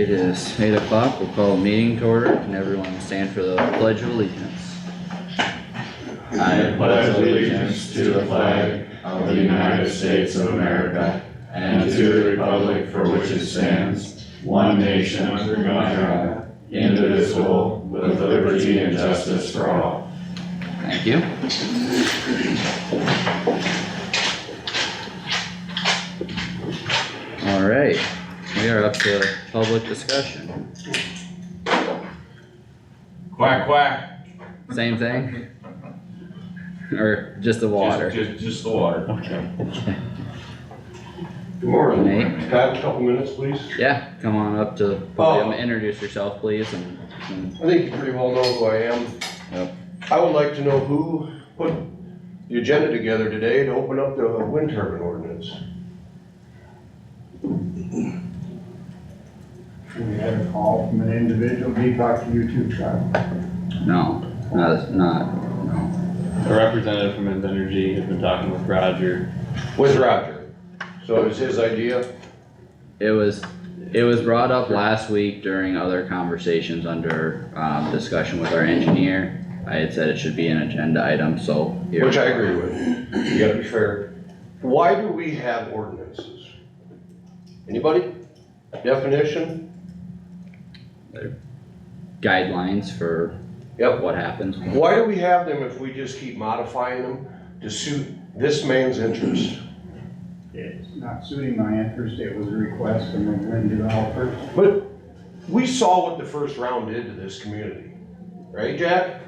It is 8 o'clock, we'll call a meeting to order, and everyone stand for the Pledge of Allegiance. I pledge allegiance to the flag of the United States of America and to the republic for which it stands, one nation under God, indivisible, with liberty and justice for all. Thank you. All right, we are up to public discussion. Quack, quack. Same thing? Or just the water? Just the water. Okay. Good morning. Nate? Have a couple minutes, please? Yeah, come on up to the podium, introduce yourself, please, and I think you pretty well know who I am. Yep. I would like to know who put the agenda together today to open up the wind turbine ordinance. We had a call from an individual, he talked to you too, Scott. no, no. A representative from Energy has been talking with Roger. With Roger. So it was his idea? It was brought up last week during other conversations under, discussion with our engineer. I had said it should be an agenda item, so. here Which we I are. agree with. You gotta be fair. Why do we have ordinances? Anybody? Definition? Guidelines for Yep. what happens. Why do we have them if we just keep modifying them to suit this man's interest? It's not suiting my interest, it was a request from the wind developer. But we saw what the first round did to this community, right, Jack?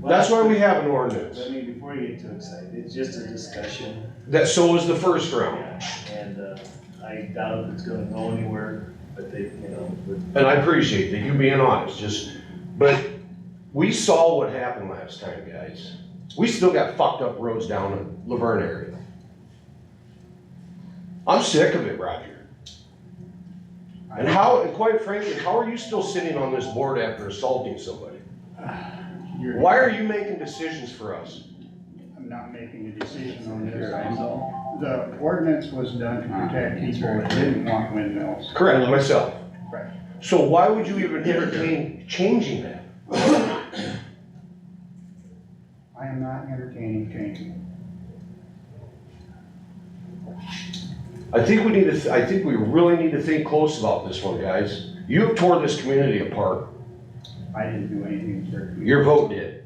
That's why we have an ordinance. I mean, before you get too excited, it's just a discussion, That, so was the first round. and I doubt it's gonna go anywhere, but they, And I appreciate that you being honest, but we saw what happened last time, guys. We still got fucked up roads down in Laverne area. I'm sick of it, Roger. And quite frankly, how are you still sitting on this board after assaulting somebody? Why are you making decisions for us? I'm not making a decision on this. The ordinance was done to protect people that didn't want windmills. Correct, myself. Right. So why would you even entertain changing that? I am not entertaining changing. I think we really need to think close about this one, guys. You have tore this community apart. I didn't do anything, sir. Your vote did.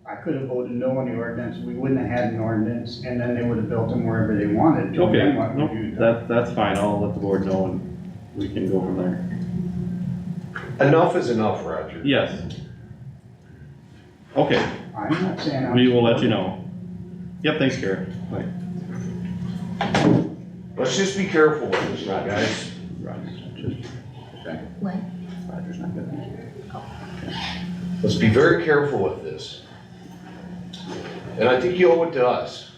I could have voted no on the ordinance, we wouldn't have had an ordinance, and then they would have built them wherever they wanted to. Okay, Then what would you do? that's fine, I'll let the board know and we can go from there. Enough is enough, Roger. Yes. Okay, I'm not saying I'm. we will let you know. Yep, thanks, Kara. Bye. Let's just be careful with this, guys. Okay. Roger's not good. Let's be very careful with this. And I think you owe it to us.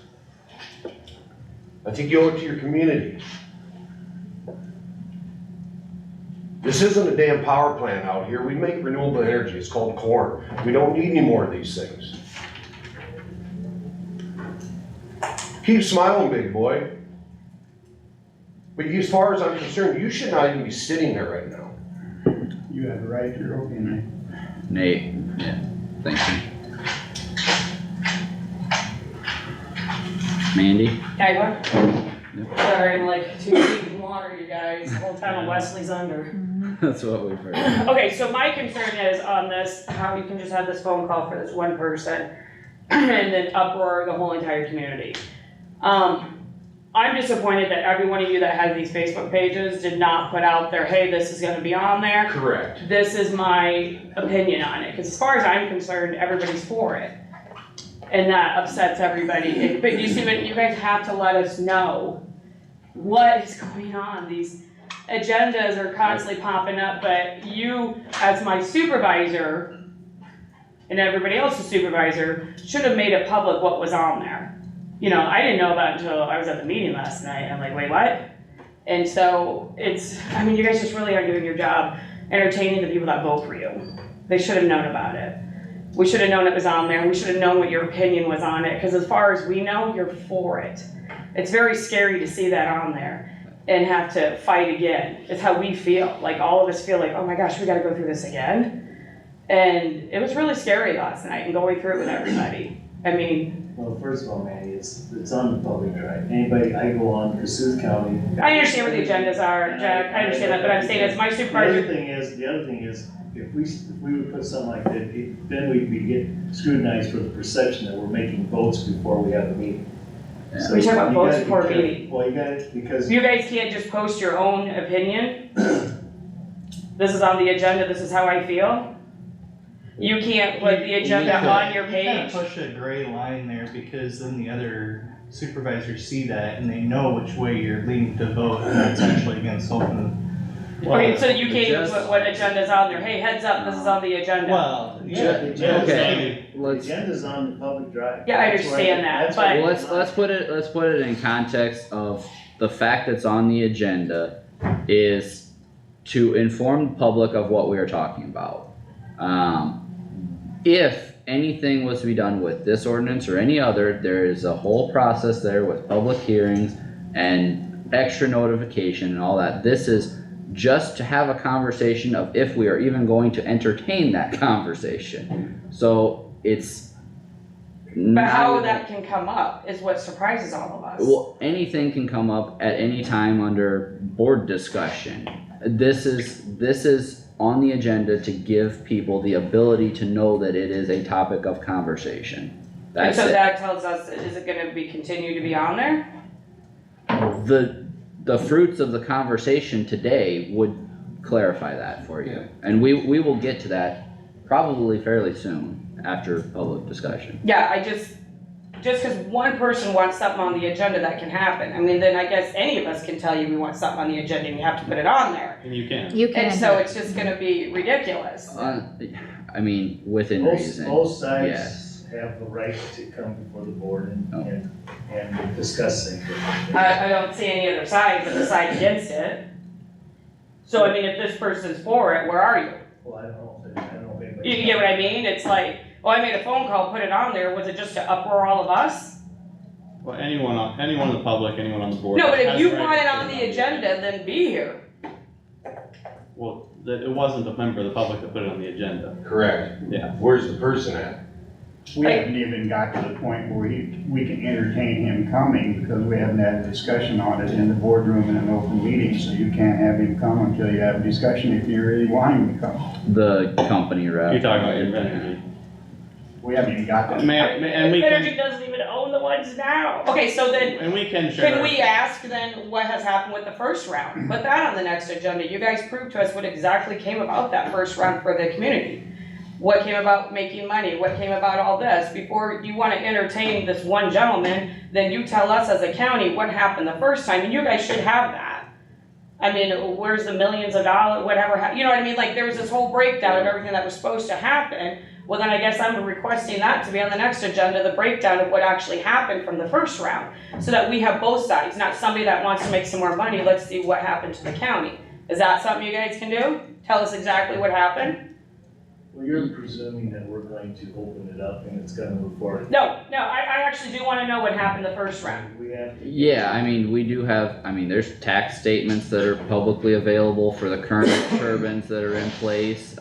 I think you owe it to your community. This isn't a damn power plant out here. We make renewable energy. It's called corn. We don't need any more of these things. Keep smiling, big boy. But as far as I'm concerned, you should not even be sitting there right now. You have the right to your opinion. Nate, yeah, thank you. Mandy? Tyler? Sorry, I'm like 2 feet in water, you guys. The whole town of Wesley's under. That's what we've heard. Okay, so my concern is on this, how you can just have this phone call for this one person and then uproar the whole entire community. I'm disappointed that every one of you that has these Facebook pages did not put out there, hey, this is gonna be on there. Correct. This is my opinion on it, because as far as I'm concerned, everybody's for it. And that upsets everybody. But you see, but you guys have to let us know what is going on. These agendas are constantly popping up, but you, as my supervisor, and everybody else's supervisor, should have made it public what was on there. You know, I didn't know about it until I was at the meeting last night. I'm like, wait, what? And so you guys just really aren't doing your job entertaining the people that vote for you. They should have known about it. We should have known it was on there. We should have known what your opinion was on it, because as far as we know, you're for it. It's very scary to see that on there. and have to fight again. It's how we feel. Like all of us feel like, oh my gosh, we gotta go through this again. And it was really scary last night and going through it with everybody. I mean, Well, first of all, Manny, it's on the public drive. Anybody, I go on Kossuth County. I understand where the agendas are, Jack, I understand that, but I'm saying as my The supervisor, other thing is, if we would put something like that, then we'd be getting scrutinized for the perception that we're making votes before we have a meeting. Yeah. So We talk about you votes gotta be before a careful. meeting. Well, you gotta, because. you guys can't just post your own opinion. This is on the agenda, this is how I feel. You can't put the agenda on your You kinda page. push a gray line there because then the other supervisors see that and they know which way you're leaning to vote and that's actually against open. Okay, so you can't even just- put what agenda's on there, hey, heads up, this is on the agenda. Well, Yeah, the agenda's Okay, on, the let's, agenda's on the public drive. Yeah, I That's where understand that, that's but- where well, it's let's put it in context of the fact that's on the agenda is to inform the public of what we are talking about. If anything was to be done with this ordinance or any other, there is a whole process there with public hearings and extra notification and all that. This is just to have a conversation of if we are even going to entertain that conversation. So it's. But how not- that can come up is what surprises all of us. Well, anything can come up at any time under board discussion. This is on the agenda to give people the ability to know that it is a topic of conversation. And That's so it. that tells us, is it gonna be, continue to be on there? The fruits of the conversation today would clarify that for you. And we will get to that probably fairly soon after public discussion. Yeah, I just cause one person wants something on the agenda, that can happen. I mean, then I guess any of us can tell you we want something on the agenda and you have to put it on there. And you can. You can. And so it's just gonna be ridiculous. I mean, within Both reason, both sides yes. have the right to come before the board Oh. and discuss things. I don't see any other side but the side against it. So I mean, if this person's for it, where are you? Well, I don't know if anybody. You get what I mean? It's like, oh, I made a phone call, put it on there, was it just to uproar all of us? Well, anyone in the public, anyone on the board. No, but if has you the right want it to on put the agenda, then be here. Well, it wasn't a member of the public that put it on the agenda. Correct. Yeah. Where's the person at? We haven't even got to the point where we can entertain him coming because we haven't had a discussion on it in the boardroom in an open meeting, so you can't have him come until you have a discussion if you really want him to come. The company rep. You're talking about Invenergy. We haven't even got to. And we Energy can, doesn't even own the ones now. Okay, so then, and we can share. can we ask then what has happened with the first round? Put that on the next agenda. You guys prove to us what exactly came about that first round for the community. What came about making money? What came about all this? Before you wanna entertain this one gentleman, then you tell us as a county what happened the first time, and you guys should have that. I mean, where's the millions of dollars, whatever, you know what I mean? Like, there was this whole breakdown of everything that was supposed to happen. Well, then I guess I'm requesting that to be on the next agenda, the breakdown of what actually happened from the first round. So that we have both sides, not somebody that wants to make some more money, let's see what happened to the county. Is that something you guys can do? Tell us exactly what happened? Well, you're presuming that we're going to open it up and it's gonna move forward. No, I actually do wanna know what happened the first round. We have to. Yeah, I mean, we do have, I mean, there's tax statements that are publicly available for the current turbines that are in place.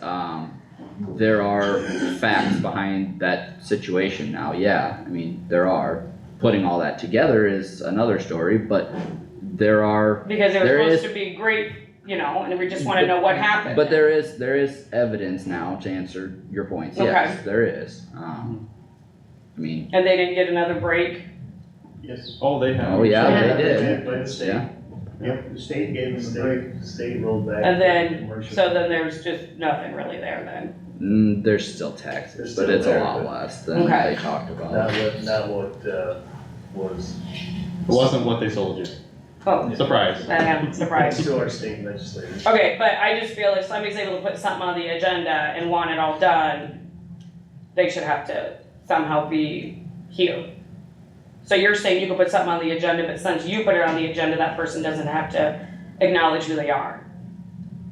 There are facts behind that situation now, yeah, I mean, there are. Putting all that together is another story, but there are, Because they There were is- supposed to be great, you know, and we just wanna know what happened. but there is evidence now to answer your points, yes, there is. I mean, And they didn't get another break? Yes. Oh, they have. oh yeah, Yeah. they did, By the state. yeah. Yep, the state gave him a break. State rolled back. And then, commercial. so then there's just nothing really there then? There's still taxes, There's but still it's a there, lot but- less than Okay. they talked about. Not what was. It wasn't what they sold you. Oh, Surprise. I am surprised. To our state legislators. Okay, but I just feel if somebody's able to put something on the agenda and want it all done, they should have to somehow be here. So you're saying you can put something on the agenda, but since you put it on the agenda, that person doesn't have to acknowledge who they are?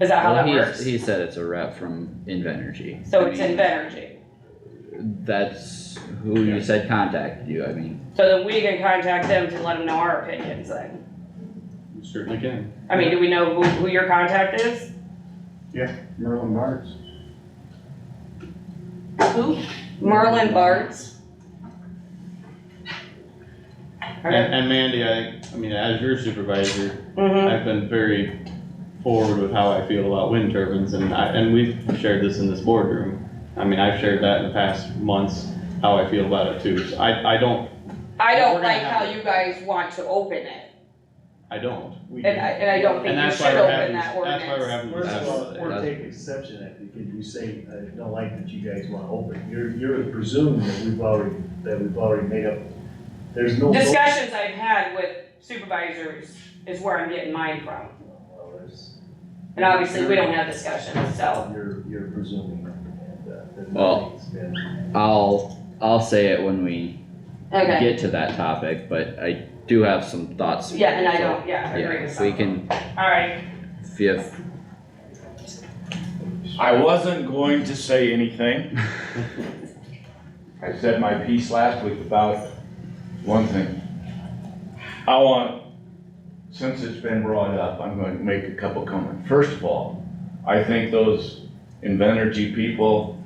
Is that how Well, that works? he said it's a rep from Invenergy. So I it's mean, Invenergy. That's who you said contacted you, I mean, So then we can contact them to let them know our opinions then. You certainly can. I mean, do we know who your contact is? Merlin Bartz. Who? Merlin Bartz? And Mandy, I mean, as your supervisor, Mm-hmm, I've been very forward with how I feel about wind turbines, and we've shared this in this boardroom. I mean, I've shared that in the past months, how I feel about it too. So I don't, I We're don't gonna like have how you guys want to open it, I don't. We- and I don't think And you that's should why we're open having, that that's why we're ordinance. having this First of all, discussion or today. take exception to that, because you say, I don't like that you guys wanna open, you're presuming that we've already made up, there's no. Discussions I've had with supervisors is where I'm getting mine from, Well, there's- and obviously, we don't have discussions, so. You're presuming, that Well- nothing's been. I'll say it when we Okay, get to that topic, but I do have some thoughts. yeah, and I So, don't, yeah, I Yeah, agree with if we that. can, Alright, if you have, I wasn't going to say anything. I said my piece last week about one thing. I want, since it's been brought up, I'm going to make a couple comments. First of all, I think those Invenergy people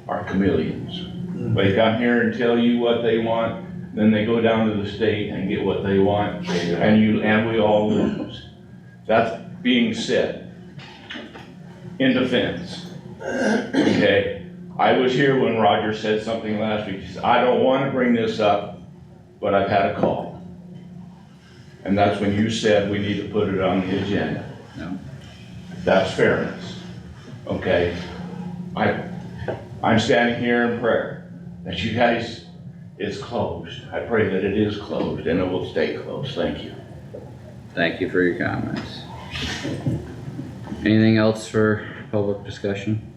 are chameleons. They come here and tell you what they want, then they go down to the state and get what they want, and we all lose. That's being said, in defense, okay? I was here when Roger said something last week. He said, I don't want to bring this up, but I've had a call. And that's when you said we need to put it on the agenda. No. That's fairness, okay? I'm standing here in prayer that you guys, it's closed. I pray that it is closed and it will stay closed. Thank you. thank you for your comments. Anything else for public discussion?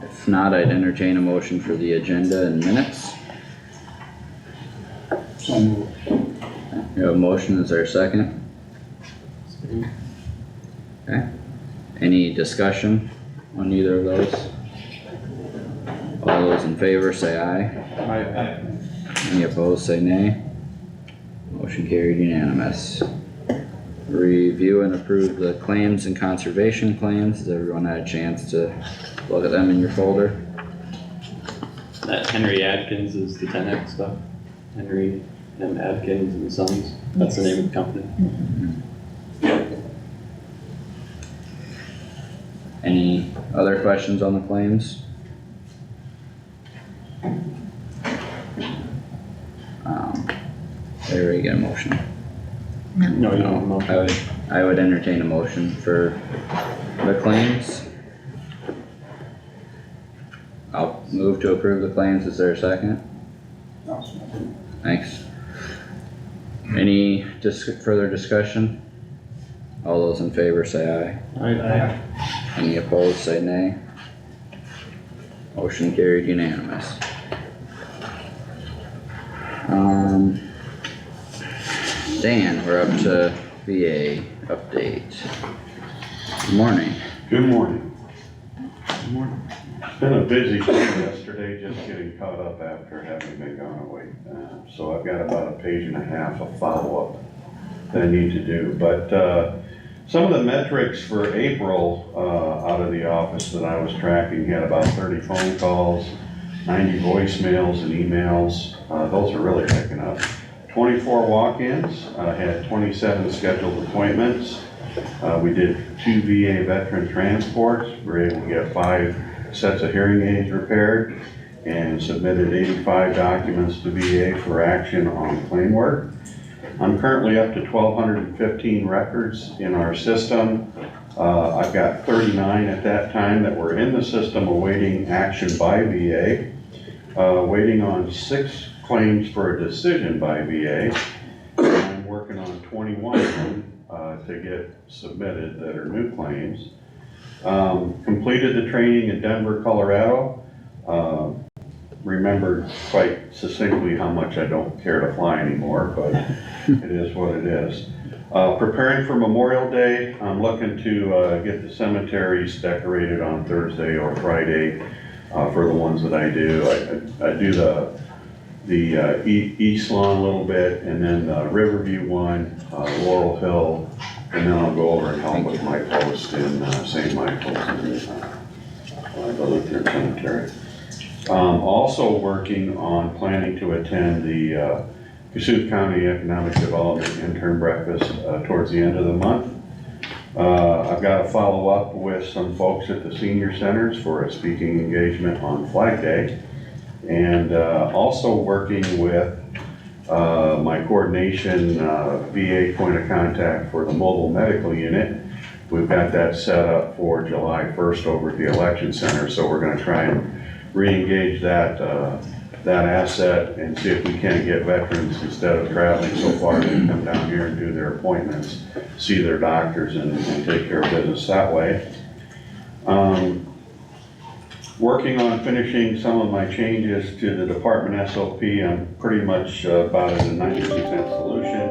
If not, I'd entertain a motion for the agenda and minutes. So moved. You have a motion, is there a second? Okay, any discussion on either of those? All those in favor say aye. Any opposed say nay. Motion carried unanimous. Review and approve the claims and conservation claims. Has everyone had a chance to look at them in your folder? That Henry Adkins is the 10X stuff. Henry M. Adkins and Sons, that's the name of the company. Any other questions on the claims? There we get a motion. No, you don't know. I would entertain a motion for the claims. I'll move to approve the claims, is there a second? Thanks. Any further discussion? All those in favor say aye. Any opposed say nay. Motion carried unanimous. Dan, we're up to VA update. Good morning. Good morning. It's been a busy day yesterday, just getting caught up after having been gone away. So I've got about a page and a half of follow-up that I need to do. But some of the metrics for April out of the office that I was tracking had about 30 phone calls, 90 voicemails and emails. Those are really picking up. 24 walk-ins, had 27 scheduled appointments. We did 2 VA veteran transports. We were able to get 5 sets of hearing aids repaired and submitted 85 documents to VA for action on claim work. I'm currently up to 1,215 records in our system. I've got 39 at that time that were in the system awaiting action by VA. Waiting on 6 claims for a decision by VA. And I'm working on 21 of them to get submitted that are new claims. Completed the training in Denver, Colorado. Remembered quite succinctly how much I don't care to fly anymore, but it is what it is. Preparing for Memorial Day, I'm looking to get the cemeteries decorated on Thursday or Friday for the ones that I do. I do the East Lawn a little bit, and then the Riverview one, Laurel Hill, and then I'll go over and help with my post in St. Michael's and the Lutheran Cemetery. Also working on planning to attend the Kossuth County Economic Development Intern Breakfast towards the end of the month. I've got to follow up with some folks at the senior centers for a speaking engagement on Flag Day. And also working with my coordination VA point of contact for the mobile medical unit. We've got that set up for July 1st over at the election center, so we're going to try and re-engage that asset and see if we can't get veterans, instead of traveling so far, to come down here and do their appointments, see their doctors, and take care of business that way. Working on finishing some of my changes to the department SOP. I'm pretty much about at a 90% solution.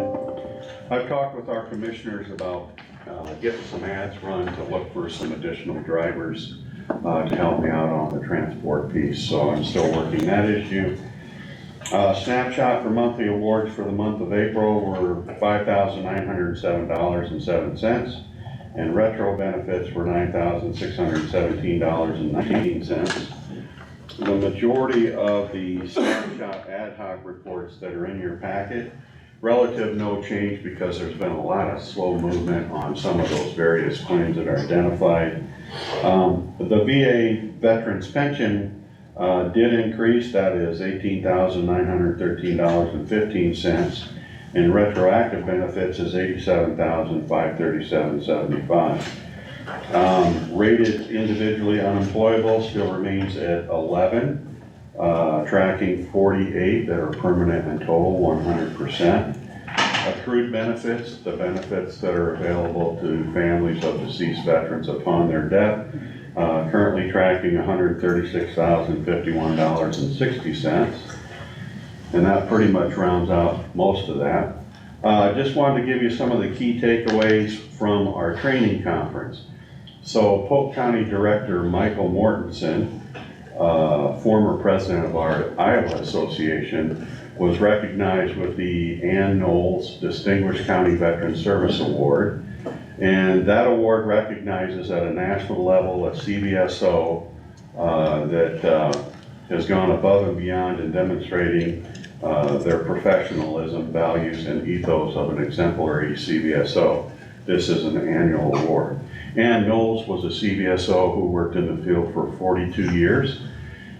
I've talked with our commissioners about getting some ads run to look for some additional drivers to help me out on the transport piece, so I'm still working that issue. Snapshot for monthly awards for the month of April were $5,907.07, and retro benefits were $9,617.19. The majority of the snapshot ad hoc reports that are in your packet, relative no change, because there's been a lot of slow movement on some of those various claims that are identified. The VA Veterans Pension did increase, that is $18,913.15, and retroactive benefits is $87,537.75. Rated individually unemployable still remains at 11, tracking 48 that are permanent and total 100%. Accrued benefits, the benefits that are available to families of deceased veterans upon their death, currently tracking $136,051.60, and that pretty much rounds out most of that. Just wanted to give you some of the key takeaways from our training conference. So Polk County Director Michael Mortensen, former president of our Iowa Association, was recognized with the Ann Knowles Distinguished County Veteran Service Award. And that award recognizes at a national level a CVSO that has gone above and beyond in demonstrating their professionalism, values, and ethos of an exemplary CVSO. This is an annual award. Ann Knowles was a CVSO who worked in the field for 42 years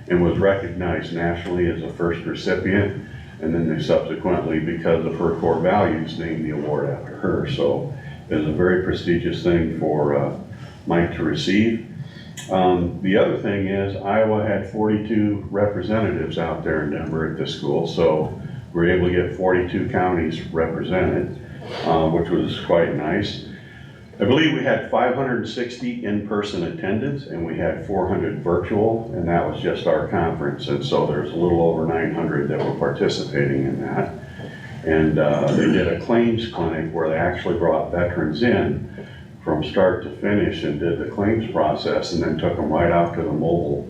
and was recognized nationally as a first recipient. And then they subsequently, because of her core values, named the award after her. So it was a very prestigious thing for Mike to receive. The other thing is Iowa had 42 representatives out there in Denver at this school, so we were able to get 42 counties represented, which was quite nice. I believe we had 560 in-person attendance, and we had 400 virtual, and that was just our conference, and so there's a little over 900 that were participating in that. And they did a claims clinic where they actually brought veterans in from start to finish and did the claims process, and then took them right out to the mobile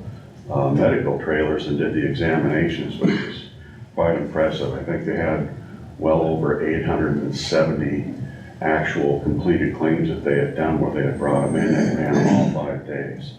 medical trailers and did the examinations, which was quite impressive. I think they had well over 870 actual completed claims that they had done, where they had brought them in and ran them all 5 days.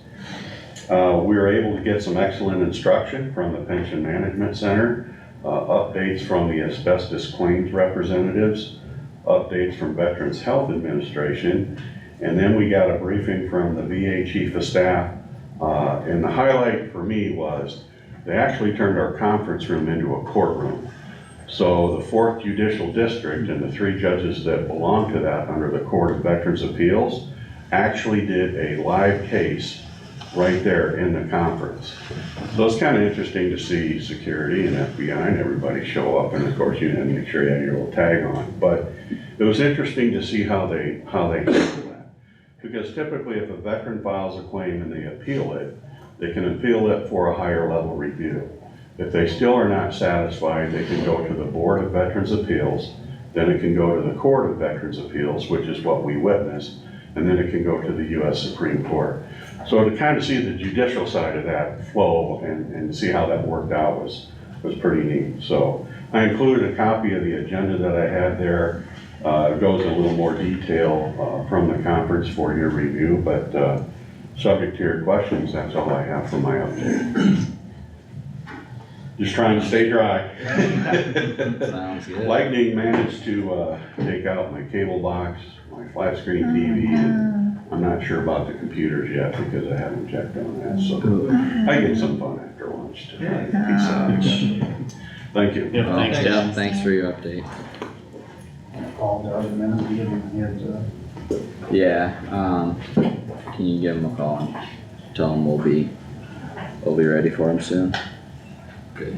We were able to get some excellent instruction from the Pension Management Center, updates from the asbestos claims representatives, updates from Veterans Health Administration, and then we got a briefing from the VA Chief of Staff. And the highlight for me was they actually turned our conference room into a courtroom. So the 4th Judicial District and the 3 judges that belong to that under the Court of Veterans Appeals actually did a live case right there in the conference. So it's kind of interesting to see security and FBI and everybody show up, and of course you had to make sure you had your little tag on. But it was interesting to see how they handle that. Because typically if a veteran files a claim and they appeal it, they can appeal it for a higher level review. If they still are not satisfied, they can go to the Board of Veterans Appeals, then it can go to the Court of Veterans Appeals, which is what we witnessed, and then it can go to the U.S. Supreme Court. So to kind of see the judicial side of that flow and see how that worked out was was pretty neat. So I included a copy of the agenda that I had there. It goes in a little more detail from the conference for your review, but subject to your questions, that's all I have for my update. Just trying to stay dry. Sounds good. Lightning managed to take out my cable box, my flat screen TV, and I'm not sure about the computers yet because I haven't checked on that, so I get some fun after lunch to try to piece out. Thank you. Yep, thanks, Yeah, Dan. thanks for your update. Call the other minute, give him a heads up. Yeah, can you give him a call and tell him we'll be ready for him soon? Good.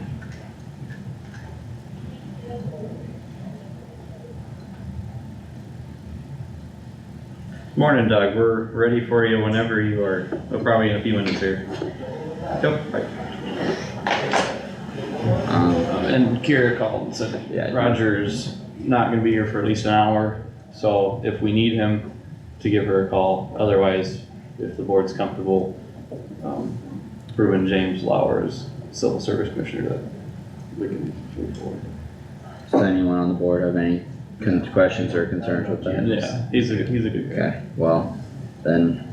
Morning, Doug. We're ready for you whenever you are. Oh, probably in a few minutes here. Yep. Right. And Kira called and said Yeah. Roger's not gonna be here for at least an hour, so if we need him to give her a call, otherwise, if the board's comfortable, approving James Lauer as Civil Service Commissioner, that we can move forward. Does anyone on the board have any questions or concerns with that? Yeah, he's a good guy. Okay, well, then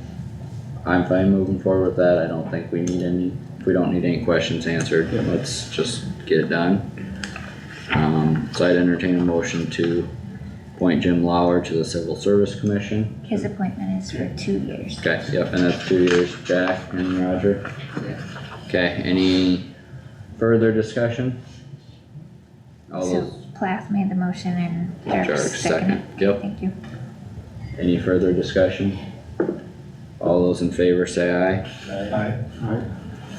I'm fine moving forward with that. I don't think we need any, if we don't need any questions answered, let's just get it done. So I'd entertain a motion to appoint Jim Lauer to the Civil Service Commission. His appointment is for 2 years. Okay, yep, and that's 2 years. Jack and Roger? Okay, any further discussion? All So those, Plath made the motion and Jarek Jarek seconded. Yep. Thank you. any further discussion? All those in favor say aye. Aye.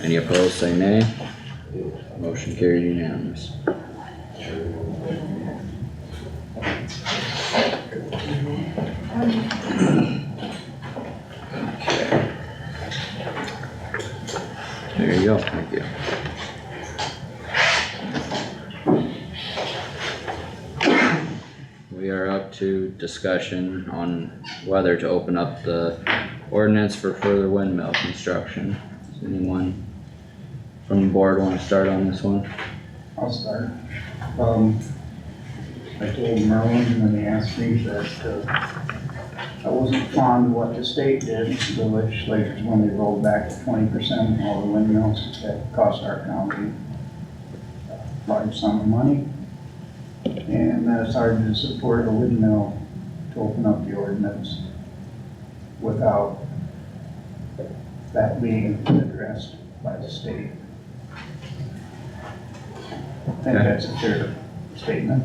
Any opposed, say nay. Motion carried unanimous. There you go, thank you. We are up to discussion on whether to open up the ordinance for further windmill construction. Does anyone from the board wanna start on this one? I'll start. I told Merlin when they asked me that, I wasn't fond of what the state did, the legislatures, when they rolled back to 20% of all the windmills that cost our county a large sum of money. And that it's hard to support a windmill to open up the ordinance without that being addressed by the state. I think that's a fair statement.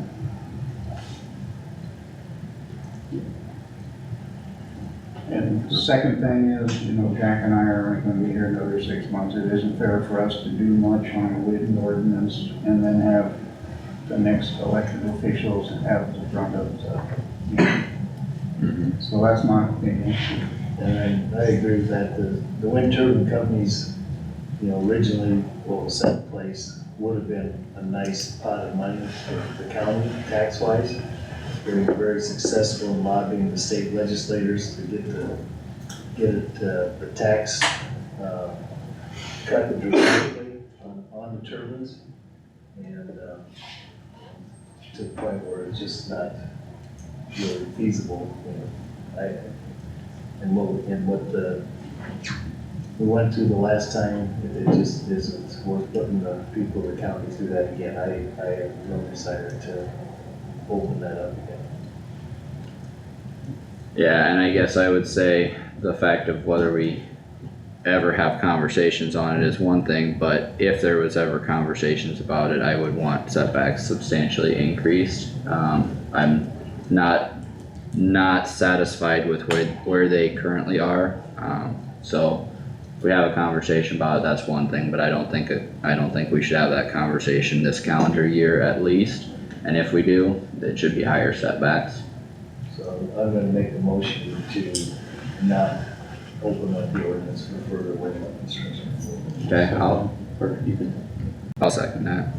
And the second thing is, Jack and I are only gonna be here another 6 months. It isn't fair for us to do much on a wind ordinance and then have the next elected officials have the brunt of the meeting. So that's my opinion. And I agree with that. The wind turbine companies, originally what was set in place would have been a nice pot of money for the county tax-wise. Very, very successful in lobbying the state legislators to get the tax cut dramatically on the turbines. And to the point where it's just not really feasible. We went through the last time, it just isn't worth putting the people of the county through that again. I have no desire to open that up again. Yeah, and I guess I would say the fact of whether we ever have conversations on it is one thing, but if there was ever conversations about it, I would want setbacks substantially increased. I'm not satisfied with where they currently are. So if we have a conversation about it, that's one thing, but I don't think we should have that conversation this calendar year at least. And if we do, it should be higher setbacks. So I'm gonna make a motion to not open up the ordinance for further windmill construction. Okay, Or you can. I'll second that.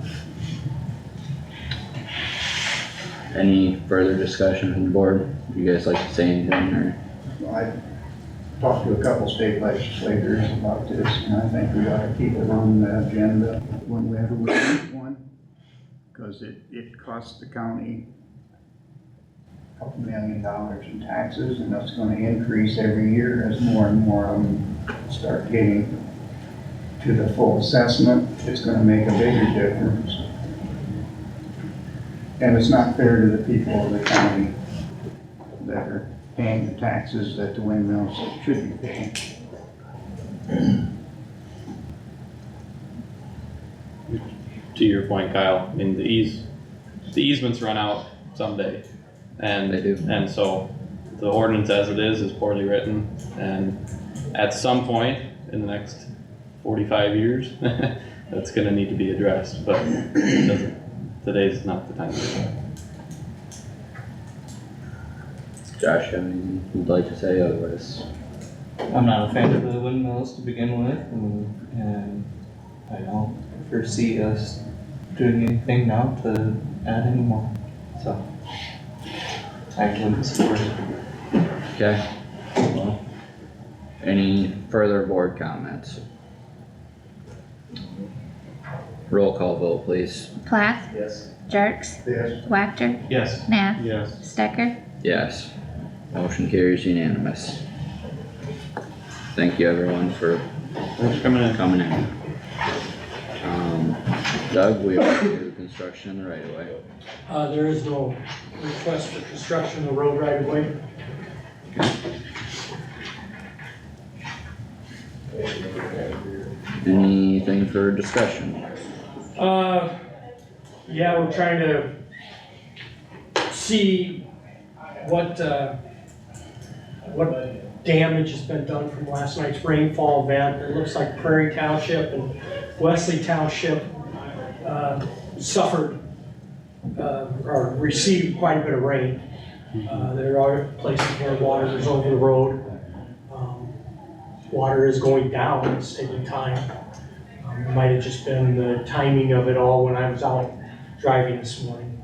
Any further discussion from the board? You guys like to say anything or? talked to a couple state legislators about this, and I think we ought to keep it on the agenda whenever we need one. Because it costs the county a couple $1 million in taxes, and that's gonna increase every year as more and more of them start getting to the full assessment. It's gonna make a bigger difference. And it's not fair to the people of the county that are paying the taxes that the windmills should be paying. To your point, Kyle, I mean, the easements run out someday. And They do. And so the ordinance as it is poorly written, and at some point in the next 45 years, that's gonna need to be addressed, but it doesn't, today's not the time. Josh, have anything you'd like to say otherwise? I'm not a fan of the windmills to begin with, and I don't foresee us doing anything now to add any more, so I wouldn't support it. Okay. Well, any further board comments? Roll call vote, please. Plath, Yes. Jerks, Yes. Wactor, Yes. Nath, Yes. Stecker. Yes. Motion carries unanimous. Thank you everyone for Thanks for coming in. coming in. Doug, we are to construction in the right of way. There is no request for construction of the road right away. Anything for discussion? Yeah, we're trying to see what damage has been done from last night's rainfall event. It looks like Prairie Township and Wesley Township suffered or received quite a bit of rain. There are places where water is over the road. Water is going down, it's taking time. It might have just been the timing of it all when I was out driving this morning.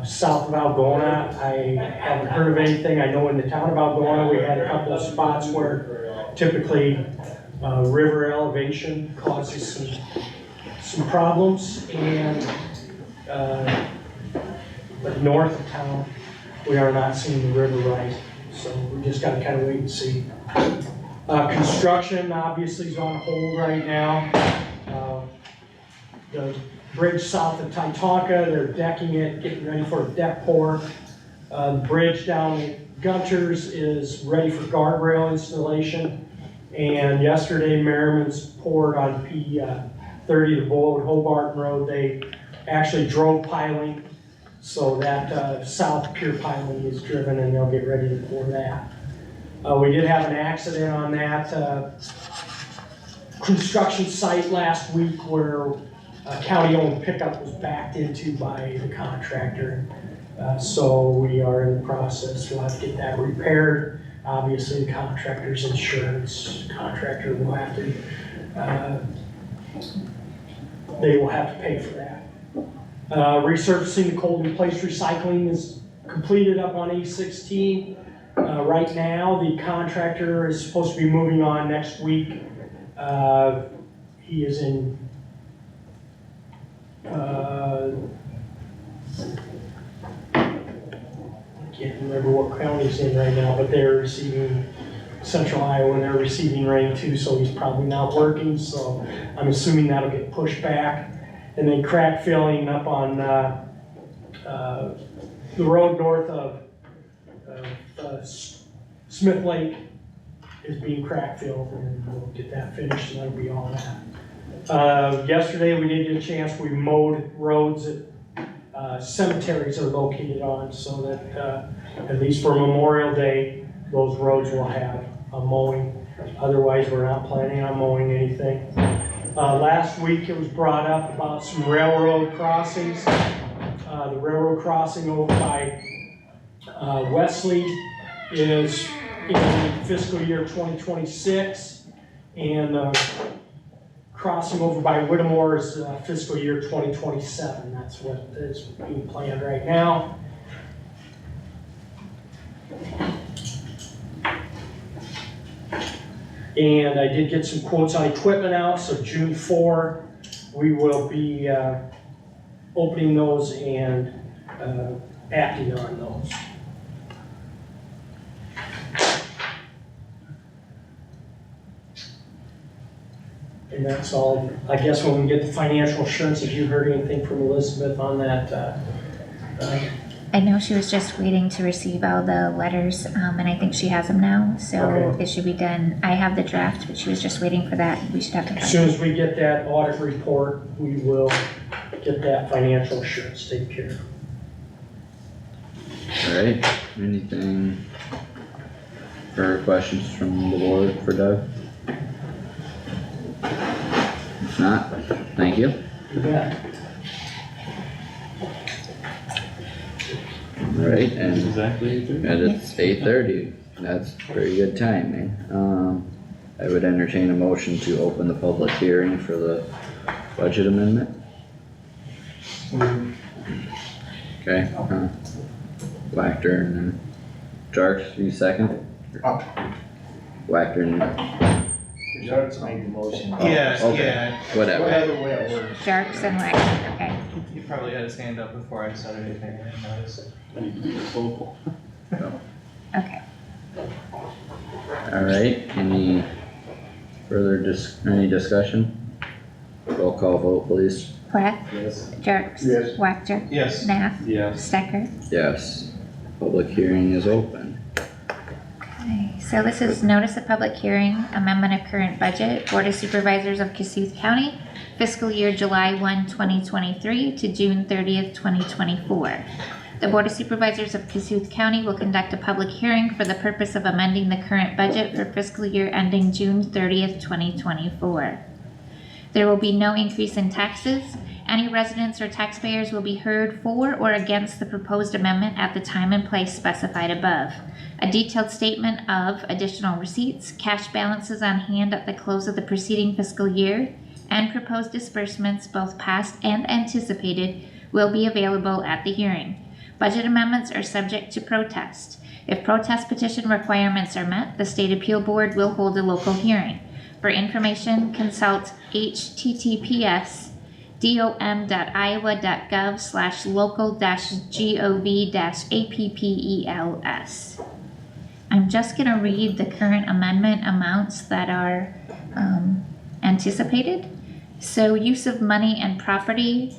South of Algona, I haven't heard of anything. I know in the town of Algona, we had a couple of spots where typically river elevation causes some problems, and but north of town, we are not seeing the river rise, so we just gotta kind of wait and see. Construction obviously is on hold right now. The bridge south of Titanca, they're decking it, getting ready for a deck pour. The bridge down at Gunter's is ready for guardrail installation. And yesterday, Merriman's poured on P30, the Boulder Hobart Road. They actually drove piling, so that south pier piling is driven, and they'll get ready to pour that. We did have an accident on that construction site last week where a county-owned pickup was backed into by the contractor. So we are in the process, we'll have to get that repaired. Obviously, the contractor's insurance contractor will have to, they will have to pay for that. Resurfacing the cold in place recycling is completed up on E16. Right now, the contractor is supposed to be moving on next week. He is in I can't remember what county he's in right now, but they're receiving central Iowa, and they're receiving rain too, so he's probably not working, so I'm assuming that'll get pushed back. And then crack filling up on the road north of Smith Lake is being crack filled, and we'll get that finished, and that'll be all that. Yesterday we did get a chance, we mowed roads that cemeteries are located on, so that at least for Memorial Day, those roads will have a mowing. Otherwise, we're not planning on mowing anything. Last week it was brought up about some railroad crossings. The railroad crossing over by Wesley is in fiscal year 2026, and crossing over by Whittemore is fiscal year 2027. That's what is being planned right now. And I did get some quotes on equipment out, so June 4, we will be opening those and acting on those. And that's all, I guess when we get the financial assurance, have you heard anything from Elizabeth on that? I know she was just waiting to receive all the letters, and I think she has them now, so Okay. it should be done. I have the draft, but she was just waiting for that. We should have to. As soon as we get that audit report, we will get that financial assurance taken care of. Alright, anything for questions from the board for Doug? If not, thank you. You bet. Alright, That's and exactly it. it's 8:30, that's pretty good timing. I would entertain a motion to open the public hearing for the budget amendment. Okay, Wactor and then Jarks, you second? Wactor and, Jarks made the motion. Oh, okay. Whatever, Whatever way it works. Jarks and Wagner, okay. He probably had his hand up before I said anything, I didn't notice. I need to be vocal. Okay. alright, any further any discussion? Roll call vote please. Plath, Yes. Jarks. Yes. Wactor, Yes. Nath, Yes. Stecker. Yes, public hearing is open. Okay, so this is notice of public hearing, amendment of current budget, Board of Supervisors of Kossuth County, fiscal year July 1, 2023 to June 30th, 2024. The Board of Supervisors of Kossuth County will conduct a public hearing for the purpose of amending the current budget for fiscal year ending June 30th, 2024. There will be no increase in taxes. Any residents or taxpayers will be heard for or against the proposed amendment at the time and place specified above. A detailed statement of additional receipts, cash balances on hand at the close of the preceding fiscal year, and proposed disbursements, both past and anticipated, will be available at the hearing. Budget amendments are subject to protest. If protest petition requirements are met, the State Appeal Board will hold a local hearing. For information, consult https://dom.iowa.gov/local-gov-appels. I'm just gonna read the current amendment amounts that are anticipated. So use of money and property,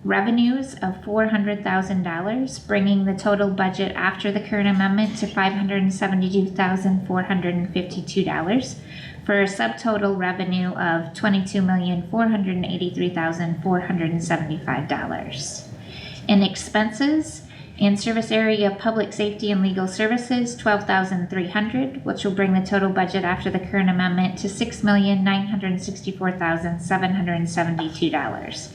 revenues of $400,000, bringing the total budget after the current amendment to $572,452, for a subtotal revenue of $22,483,475. In expenses, in service area public safety and legal services, $12,300, which will bring the total budget after the current amendment to $6,964,772.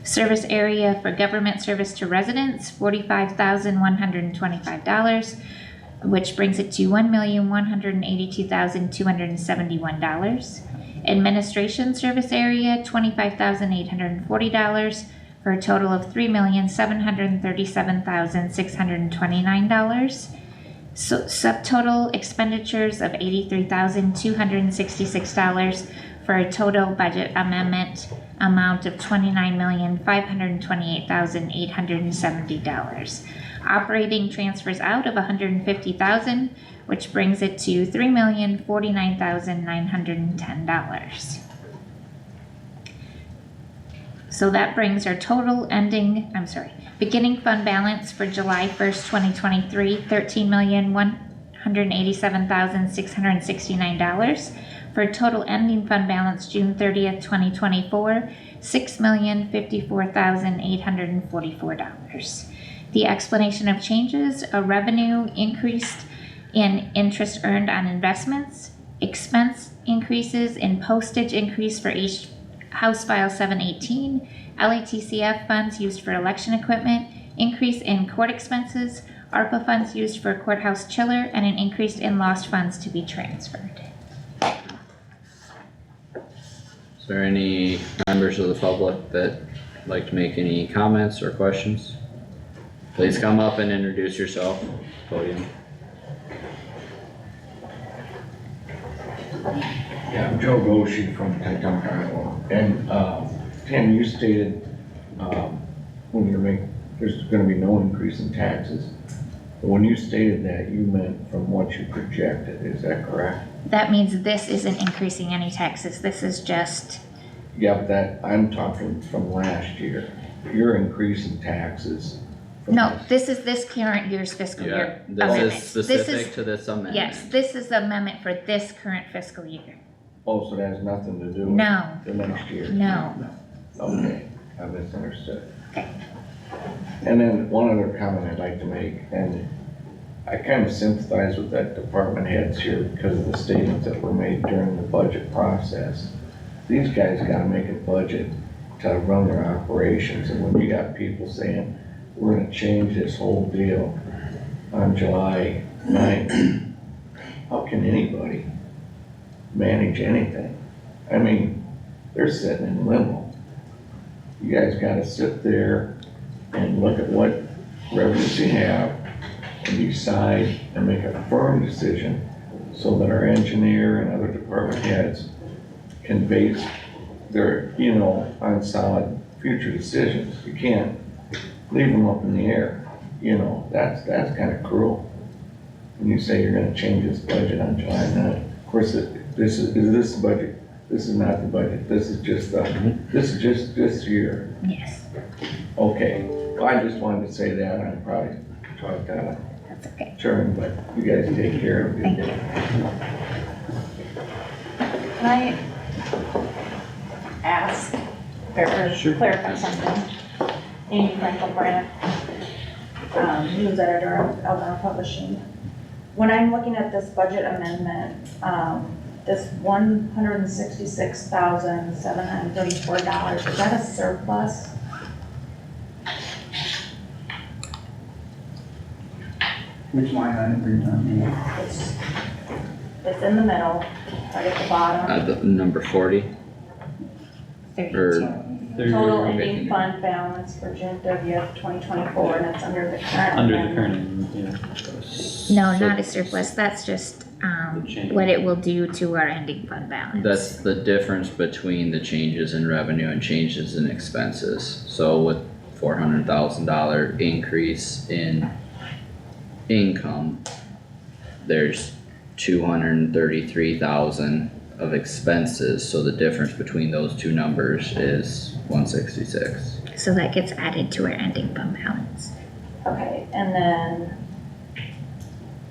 Service area for government service to residents, $45,125, which brings it to $1,182,271. Administration service area, $25,840, for a total of $3,737,629. So subtotal expenditures of $83,266, for a total budget amendment amount of $29,528,870. Operating transfers out of $150,000, which brings it to $3,049,910. So that brings our total beginning fund balance for July 1st, 2023, $13,187,669. For a total ending fund balance June 30th, 2024, $6,054,844. The explanation of changes: a revenue increased in interest earned on investments, expense increases in postage increase for each House File 718, LATCF funds used for election equipment, increase in court expenses, ARPA funds used for courthouse chiller, and an increase in lost funds to be transferred. Is there any members of the public that would like to make any comments or questions? Please come up and introduce yourself, podium. Joe Goshi from Titanca, Iowa. And, Tim, you stated, when you're there's gonna be no increase in taxes. But when you stated that, you meant from what you projected, is that correct? That means this isn't increasing any taxes, this is just, Yeah, but that, I'm talking from last year. You're increasing taxes. from no, this is this current year's fiscal Yeah, year this amendment. is specific to this amendment. Yes, this is the amendment for this current fiscal year. Oh, so that has nothing to do with No, the next year? no, Okay, I misunderstood. Okay. And then one other comment I'd like to make, and I kind of sympathize with that department heads here because of the statements that were made during the budget process. These guys gotta make a budget to run their operations, and when you got people saying, we're gonna change this whole deal on July 9th, how can anybody manage anything? I mean, they're sitting in limbo. You guys gotta sit there and look at what revenues you have and decide and make a firm decision so that our engineer and other department heads can base their, on solid future decisions. You can't leave them up in the air. That's kind of cruel. When you say you're gonna change this budget on July 9th. Of course, this is this the budget? This is not the budget. This is just this year. yes, Okay, well, I just wanted to say that. I probably talked out of that's okay, turn, but you guys take care of it. thank you. Can I ask or clarify something? Amy Frankel Brandt, news editor of Algonah Publishing. When I'm looking at this budget amendment, this $166,734, is that a surplus? Which line item are you talking about? It's in the middle, right at the bottom. The number 40, 32. Total okay. ending fund balance for June 30th, 2024, and it's under the current. Under the amendment. current, No, So not a surplus, that's just, The change. what it will do to our ending fund balance. that's the difference between the changes in revenue and changes in expenses. So with $400,000 increase in income, there's 233,000 of expenses, so the difference between those two numbers is 166. So that gets added to our ending fund balance. Okay, and then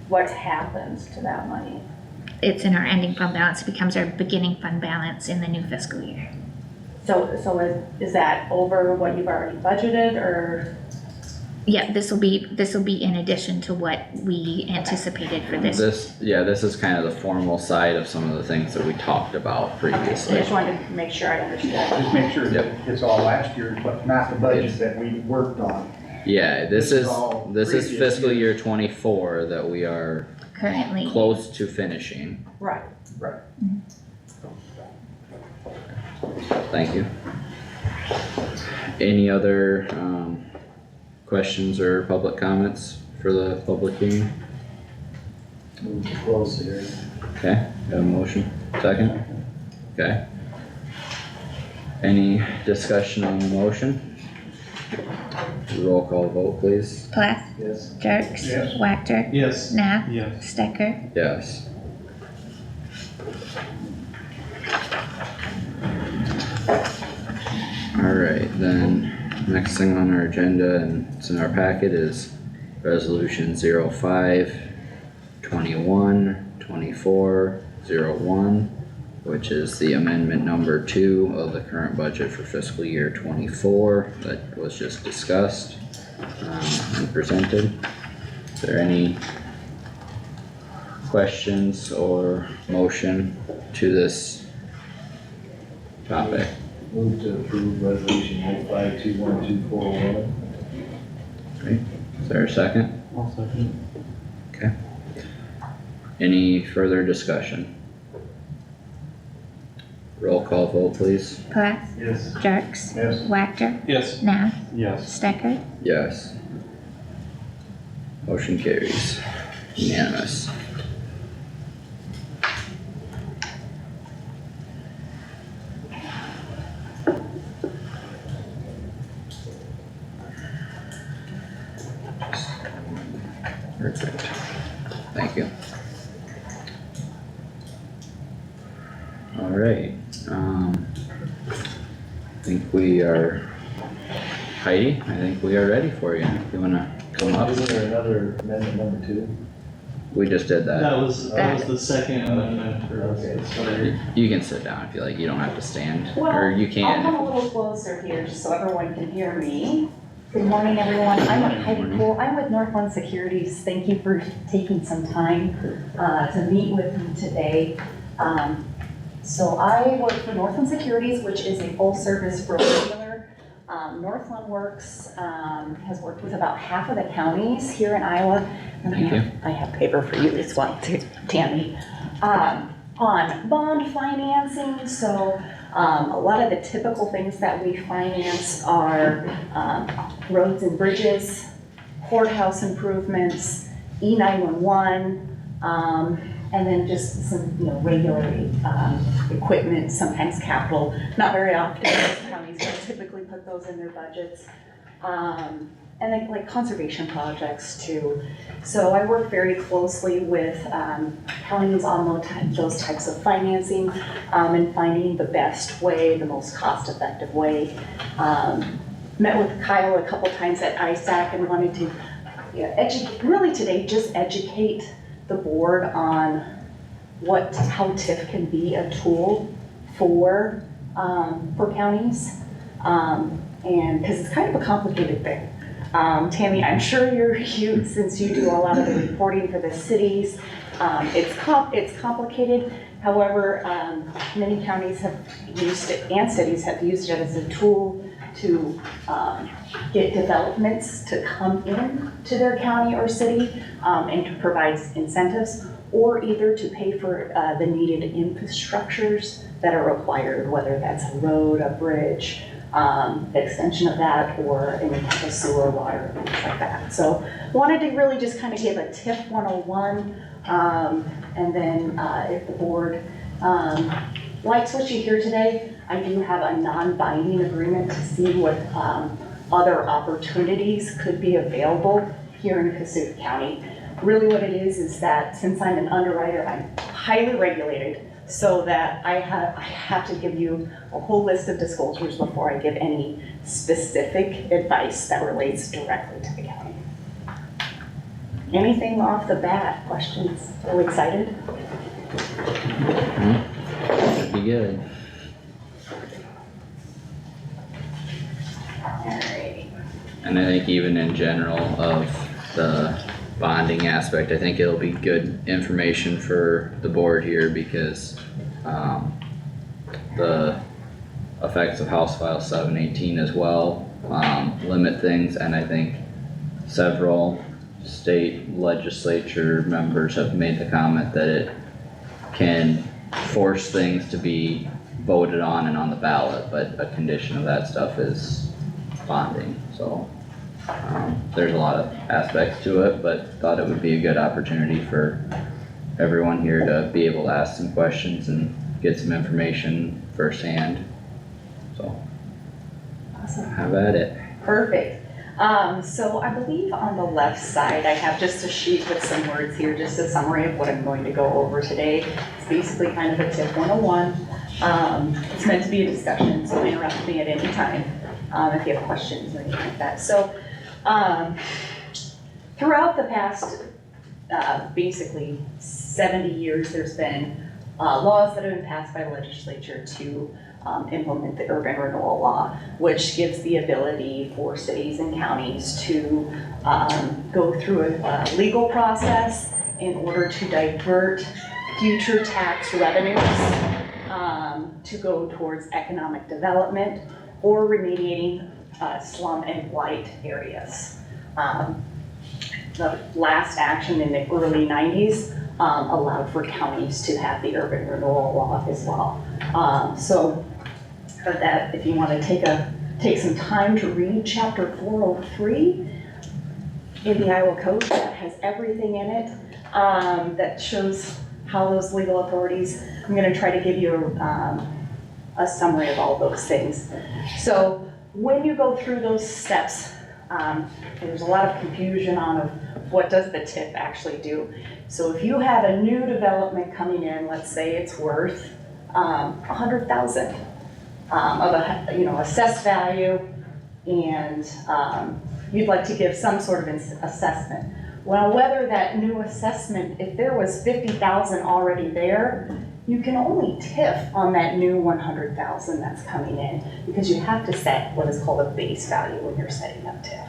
what happens to that money? It's in our ending fund balance, it becomes our beginning fund balance in the new fiscal year. So is that over what you've already budgeted, or? Yeah, this will be in addition to what we anticipated for this. This is kind of the formal side of some of the things that we talked about Okay, I previously. just wanted to make sure I understood. Just make sure that it's all last year, but not the budget that we worked on. Yeah, This is all this is previous fiscal years. year 24 that we are Currently, close to finishing. Right. Thank you. Any other, questions or public comments for the public hearing? Move to close here. Okay, got a motion, second? Okay. Any discussion on the motion? Roll call vote, please. Plath, Yes. Jerks, Yes. Wactor, Yes. Nah, Yes. Stecker, Yes. Alright, then, next thing on our agenda, and it's in our packet, is resolution 05-21-24-01, which is the amendment number 2 of the current budget for fiscal year 24 that was just discussed, and presented. Is there any questions or motion to this topic? Move to approve resolution 05-21-241. Is there a second? I'll second. Any further discussion? Roll call vote, please. Plath, Yes. Jerks, Yes. Wactor, Yes. Nah, Yes. Stecker, Yes. Motion carries. Unanimous. think we are, Heidi, I think we are ready for you. If you wanna come up, Isn't there another amendment number 2? we just did that. That was the second amendment for Okay. this. You can sit down if you like, you don't have to stand, Well, or you I'll can. come a little closer here just so everyone can hear me. Good morning, everyone. I'm Heidi Poole. I'm with Northland Securities. Thank you for taking some time to meet with me today. So I work for Northland Securities, which is a full-service broker dealer. Northland Works has worked with about half of the counties here in Iowa. And Thank you. I have paper for you as well, too, Tammy. On bond financing, so a lot of the typical things that we finance are roads and bridges, courthouse improvements, E911, and then just some, regular equipment, sometimes capital. Not very often, most counties don't typically put those in their budgets. And then like conservation projects too. So I work very closely with counties on those types of financing and finding the best way, the most cost-effective way. Met with Kyle a couple times at ISAC and wanted to really today just educate the board on how TIF can be a tool for counties. And because it's kind of a complicated thing. Tammy, I'm sure since you do a lot of the reporting for the cities, it's complicated. However, many counties have used it, and cities have used it as a tool to get developments to come in to their county or city and to provide incentives, or either to pay for the needed infrastructures that are required, whether that's a road, a bridge, extension of that, or any type of sewer, water, things like that. So wanted to really just kind of give a TIF 101, and then if the board likes what you hear today, I do have a non-binding agreement to see what other opportunities could be available here in Kossuth County. Really what it is that since I'm an underwriter, I'm highly regulated, so that I have to give you a whole list of disclosures before I give any specific advice that relates directly to the county. Anything off the bat? Questions? Are we excited? That'd be good. Alrighty. And I think even in general of the bonding aspect, I think it'll be good information for the board here because the effects of House File 718 as well limit things, and I think several state legislature members have made the comment that it can force things to be voted on and on the ballot, but a condition of that stuff is bonding, so there's a lot of aspects to it, but thought it would be a good opportunity for everyone here to be able to ask some questions and get some information firsthand, so Awesome. have at it. Perfect. So I believe on the left side, I have just a sheet with some words here, just a summary of what I'm going to go over today. It's basically kind of a TIF 101. It's meant to be a discussion, so interrupt me at any time if you have questions or anything like that. So throughout the past basically 70 years, there's been laws that have been passed by the legislature to implement the urban renewal law, which gives the ability for cities and counties to go through a legal process in order to divert future tax revenues to go towards economic development or remediating slum and blight areas. The last action in the early 90s allowed for counties to have the urban renewal law as well. So that if you want to take some time to read chapter 403 in the Iowa Code, that has everything in it that shows how those legal authorities, I'm going to try to give you a summary of all those things. So when you go through those steps, there's a lot of confusion on what does the TIF actually do. So if you have a new development coming in, let's say it's worth $100,000. of a, assessed value, and, you'd like to give some sort of assessment. Well, whether that new assessment, if there was 50,000 already there, you can only TIF on that new 100,000 that's coming in, because you have to set what is called a base value when you're setting up TIF.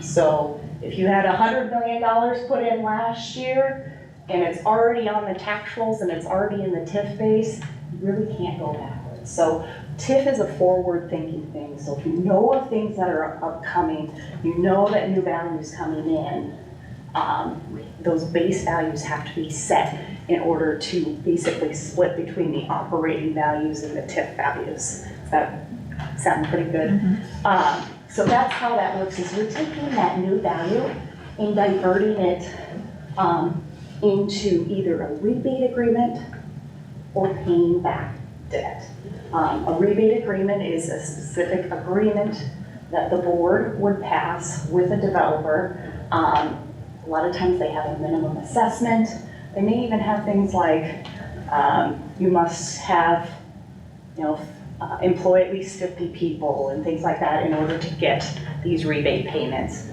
So if you had $100 million put in last year, and it's already on the tax rolls and it's already in the TIF base, you really can't go backwards. So TIF is a forward-thinking thing, so if you know of things that are upcoming, you know that new values coming in, those base values have to be set in order to basically split between the operating values and the TIF values. Does that sound pretty good? So that's how that works, is you're taking that new value and diverting it into either a rebate agreement or paying back debt. A rebate agreement is a specific agreement that the board would pass with a developer. A lot of times they have a minimum assessment. They may even have things like you must have, employ at least 50 people and things like that in order to get these rebate payments.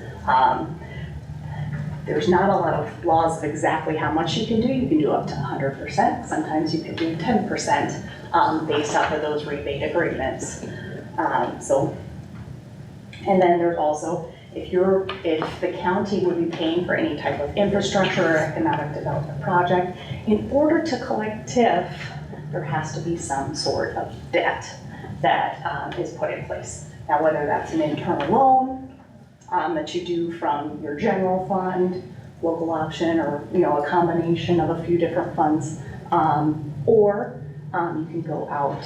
There's not a lot of laws of exactly how much you can do. You can do up to 100%. Sometimes you can do 10% based off of those rebate agreements. And then there's also, if the county would be paying for any type of infrastructure or economic development project, in order to collect TIF, there has to be some sort of debt that is put in place. Now, whether that's an internal loan that you do from your general fund, local option, or a combination of a few different funds, or you can go out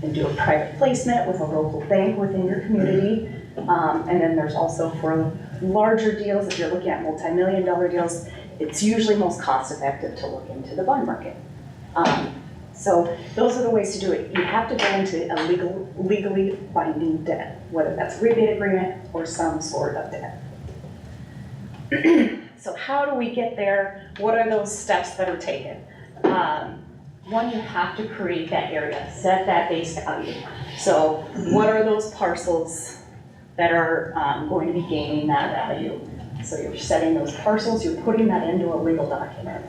and do a private placement with a local bank within your community. And then there's also for larger deals, if you're looking at multi-million-dollar deals, it's usually most cost-effective to look into the bond market. So those are the ways to do it. You have to go into a legally binding debt, whether that's a rebate agreement or some sort of debt. So how do we get there? What are those steps that are taken? One, you have to create that area, set that base value. So what are those parcels that are going to be gaining that value? So you're setting those parcels, you're putting that into a legal document.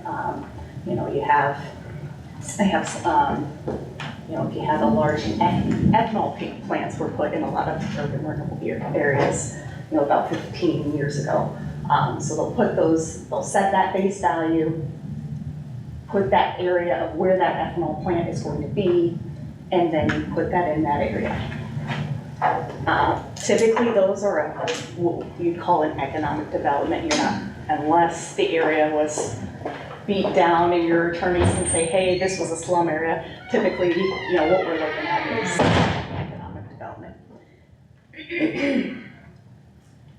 If you have a large ethanol plants were put in a lot of urban renewable areas, about 15 years ago. So they'll set that base value, put that area of where that ethanol plant is going to be, and then you put that in that area. Typically, those are what you'd call an economic development. Unless the area was beat down and your attorneys can say, hey, this was a slum area, typically, what we're looking at is economic development.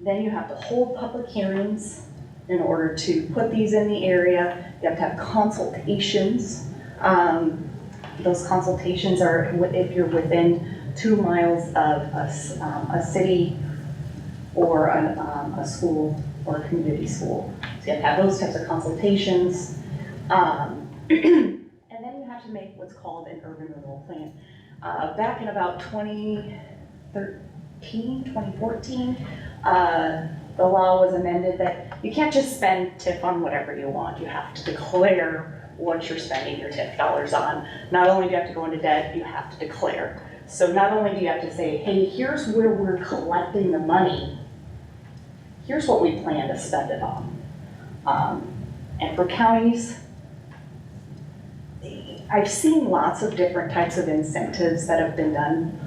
Then you have to hold public hearings in order to put these in the area. You have to have consultations. Those consultations are if you're within 2 miles of a city or a school or a community school. So you have to have those types of consultations. And then you have to make what's called an urban renewal plan. Back in about 2014, the law was amended that you can't just spend TIF on whatever you want. You have to declare what you're spending your TIF dollars on. Not only do you have to go into debt, you have to declare. So not only do you have to say, hey, here's where we're collecting the money, here's what we plan to spend it on. And for counties, I've seen lots of different types of incentives that have been done,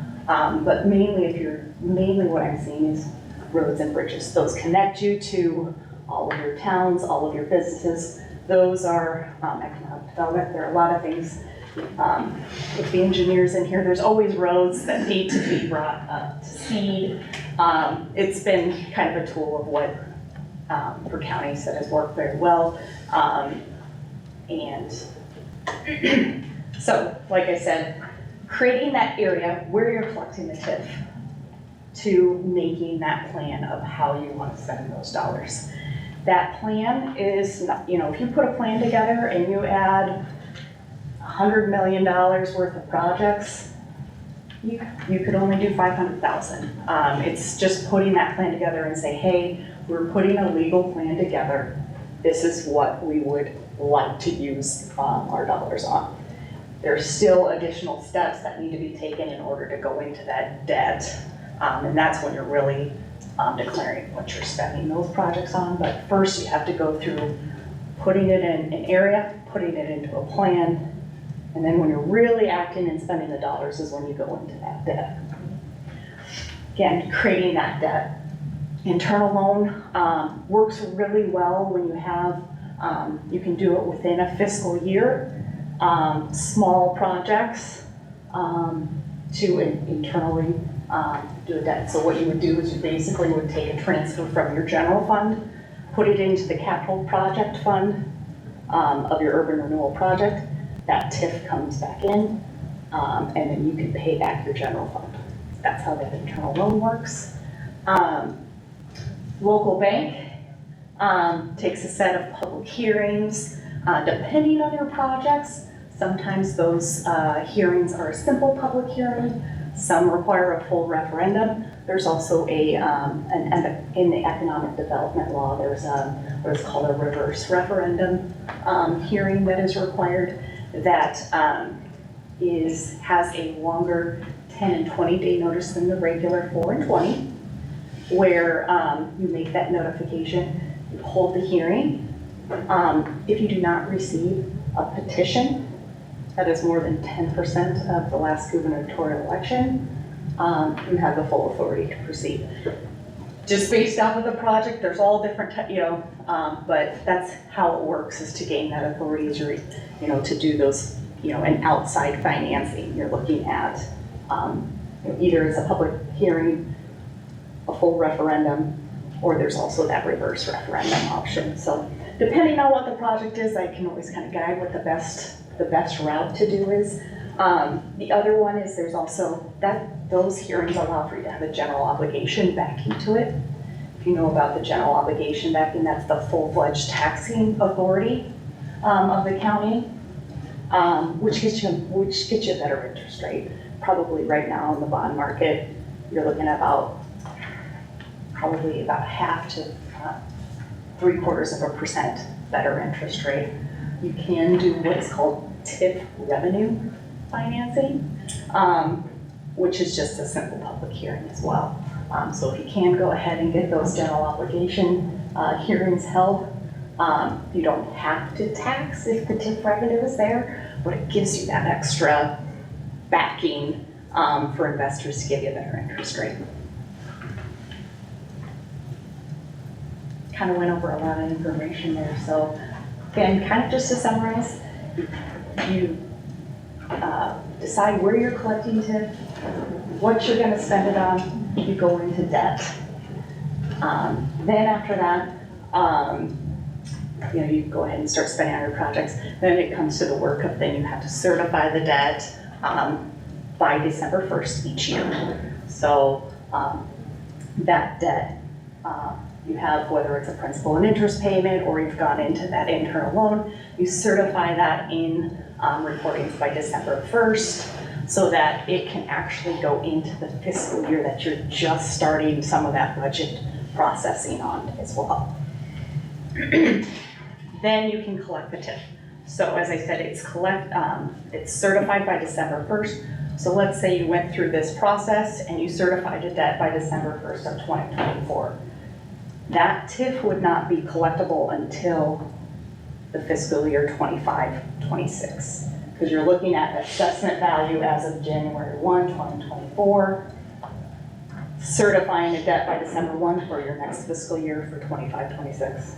but mainly what I'm seeing is roads and bridges. Those connect you to all of your towns, all of your businesses. Those are economic development. There are a lot of things. With the engineers in here, there's always roads that need to be brought up to speed. It's been kind of a tool of what, for counties, that has worked very well. And so, like I said, creating that area where you're collecting the TIF to making that plan of how you want to spend those dollars. That plan is, if you put a plan together and you add $100 million worth of projects, you could only do 500,000. It's just putting that plan together and say, hey, we're putting a legal plan together. This is what we would like to use our dollars on. There's still additional steps that need to be taken in order to go into that debt. And that's when you're really declaring what you're spending those projects on. But first you have to go through putting it in an area, putting it into a plan, and then when you're really acting and spending the dollars is when you go into that debt. Again, creating that debt. Internal loan works really well when you have, you can do it within a fiscal year. Small projects to internally do a debt. So what you would do is you basically would take a transfer from your general fund, put it into the capital project fund of your urban renewal project. That TIF comes back in, and then you can pay back your general fund. That's how that internal loan works. Local bank takes a set of public hearings, depending on your projects. Sometimes those hearings are a simple public hearing. Some require a full referendum. There's also in the economic development law, there's what is called a reverse referendum hearing that is required that has a longer 10 and 20 day notice than the regular 4 and 20, where you make that notification, you hold the hearing. If you do not receive a petition that is more than 10% of the last gubernatorial election, you have the full authority to proceed. Just based off of the project, there's all different, but that's how it works, is to gain that authority, is to do those, an outside financing. You're looking at either it's a public hearing, a full referendum, or there's also that reverse referendum option. So depending on what the project is, I can always kind of guide what the best route to do is. The other one is there's also those hearings allow for you to have a general obligation backing to it. If you know about the general obligation backing, that's the full-fledged taxing authority of the county, which gets you a better interest rate. Probably right now in the bond market, you're looking at probably about half to 3/4% better interest rate. You can do what's called TIF revenue financing, which is just a simple public hearing as well. So if you can go ahead and get those general obligation hearings held, you don't have to tax if the TIF revenue is there, but it gives you that extra backing for investors to give you a better interest rate. Kind of went over a lot of information there. So again, kind of just to summarize, you decide where you're collecting TIF, what you're going to spend it on, you go into debt. Then after that, you go ahead and start spending on your projects. Then it comes to the work of then you have to certify the debt by December 1st each year. So that debt, you have, whether it's a principal and interest payment or you've gone into that internal loan, you certify that in reportings by December 1st so that it can actually go into the fiscal year that you're just starting some of that budget processing on as well. Then you can collect the TIF. So as I said, it's certified by December 1st. So let's say you went through this process and you certified a debt by December 1st of 2024. That TIF would not be collectible until the fiscal year 25-26, because you're looking at assessment value as of January 1, 2024, certifying a debt by December 1 for your next fiscal year for 25-26.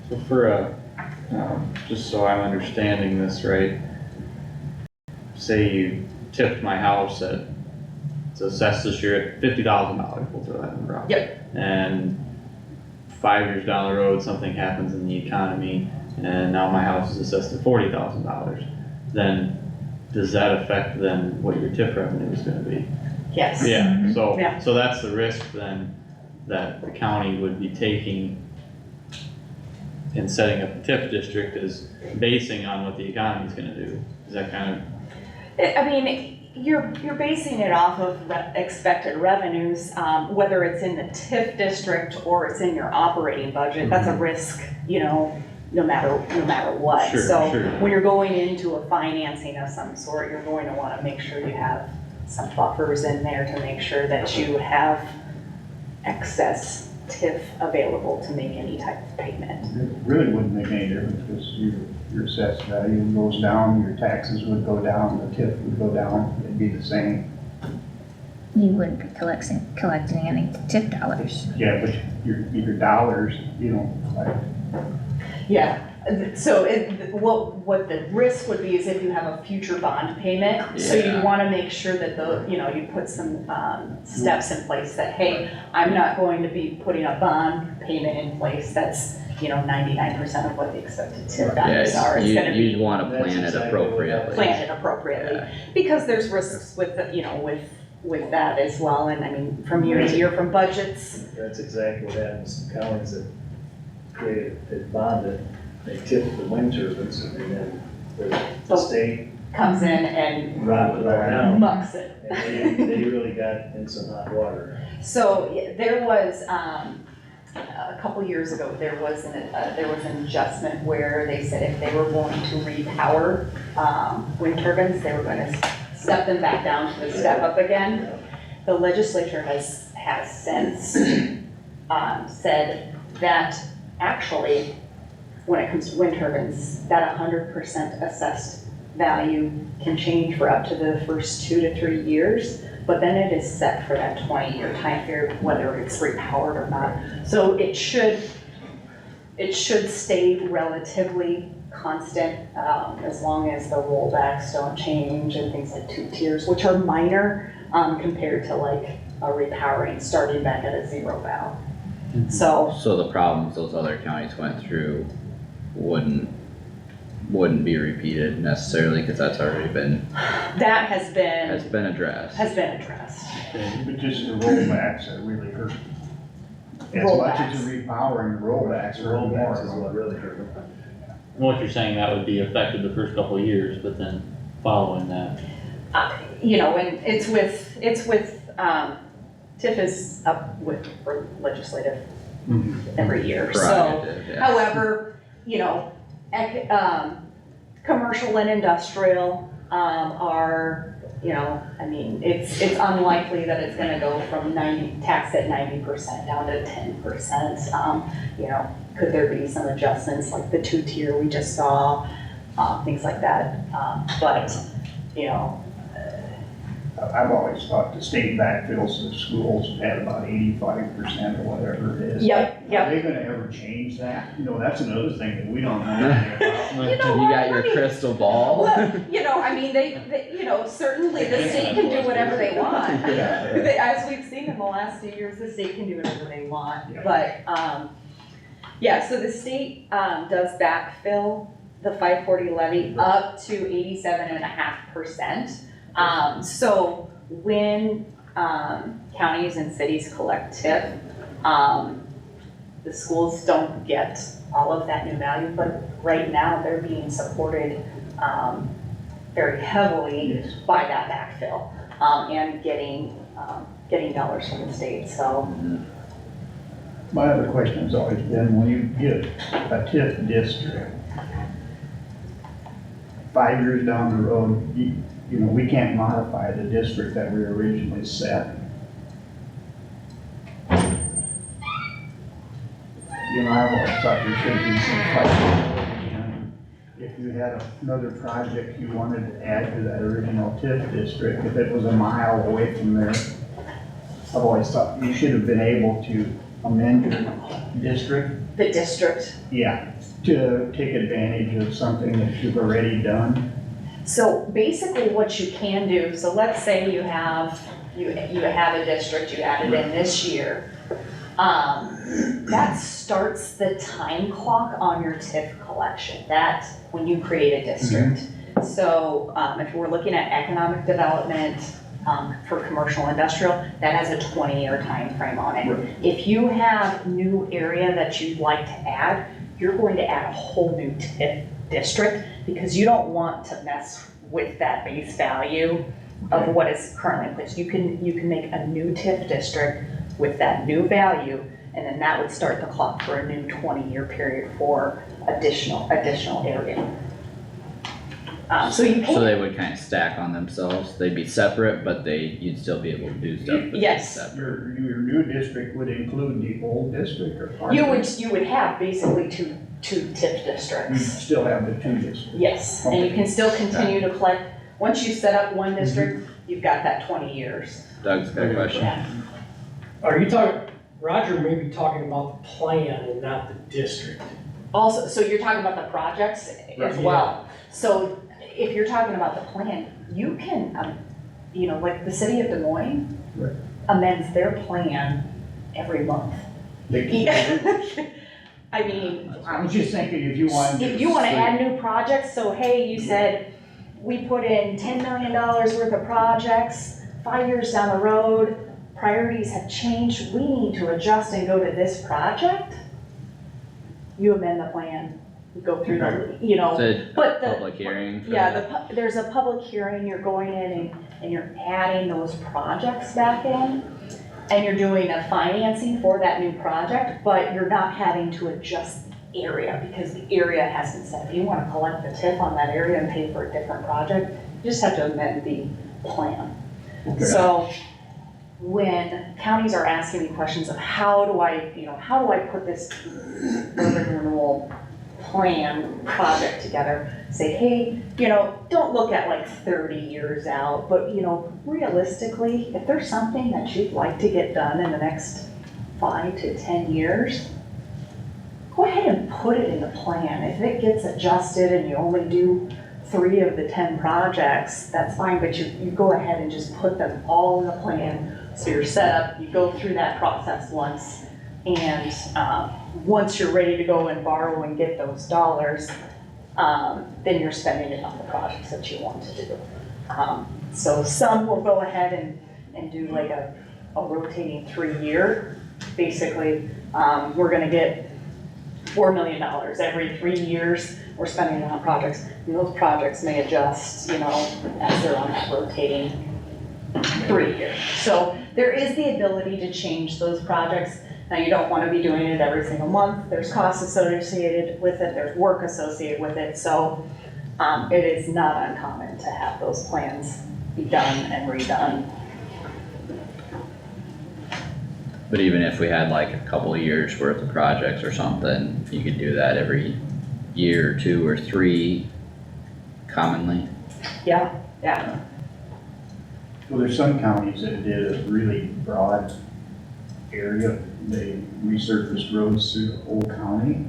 So for just so I'm understanding this right, say you tipped my house it's assessed this year at $50,000, we'll throw that number out. Yep. And 5 years down the road, something happens in the economy, and now my house is assessed at $40,000. Then does that affect then what your TIF revenue is going to be? Yes. Yeah. So Yeah. so that's the risk then that the county would be taking in setting up a TIF district is basing on what the economy's gonna do. Is that kind of, I mean, you're basing it off of expected revenues, whether it's in the TIF district or it's in your operating budget, that's a risk, you know, no matter what. Sure, So sure. when you're going into a financing of some sort, you're going to wanna make sure you have some buffers in there to make sure that you have excess TIF available to make any type of payment. It really wouldn't make any difference, because your assessed value goes down, your taxes would go down, the TIF would go down, it'd be the same. You wouldn't be collecting any tip dollars. Yeah, but your dollars, you don't collect. Yeah, so what the risk would be is if you have a future bond payment, so you Yeah. wanna make sure that you put some, steps in place that, hey, I'm not going to be putting a bond payment in place that's, 99% of what the expected tip values are. It's gonna You'd be wanna plan it appropriately. planted appropriately, Yeah. because there's risks with, with that as well, and I mean, from year to year, from budgets. That's exactly what happens to counties that created, that bonded, they tipped the wind turbines, and then the state Comes in and dropped it all down, mucks it. and they really got in some hot water. So yeah, there was, a couple years ago, there was an adjustment where they said if they were going to repower, wind turbines, they were gonna step them back down to the step up again. The legislature has since, said that actually, when it comes to wind turbines, that 100% assessed value can change for up to the first 2 to 3 years, but then it is set for that 20-year time period, whether it's repowered or not. So it should stay relatively constant, as long as the rollbacks don't change and things like 2 tiers, which are minor, compared to like a repowering starting back at a 0 valve. So So the problems those other counties went through wouldn't be repeated necessarily, cause that's already been, that has been addressed. But just the rollbacks that really hurt. As much as the repowering, the rollbacks The are rollbacks is more. what really hurt them. what you're saying, that would be affected the first couple of years, but then following that. And it's with, TIF is up for legislative every year, so. Prerogative, yeah. However, commercial and industrial, are, it's unlikely that it's gonna go from taxed at 90% down to 10%. Could there be some adjustments like the 2-tier we just saw, things like that, but. I've always thought the state backfills the schools at about 85% or whatever it is. Yep. Are they gonna ever change that? That's another thing that we don't know anything about. You know You what? got your crystal ball? Well, they certainly the state can do whatever they want. Yeah. As we've seen in the last few years, the state can do whatever they want, Yeah. but, so the state, does backfill the 540 levy up to 87.5%. So when, counties and cities collect TIF, the schools don't get all of that new value, but right now they're being supported, very heavily Yes. by that backfill, and getting dollars from the state, so. My other question has always been, when you get a TIF district, 5 years down the road, we can't modify the district that we originally set. I've always thought there should be some flexibility. If you had another project you wanted to add to that original TIF district, if it was a mile away from there, I've always thought you should have been able to amend your district. The district. Yeah, to take advantage of something that you've already done. So basically what you can do, so let's say you have a district you added in this year. That starts the time clock on your TIF collection, when you create a district. So, if we're looking at economic development, for commercial industrial, that has a 20-year time frame on it. Right. If you have new area that you'd like to add, you're going to add a whole new TIF district because you don't want to mess with that base value of what is currently in place. You can make a new TIF district with that new value, and then that would start the clock for a new 20-year period for additional area. So you pay. So they would kind of stack on themselves, they'd be separate, but you'd still be able to do stuff. but they'd be Yes. separate. Your new district would include the old district or part You of it? would have basically two TIF You districts. still have the two districts. Yes, and you can still continue to collect, once you set up one district, you've got that 20 years. Doug's got a question. Yeah. Are you talking, Roger may be talking about the plan and not the district. Also, so you're talking about the projects as Right. well. So if you're talking about the plan, you can, like the city of Des Moines Right. amends their plan every month. They can- I mean, I was just thinking if you wanted. if you wanna add new projects, so hey, you said, we put in $10 million worth of projects, 5 years down the road, priorities have changed, we need to adjust and go to this project. You amend the plan, you go through the, It's but a the. public hearing for Yeah, that. there's a public hearing, you're going in and you're adding those projects back in. And you're doing a financing for that new project, but you're not having to adjust the area because the area has been set. If you wanna collect the TIF on that area and pay for a different project, you just have to amend the plan. So when counties are asking me questions of how do I put this urban renewal plan project together, say, hey, don't look at like 30 years out, but realistically, if there's something that you'd like to get done in the next 5 to 10 years, go ahead and put it in the plan. If it gets adjusted and you only do 3 of the 10 projects, that's fine, but you go ahead and just put them all in the plan. So you're set up, you go through that process once, and once you're ready to go and borrow and get those dollars, then you're spending it on the projects that you want to do. So some will go ahead and do like a rotating 3-year. Basically, we're gonna get $4 million every 3 years. We're spending it on projects. And those projects may adjust, as they're on that rotating 3 years. So there is the ability to change those projects. Now, you don't want to be doing it every single month. There's costs associated with it. There's work associated with it. So it is not uncommon to have those plans be done and redone. But even if we had like a couple of years worth of projects or something, you could do that every year or 2 or 3 commonly. Yeah. Well, there's some counties that did a really broad area. They resurfaced roads through the whole county.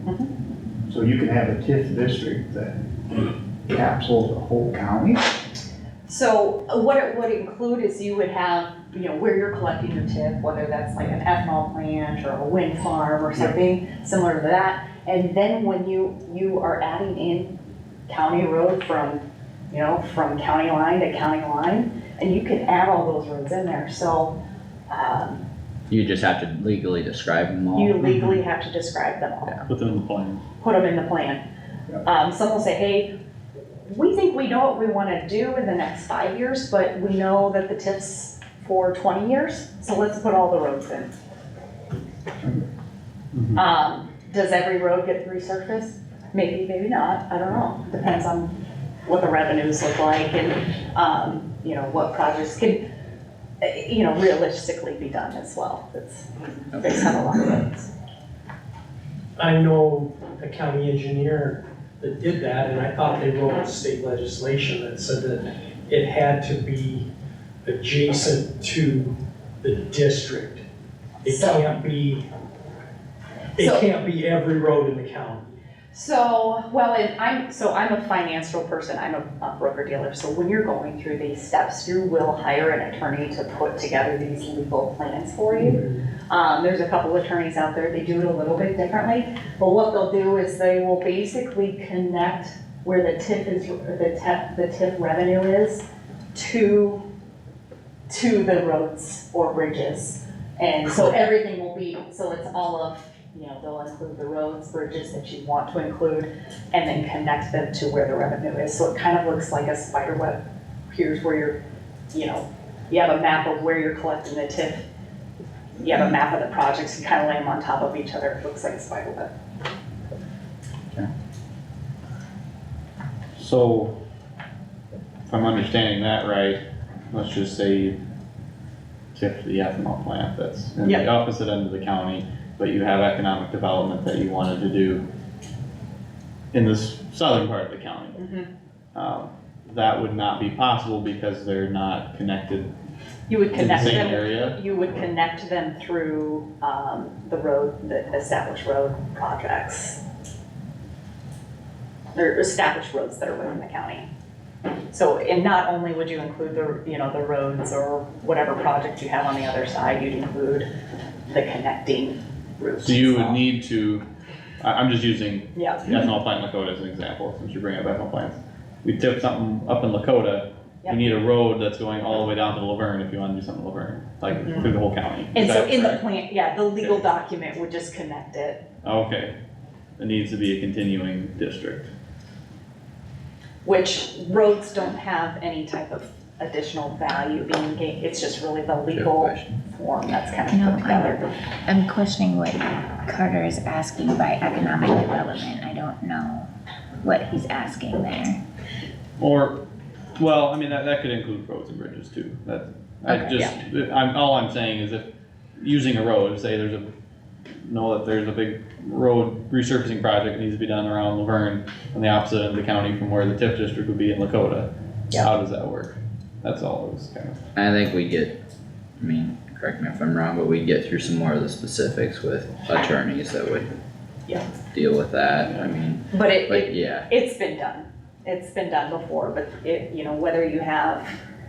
So you can have a TIF district that capsules the whole county. So what it would include is you would have, where you're collecting your TIF, whether that's like an ethanol plant or a wind farm or something similar to that. And then when you are adding in county road from county line to county line, and you can add all those roads in there. So You just have to legally describe them all. you legally have to describe them all. Put them in the plan. Put them in the plan. Some will say, hey, we think we know what we want to do in the next 5 years, but we know that the TIF's for 20 years, so let's put all the roads in. Does every road get resurfaced? Maybe, maybe not, I don't know. Depends on what the revenues look like and, what projects can, realistically be done as well. They have a lot of roads. I know a county engineer that did that, and I thought they wrote state legislation that said that it had to be adjacent to the district. It can't be every road in the county. So, I'm a financial person, I'm a broker dealer, so when you're going through these steps, you will hire an attorney to put together these legal plans for you. There's a couple attorneys out there, they do it a little bit differently, but what they'll do is they will basically connect where the TIF revenue is to the roads or bridges. And so everything will be, so it's all of they'll include the roads, bridges that you want to include, and then connect them to where the revenue is. So it kind of looks like a spider web. Here's where you're, you have a map of where you're collecting the TIF. You have a map of the projects, you kind of lay them on top of each other. It looks like a spider web. So, if I'm understanding that right, let's just say you tip the ethanol plant that's in Yep. the opposite end of the county, but you have economic development that you wanted to do in this southern part of the county. That would not be possible because they're not connected You would in the connect same them. area. You would connect them through the established road projects. They're established roads that are within the county. So, and not only would you include the roads or whatever project you have on the other side, you'd include the connecting routes. So you as would well. need to, I'm just using Yeah, the ethanol plant in Lakota as an example, since you bring up ethanol plants. We tip something up in Lakota, Yep. you need a road that's going all the way down to Laverne if you want to do something in Laverne, like through the whole county. Is and so that in the correct? plan, the legal Okay. document would just connect it. Okay, it needs to be a continuing district. Which roads don't have any type of additional value being gained, it's just really the legal form that's kind No, of put together. I'm questioning what Carter is asking by economic development. I don't know what he's asking there. Or, well, I mean, that could include roads and bridges too, Okay, all I'm saying is if, using a road, say there's a big road resurfacing project that needs to be done around Laverne on the opposite end of the county from where the TIF district would be in Lakota. Yeah. How does that work? That's all it was kind of. I think we get, correct me if I'm wrong, but we get through some more of the specifics with attorneys that would Yeah. deal with that, But yeah. it's been done. It's been done before, but whether you have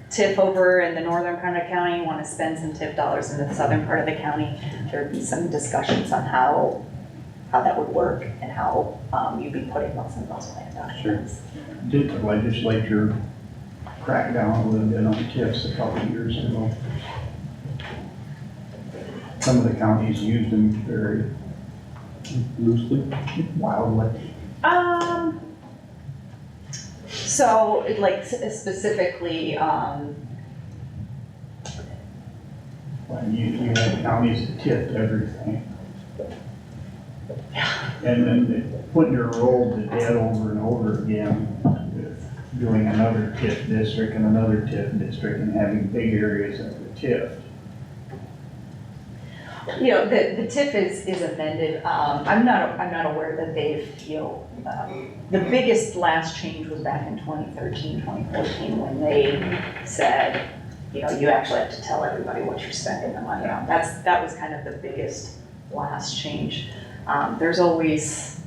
TIF over in the northern part of the county, want to spend some TIF dollars in the southern part of the county, there'd be some discussions on how that would work and how you'd be putting those in those plan documents. Did the legislature crack down a little bit on TIFs a couple of years ago? Some of the counties used them very Loosely? wildly. So, like specifically, When you had counties that tipped everything. And then they putting their roll to dead over and over again with doing another TIF district and another TIF district and having big areas that were TIFed. the TIF is amended. I'm not aware that they've, the biggest last change was back in 2013, 2014, when they said, you actually have to tell everybody what you're spending the money on. That was kind of the biggest last change. There's always,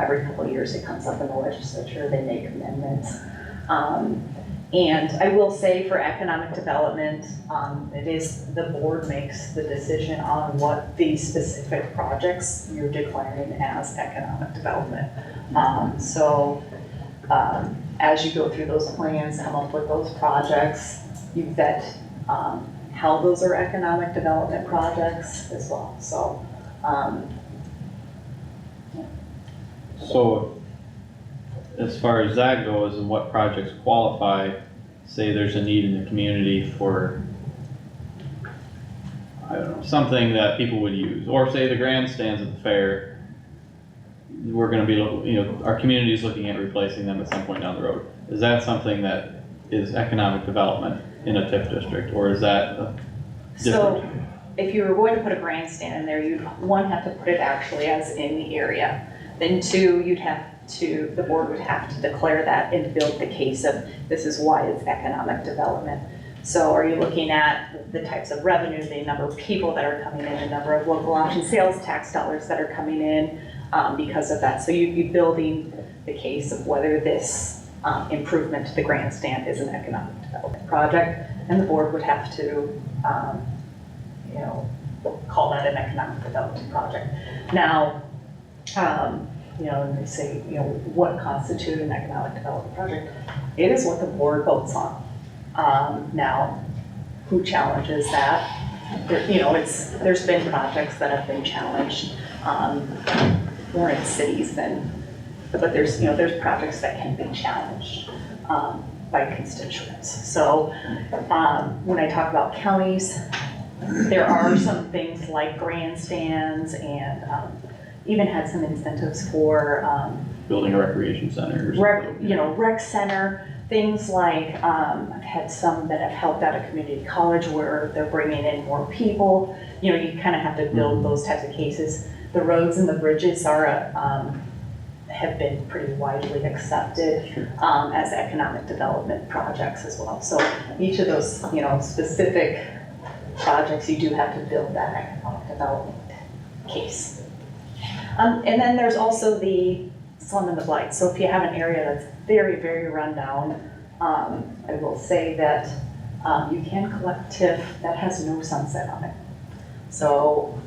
every couple of years it comes up in the legislature, they make amendments. And I will say for economic development, it is, the board makes the decision on what the specific projects you're declaring as economic development. As you go through those plans, come up with those projects, you vet how those are economic development projects as well, so. So, as far as that goes and what projects qualify, say there's a need in the community for, I don't know, something that people would use, or say the grandstands at the fair, we're gonna be, our community is looking at replacing them at some point down the road. Is that something that is economic development in a TIF district, or is that different? So, if you were going to put a grandstand in there, you'd, one, have to put it actually as in the area. Then two, the board would have to declare that and build the case of this is why it's economic development. So are you looking at the types of revenue, the number of people that are coming in, the number of local option sales tax dollars that are coming in because of that? So you'd be building the case of whether this improvement to the grandstand is an economic development project, and the board would have to call that an economic development project. Now, and they say, what constitutes an economic development project? It is what the board votes on. Now, who challenges that? There's been projects that have been challenged. more in cities than, but there's, there's projects that can be challenged, by constituents. So, when I talk about counties, there are some things like grandstands and, even had some incentives for, Building a recreation center. rec center, things like, I've had some that have helped out a community college where they're bringing in more people. You kind of have to build those types of cases. The roads and the bridges are, have been pretty widely accepted, as economic development projects as well. So each of those, specific projects, you do have to build that economic development case. And then there's also the slum and the blight. So if you have an area that's very, very run down, I will say that you can collect TIF that has no sunset on it. So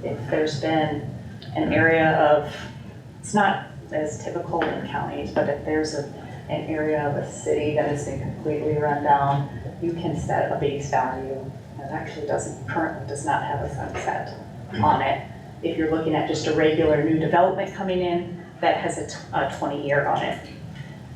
if there's been an area of, it's not as typical in counties, but if there's an area of a city that has been completely run down, you can set a base value that actually currently does not have a sunset on it. If you're looking at just a regular new development coming in, that has a 20-year on it.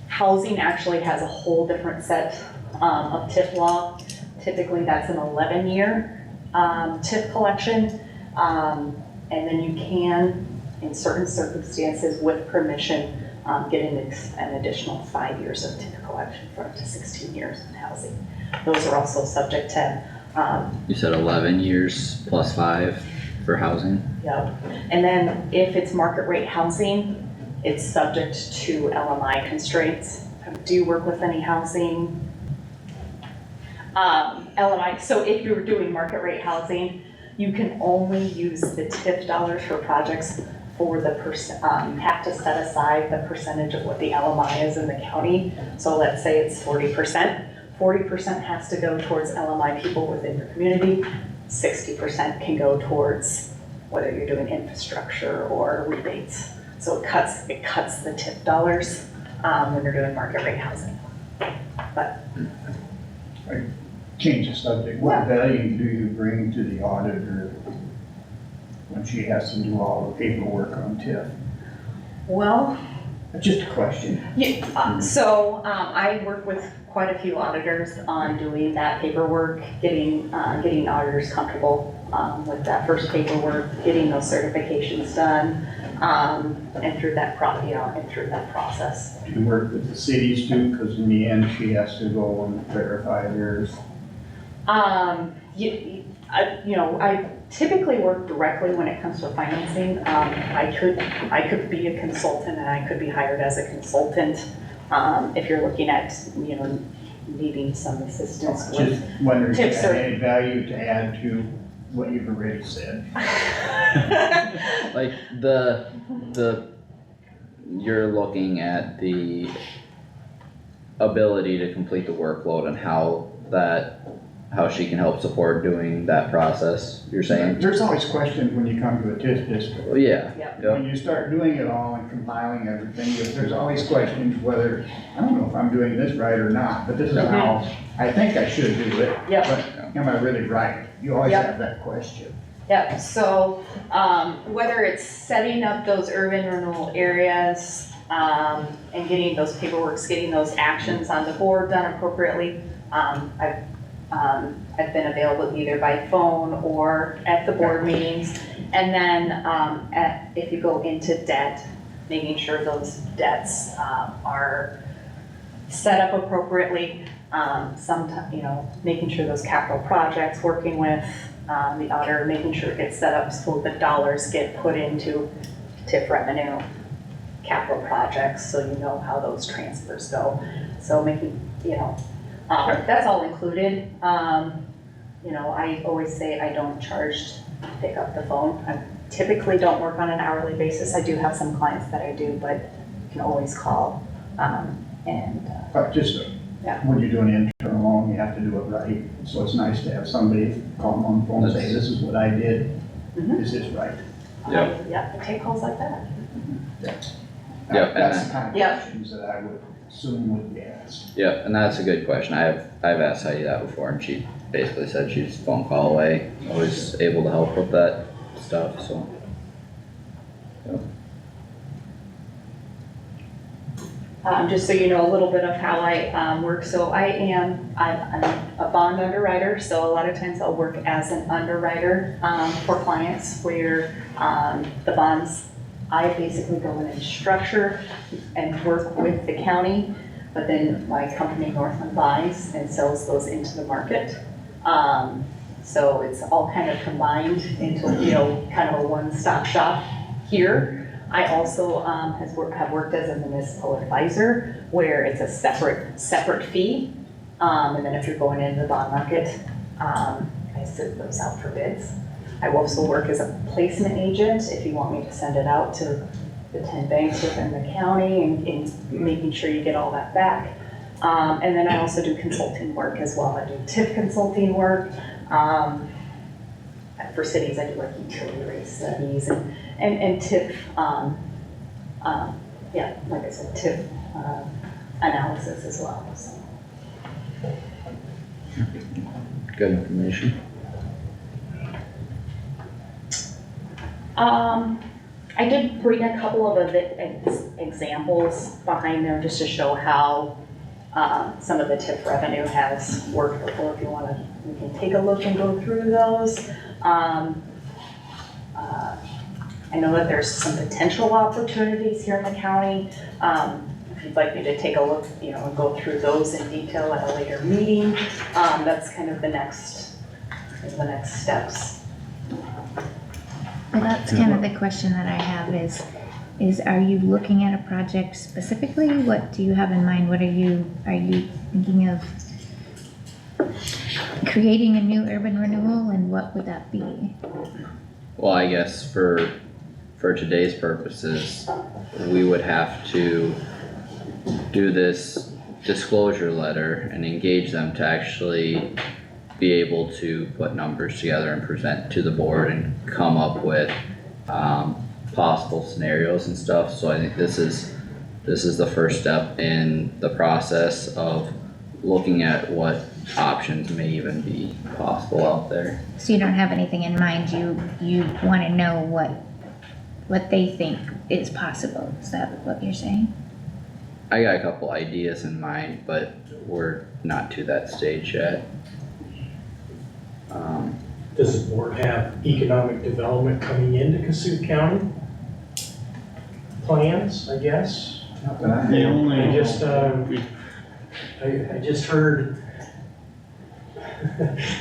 Housing actually has a whole different set of TIF law. Typically that's an 11-year TIF collection. And then you can, in certain circumstances with permission, get an additional 5 years of TIF collection for up to 16 years in housing. Those are also subject to. You said 11 years plus 5 for housing? Yep. And then if it's market rate housing, it's subject to LMI constraints. Do you work with any housing? LMI, so if you're doing market rate housing, you can only use the TIF dollars for projects for the you have to set aside the percentage of what the LMI is in the county. So let's say it's 40%. 40% has to go towards LMI people within your community. 60% can go towards whether you're doing infrastructure or rebates. So it cuts the TIF dollars when you're doing market rate housing. But Change the subject. What value do you bring to the auditor when she has to do all the paperwork on TIF? well, Just a question. yeah, so I work with quite a few auditors on doing that paperwork, getting auditors comfortable with that first paperwork, getting those certifications done, and through that process. Do you work with the cities too? Because in the end, she has to go and verify theirs. I typically work directly when it comes to financing. I could be a consultant and I could be hired as a consultant, if you're looking at, needing some assistance with. Just wondering if you tips have any value to add to what you've already said. Like you're looking at the ability to complete the workload and how she can help support doing that process, you're saying? There's always questions when you come to a TIF district. Well, yeah. Yep. Yep. When you start doing it all and compiling everything, there's always questions whether, I don't know if I'm doing this right or not, but this is how I think I should do it. Yep. But am I really right? You always Yep. have that question. Yep, so, whether it's setting up those urban renewal areas, and getting those getting those actions on the board done appropriately, I've been available either by phone or at the board meetings. And then, if you go into debt, making sure those debts, are set up appropriately. Sometimes, making sure those capital projects, working with, the auditor, making sure it gets set up so the dollars get put into TIF revenue, capital projects, so you know how those transfers go. So making, that's all included. I always say I don't charge to pick up the phone. I typically don't work on an hourly basis. I do have some clients that I do, but you can always call, But when you do an internal loan, you have to do it right. So it's nice to have somebody call them on the phone and say, this is what I did. Is this right? I take calls like that. That's the kind of Yep. questions that I would assume would be asked. Yep, and that's a good question. I've asked Heidi that before and she basically said she's a phone call away, always able to help with that stuff, so. Just so you know a little bit of how I work, so I'm a bond underwriter, so a lot of times I'll work as an underwriter for clients where the bonds, I basically go in and structure and work with the county, but then my company Northland buys and sells those into the market. So it's all kind of combined into, kind of a one-stop shop here. I also have worked as a municipal advisor where it's a separate fee. And then if you're going into the bond market, I send those out for bids. I also work as a placement agent if you want me to send it out to the 10 banks within the county and making sure you get all that back. And then I also do consulting work as well. I do TIF consulting work. For cities, I do like utility rate studies and TIF, like I said, TIF analysis as well, so. Good information. I did bring a couple of examples behind there just to show how some of the TIF revenue has worked before. If you want to, we can take a look and go through those. I know that there's some potential opportunities here in the county. If you'd like me to take a look, and go through those in detail at a later meeting, that's kind of the next steps. Well, that's kind of the question that I have is are you looking at a project specifically? What do you have in mind? Are you thinking of creating a new urban renewal, and what would that be? Well, I guess for today's purposes, we would have to do this disclosure letter and engage them to actually be able to put numbers together and present to the board and come up with possible scenarios and stuff. So I think this is the first step in the process of looking at what options may even be possible out there. So you don't have anything in mind, you wanna know what they think is possible, is that what you're saying? I got a couple ideas in mind, but we're not to that stage yet. Does the board have economic development coming into Kossuth County? Plans, I guess? The only. I just heard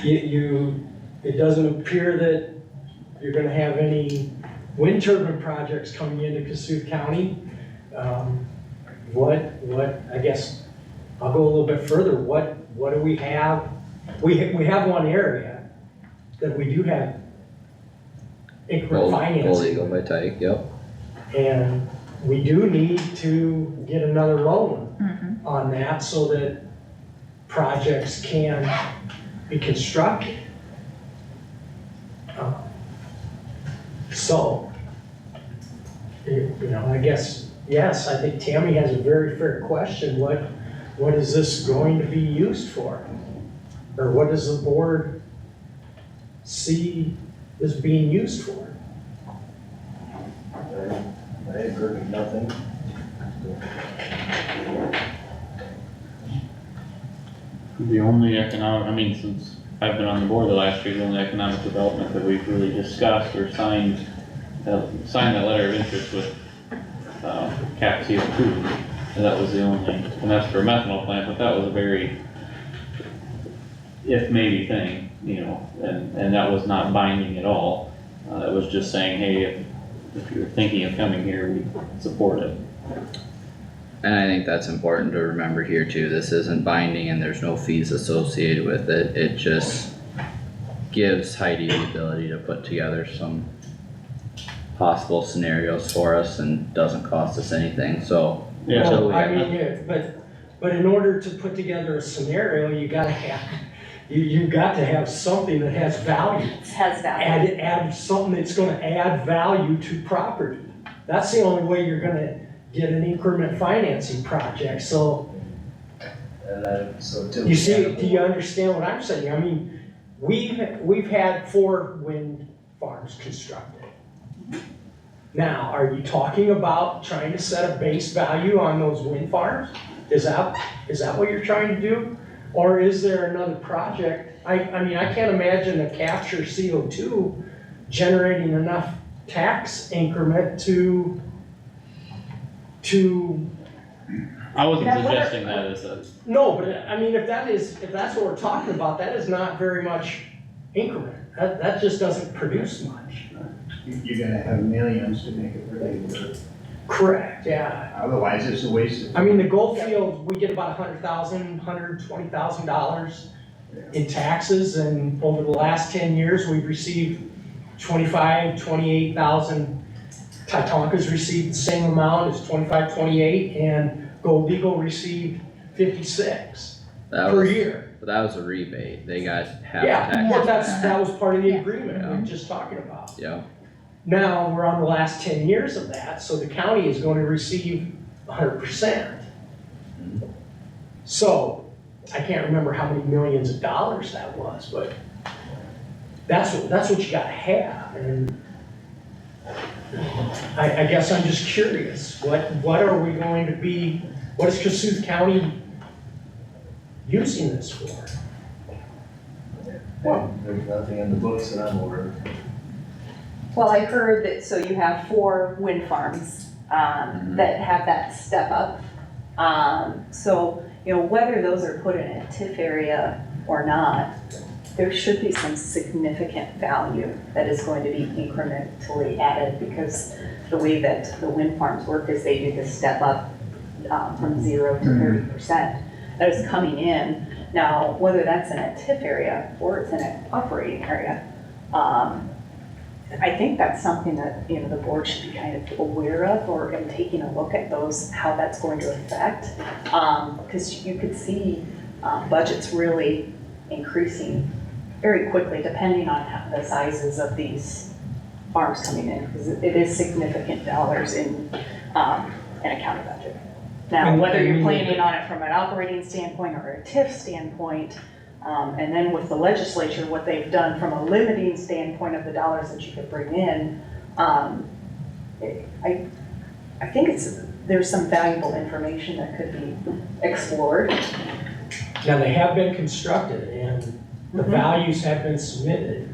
it doesn't appear that you're gonna have any wind turbine projects coming into Kossuth County. I guess, I'll go a little bit further, what do we have? We have one area that we do have increment financing. Gold by Tyke, yep. And we do need to get another loan on that so that projects can be constructed. So, I guess, yes, I think Tammy has a very fair question. What is this going to be used for? Or what does the board see this being used for? I agree with nothing. The only economic, since I've been on the board the last year, the only economic development that we've really discussed or signed that letter of interest with, Cap CO2. And that was the only, and that's for a methanol plant, but that was a very if maybe thing, and that was not binding at all. It was just saying, hey, if you're thinking of coming here, we support it. And I think that's important to remember here too. This isn't binding and there's no fees associated with it. It just gives Heidi the ability to put together some possible scenarios for us and doesn't cost us anything, so. Yeah. until we Well, have- but in order to put together a scenario, you got to have something that has value. It has value. Add something that's gonna add value to property. That's the only way you're gonna get an increment financing project, so. So You see, do you understand what I'm saying? I mean, we've had 4 wind farms constructed. Now, are you talking about trying to set a base value on those wind farms? Is that what you're trying to do? Or is there another project? I mean, I can't imagine a capture CO2 generating enough tax increment to I wasn't That's what- suggesting that as a, no, but I mean, if that's what we're talking about, that is not very much increment. That just doesn't produce much. You're gonna have millions to make it really work. Correct, yeah. Otherwise, it's a waste of. I mean, the Goldfield, we get about $120,000 in taxes, and over the last 10 years, we've received 28,000. Titonka's received the same amount as 25, 28, and Gold Eagle received 56 That per was, year. but that was a rebate, they got half the Yeah, tax. well, that was part of the agreement we Yeah. were just talking about. Yeah, Now, we're on the last 10 years of that, so the county is going to receive 100%. So, I can't remember how many millions of dollars that was, but that's what you gotta have, and I guess I'm just curious, what are we going to be, what is Kossuth County using this for? There's nothing in the books that I'm aware of. Well, I heard that, so you have 4 wind farms, that have that step up. So, whether those are put in a TIF area or not, there should be some significant value that is going to be incrementally added, because the way that the wind farms work is they do the step up from 0 to 30%. That is coming in. Now, whether that's in a TIF area or it's in an operating area, I think that's something that, the board should be kind of aware of, or in taking a look at those, how that's going to affect. Because you could see budgets really increasing very quickly, depending on the sizes of these farms coming in, because it is significant dollars in a county budget. Now, whether you're planning on it from an operating standpoint or a TIF standpoint, and then with the legislature, what they've done from a limiting standpoint of the dollars that you could bring in, I think there's some valuable information that could be explored. Now, they have been constructed, and the values have been submitted.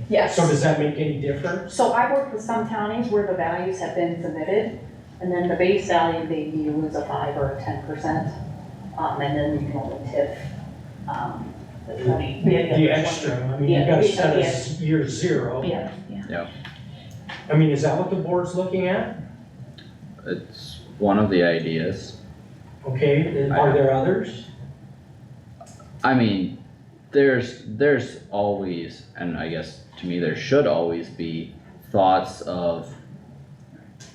Yes. So does that make any difference? So I worked with some counties where the values have been submitted, and then the base value they use a 5 or a 10%, and then you can only TIF, the 20. The extra, I mean, you gotta set a year 0. Yeah. I mean, is that what the board's looking at? it's one of the ideas. Okay, and are there others? I mean, there's always, and I guess to me, there should always be thoughts of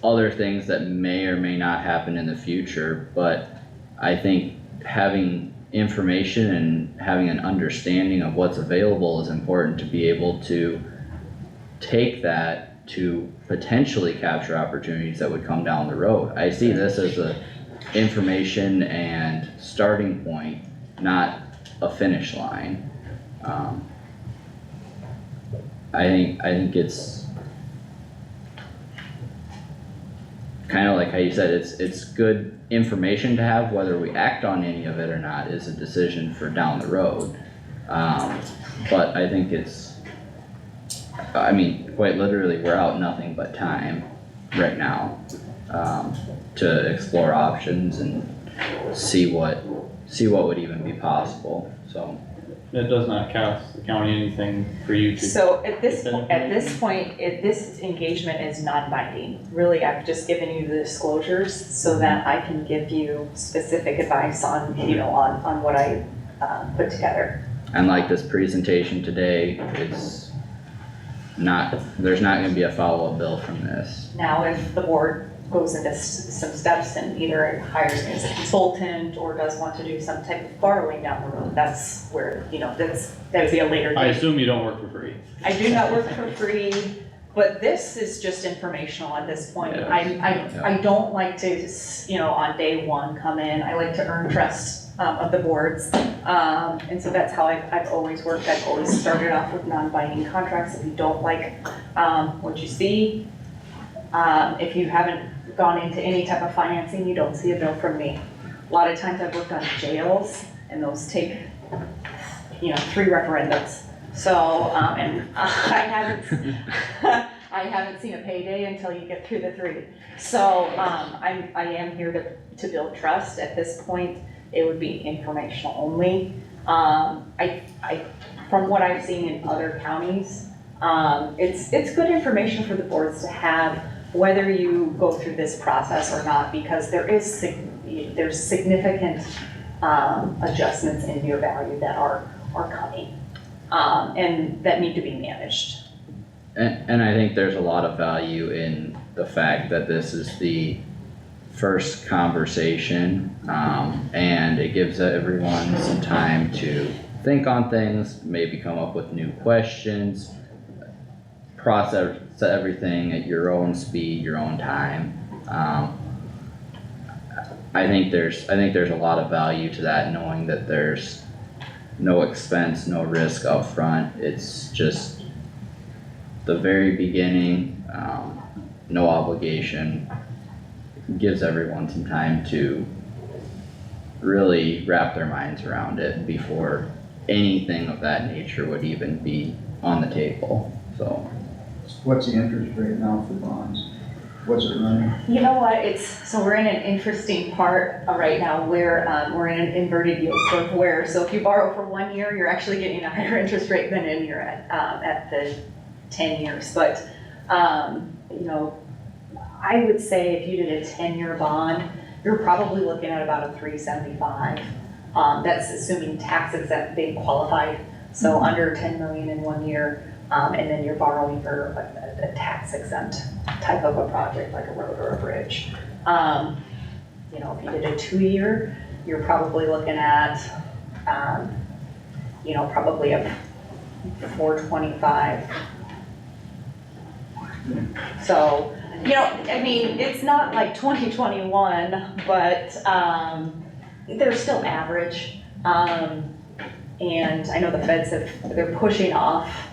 other things that may or may not happen in the future, but I think having information and having an understanding of what's available is important to be able to take that to potentially capture opportunities that would come down the road. I see this as a information and starting point, not a finish line. I think it's kind of like how you said, it's good information to have. Whether we act on any of it or not is a decision for down the road. But I think quite literally, we're out nothing but time right now, to explore options and see what would even be possible, so. it does not cost the county anything for you to. So at this point, this engagement is non-binding. Really, I've just given you the disclosures so that I can give you specific advice on, on what I put together. And like this presentation today, there's not gonna be a follow-up bill from this. Now, if the board goes into some steps and either hires me as a consultant or does want to do some type of borrowing down the road, that's where, that would be a later date. I assume you don't work for free. I do not work for free, but this is just informational at this point. Yeah. I don't like to, on day 1 come in. I like to earn trust of the boards. And so that's how I've always worked. I've always started off with non-binding contracts. If you don't like what you see, If you haven't gone into any type of financing, you don't see a bill from me. A lot of times I've worked on jails and those take, 3 referendums. So, and I haven't seen a payday until you get through the 3. So, I am here to build trust. At this point, it would be informational only. From what I've seen in other counties, it's good information for the boards to have, whether you go through this process or not, because there's significant adjustments in your value that are coming, and that need to be managed. And I think there's a lot of value in the fact that this is the first conversation, and it gives everyone some time to think on things, maybe come up with new questions, process everything at your own speed, your own time. I think there's a lot of value to that, knowing that there's no expense, no risk up front. It's just the very beginning, no obligation. Gives everyone some time to really wrap their minds around it before anything of that nature would even be on the table, so. What's the interest rate now for bonds? What's it running? You know what, we're in an interesting part right now where we're in an inverted yield curve where, so if you borrow for 1 year, you're actually getting a higher interest rate than in you're at the 10 years. But, I would say if you did a 10-year bond, you're probably looking at about a 375. That's assuming tax exempt, being qualified, so under 10 million in 1 year, and then you're borrowing for a tax exempt type of a project like a road or a bridge. If you did a 2-year, you're probably looking at, probably a 425. So, it's not like 2021, but they're still average. And I know the feds they're pushing off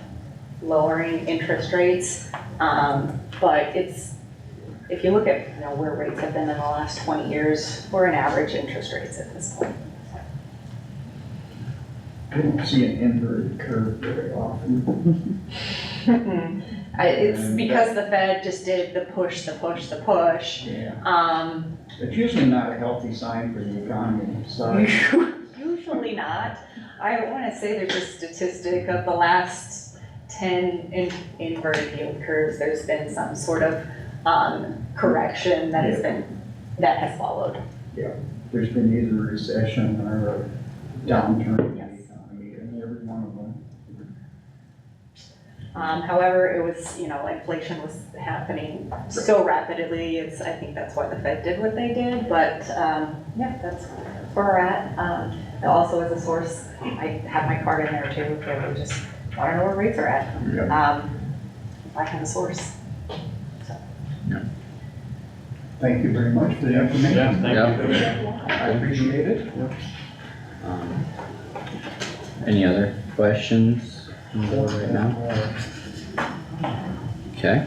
lowering interest rates, but if you look at where rates have been in the last 20 years, we're in average interest rates at this point. I don't see an inverted curve very often. It's because the Fed just did the push. Yeah. It's usually not a healthy sign for the economy, so. Usually not. I want to say there's a statistic of the last 10 inverted yield curves, there's been some sort of correction that has followed. Yeah, there's been either a recession or a downturn in the economy in every one of them. However, it was, inflation was happening so rapidly. I think that's why the Fed did what they did. But that's where we're at. Also, as a source, I have my card in there too. If we just want to know where rates are at. Yeah. I have a source. So. Yeah. Thank you very much for the information. Yeah, thank you. I appreciate it. Any other questions on the board right now? Okay.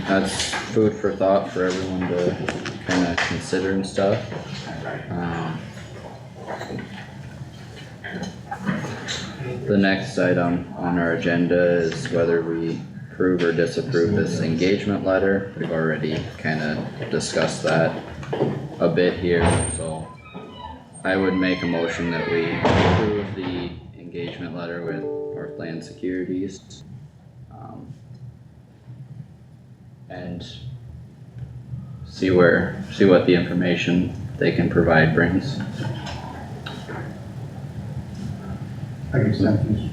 That's food for thought for everyone to kind of consider and stuff. The next item on our agenda is whether we approve or disapprove this engagement letter. We've already kind of discussed that a bit here, so I would make a motion that we approve the engagement letter with Northland Securities. And see what the information they can provide brings. I guess that is.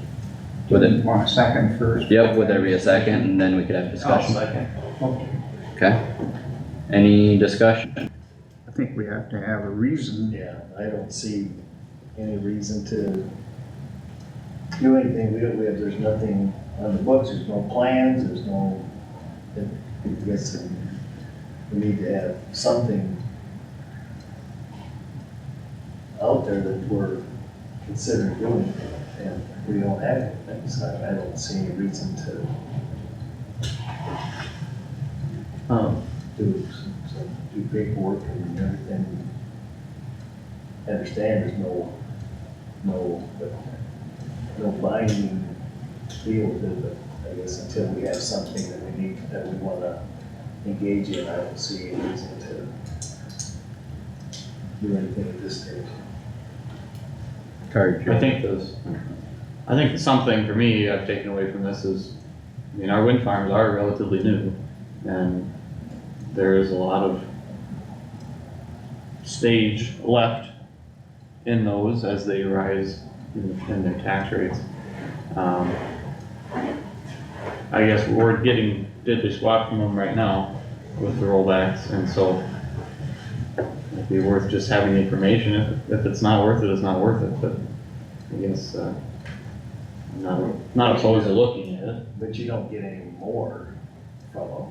With it. Want a second first? Yep, would there be a second, and then we could have discussion? Okay. Okay. Any discussion? I think we have to have a reason. Yeah, I don't see any reason to do anything. There's nothing on the books, there's no plans, there's no, I guess we need to have something out there that we're considering doing, and we don't have anything, so I don't see any reason to do paperwork and everything. Understand there's no binding deal with it, but I guess until we have something that we wanna engage in, I don't see any reason to do anything at this stage. I think something for me I've taken away from this is, I mean, our wind farms are relatively new, and there is a lot of stage left in those as they rise in their tax rates. I guess we're getting diddly squat from them right now with the rollbacks, and so it'd be worth just having the information. If it's not worth it, it's not worth it, but I guess, I'm not opposed to looking at it. But you don't get any more from them.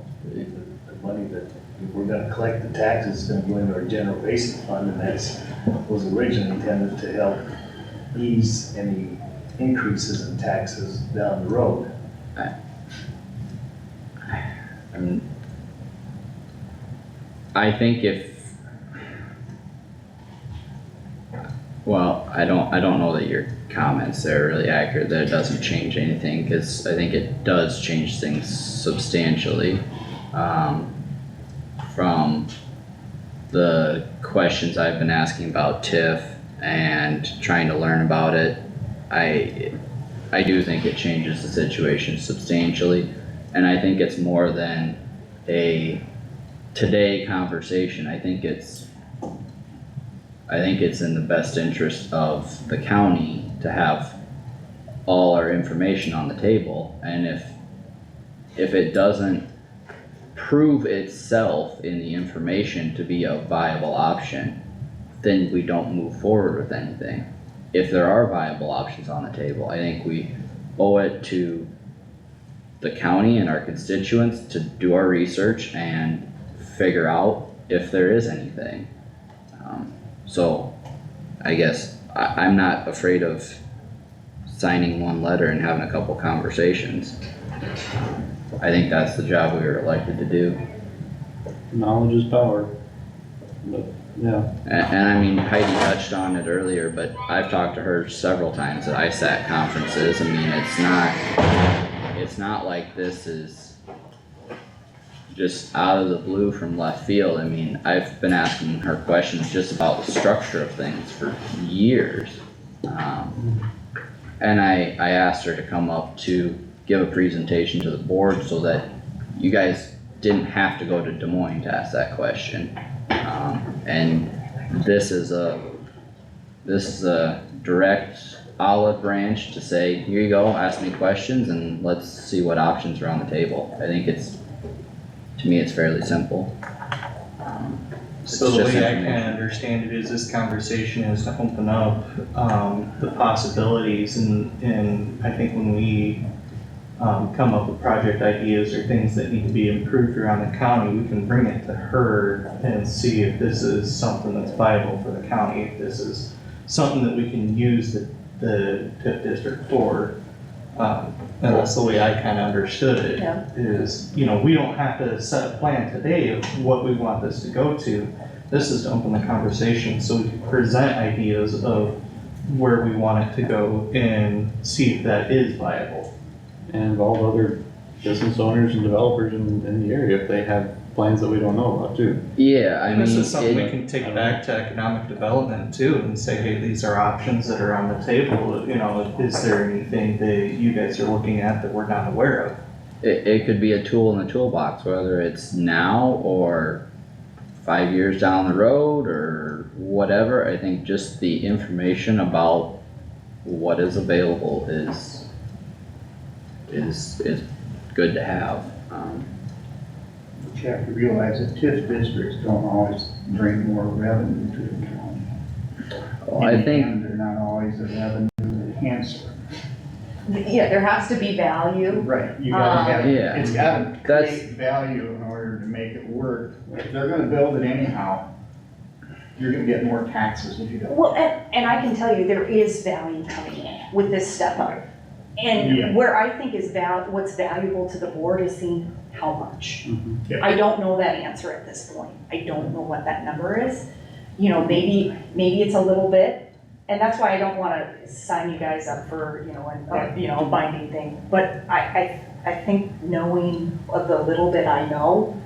The money that, if we're gonna collect the taxes, it's gonna go into our general basic fund, and was originally intended to help ease any increases in taxes down the road. I think I don't know that your comments there are really accurate, that it doesn't change anything, cause I think it does change things substantially. From the questions I've been asking about TIF and trying to learn about it, I do think it changes the situation substantially, and I think it's more than a today conversation. I think it's in the best interest of the county to have all our information on the table, and if it doesn't prove itself in the information to be a viable option, then we don't move forward with anything. If there are viable options on the table, I think we owe it to the county and our constituents to do our research and figure out if there is anything. So I guess I'm not afraid of signing one letter and having a couple conversations. I think that's the job we were elected to do. Knowledge is power. But, yeah. And I mean, Heidi touched on it earlier, but I've talked to her several times at ISAC conferences. I mean, it's not like this is just out of the blue from left field. I mean, I've been asking her questions just about the structure of things for years. And I asked her to come up to give a presentation to the board so that you guys didn't have to go to Des Moines to ask that question. And this is a direct olive branch to say, here you go, ask me questions and let's see what options are on the table. I think to me, it's fairly simple. So the way I kinda understand it is this conversation is to open up, the possibilities and I think when we come up with project ideas or things that need to be improved around the county, we can bring it to her and see if this is something that's viable for the county, if this is something that we can use the TIF district for. And that's the way I kinda understood it. Yeah. Is, we don't have to set a plan today of what we want this to go to. This is to open the conversation so we can present ideas of where we want it to go and see if that is viable. And involve other business owners and developers in the area if they have plans that we don't know about too. Yeah, I mean. This is something we can take back to economic development too and say, hey, these are options that are on the table, is there anything that you guys are looking at that we're not aware of? It could be a tool in the toolbox, whether it's now or 5 years down the road or whatever. I think just the information about what is available is good to have. But you have to realize that TIF districts don't always bring more revenue to the county. Well, I think. And they're not always a revenue enhancer. Yeah, there has to be value. Right, you gotta have, Yeah. it's gotta create value in order to make it work. If they're gonna build it anyhow, you're gonna get more taxes if you don't. Well, and I can tell you, there is value coming in with this step up. Yeah. And where I think what's valuable to the board is seeing how much. Yeah. I don't know that answer at this point. I don't know what that number is. You know, maybe it's a little bit, and that's why I don't wanna sign you guys up for, a binding thing. But I think knowing of the little bit I know,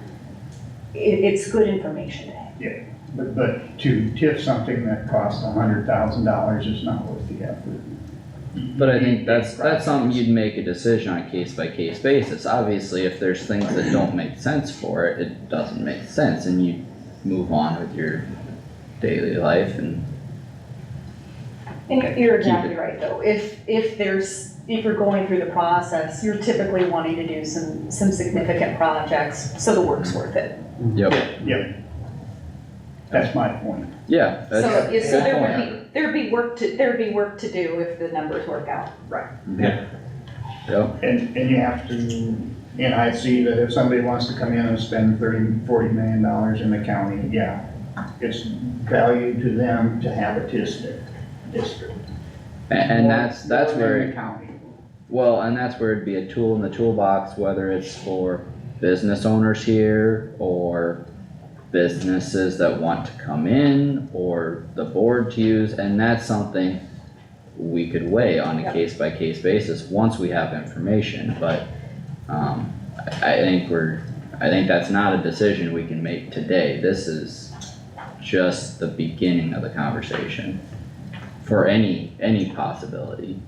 it's good information to have. But to tip something that costs $100,000 is not worth the effort. But I think that's something you'd make a decision on a case by case basis. Obviously, if there's things that don't make sense for it, it doesn't make sense and you move on with your daily life and. And you're exactly right though. If you're going through the process, you're typically wanting to do some significant projects, so the work's worth it. Yep. That's my point. Yeah, that's So, a good point. there'd be work to do if the numbers work out. Right. Yep. And you have to, and I see that if somebody wants to come in and spend $30-40 million in the county, yeah, it's value to them to have a district. And that's More than where, the county. well, and that's where it'd be a tool in the toolbox, whether it's for business owners here or businesses that want to come in or the board to use, and that's something we could weigh on a case by case basis once we have information, but, I think that's not a decision we can make today. This is just the beginning of the conversation for any possibility.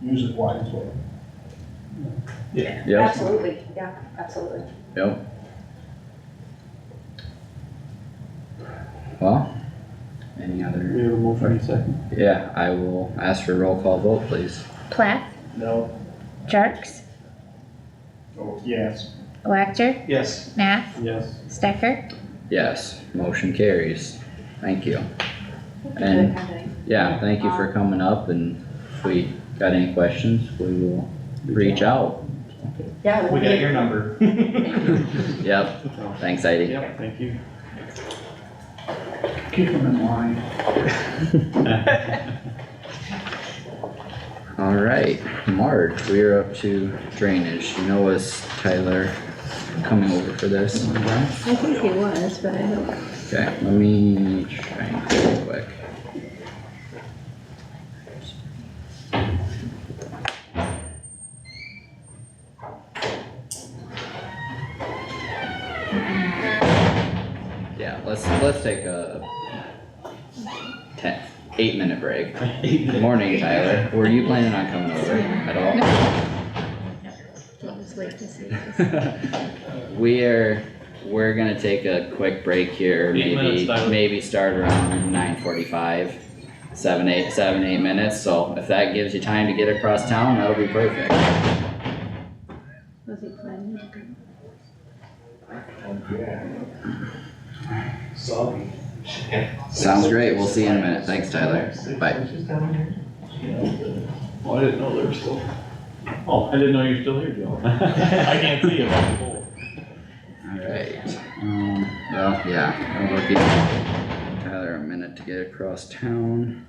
Use it wisely. Yep, Absolutely, yeah, absolutely. yep. Well, any other? We have a motion in a second. Yeah, I will ask for a roll call vote, please. Plath, No, Jerks, Oh, yes. Wactor, Yes. Nath, Yes. Stecker. Yes, motion carries. Thank you. Good And, company. yeah, thank you for coming up, and if we got any questions, we will reach out. Yeah. We got your number. Yep, thanks Heidi. Yep, thank you. Keep them in line. Alright, Marge, we're up to drainage. Was Tyler coming over for this? I think he was, but I don't. Okay, let me try and do it quick. Yeah, let's take a 8-minute break. Morning, Tyler. Were you planning on coming over at all? I'll just wait to see. We're gonna take a quick break here, 8 minutes, Tyler. maybe start around 9:45, 7-8 minutes, so if that gives you time to get across town, that'll be perfect. Was he planning to come? soggy. Sounds great, we'll see you in a minute, thanks Tyler, bye. Well, I didn't know they were still. Oh, I didn't know you were still here, Joe. I can't see you. Alright, well, yeah, I'll give Tyler a minute to get across town.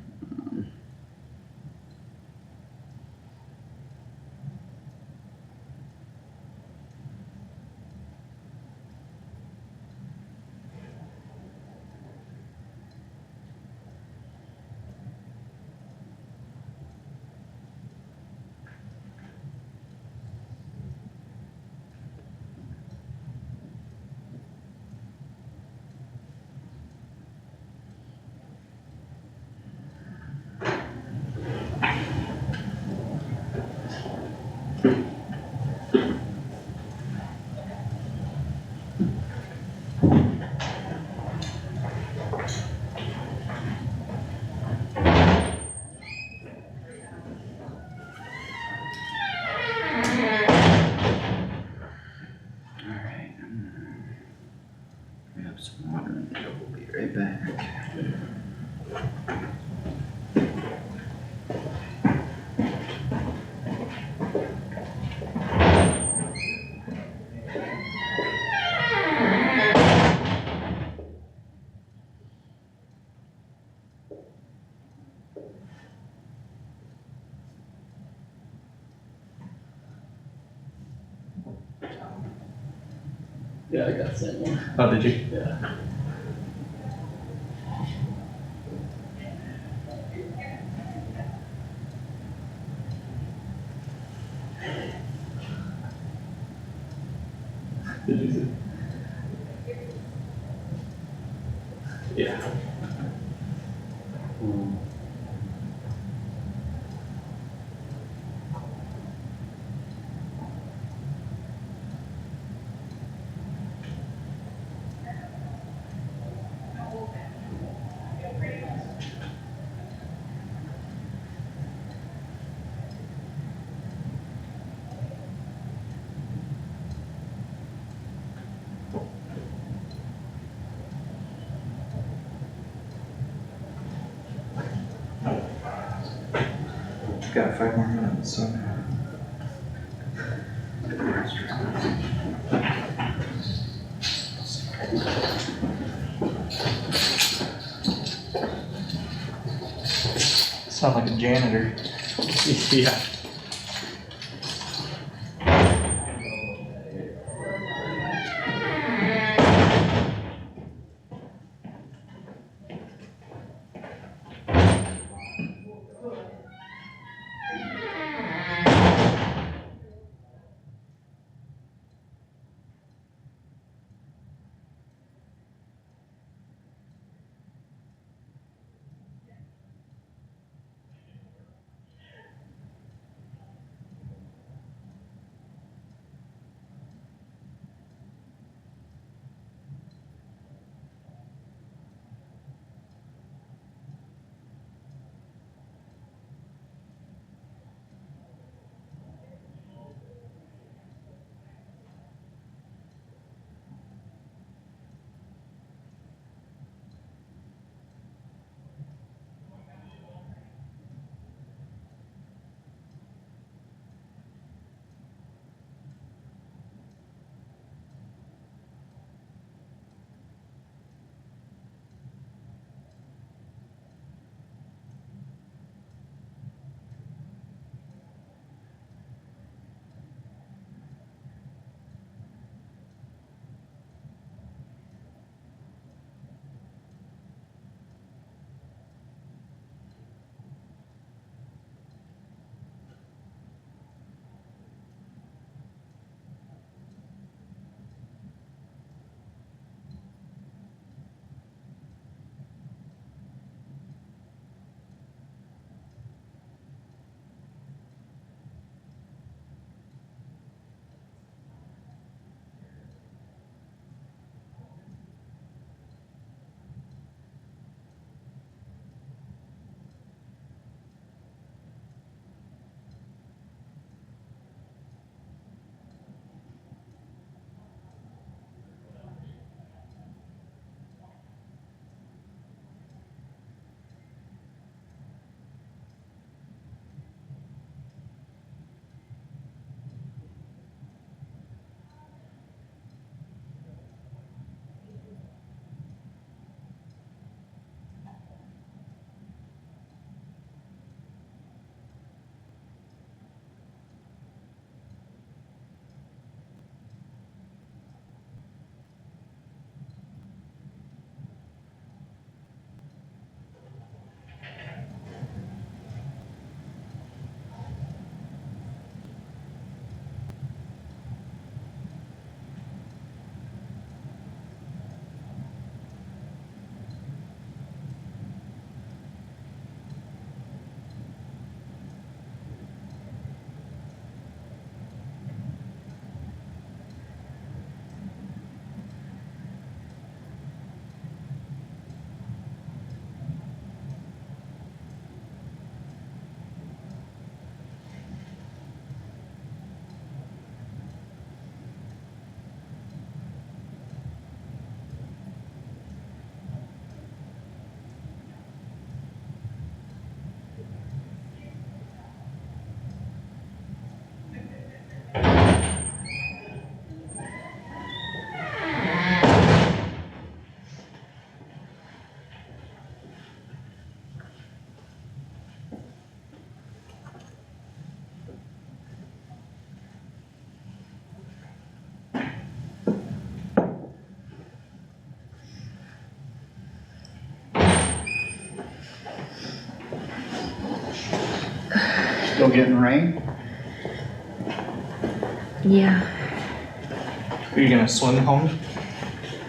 Yeah, I got the same one. Oh, did you? Yeah. Did you see? Yeah. Got 5 more minutes, so. Sound like a janitor. Yeah. Still getting rain? Yeah, Are you gonna swim home?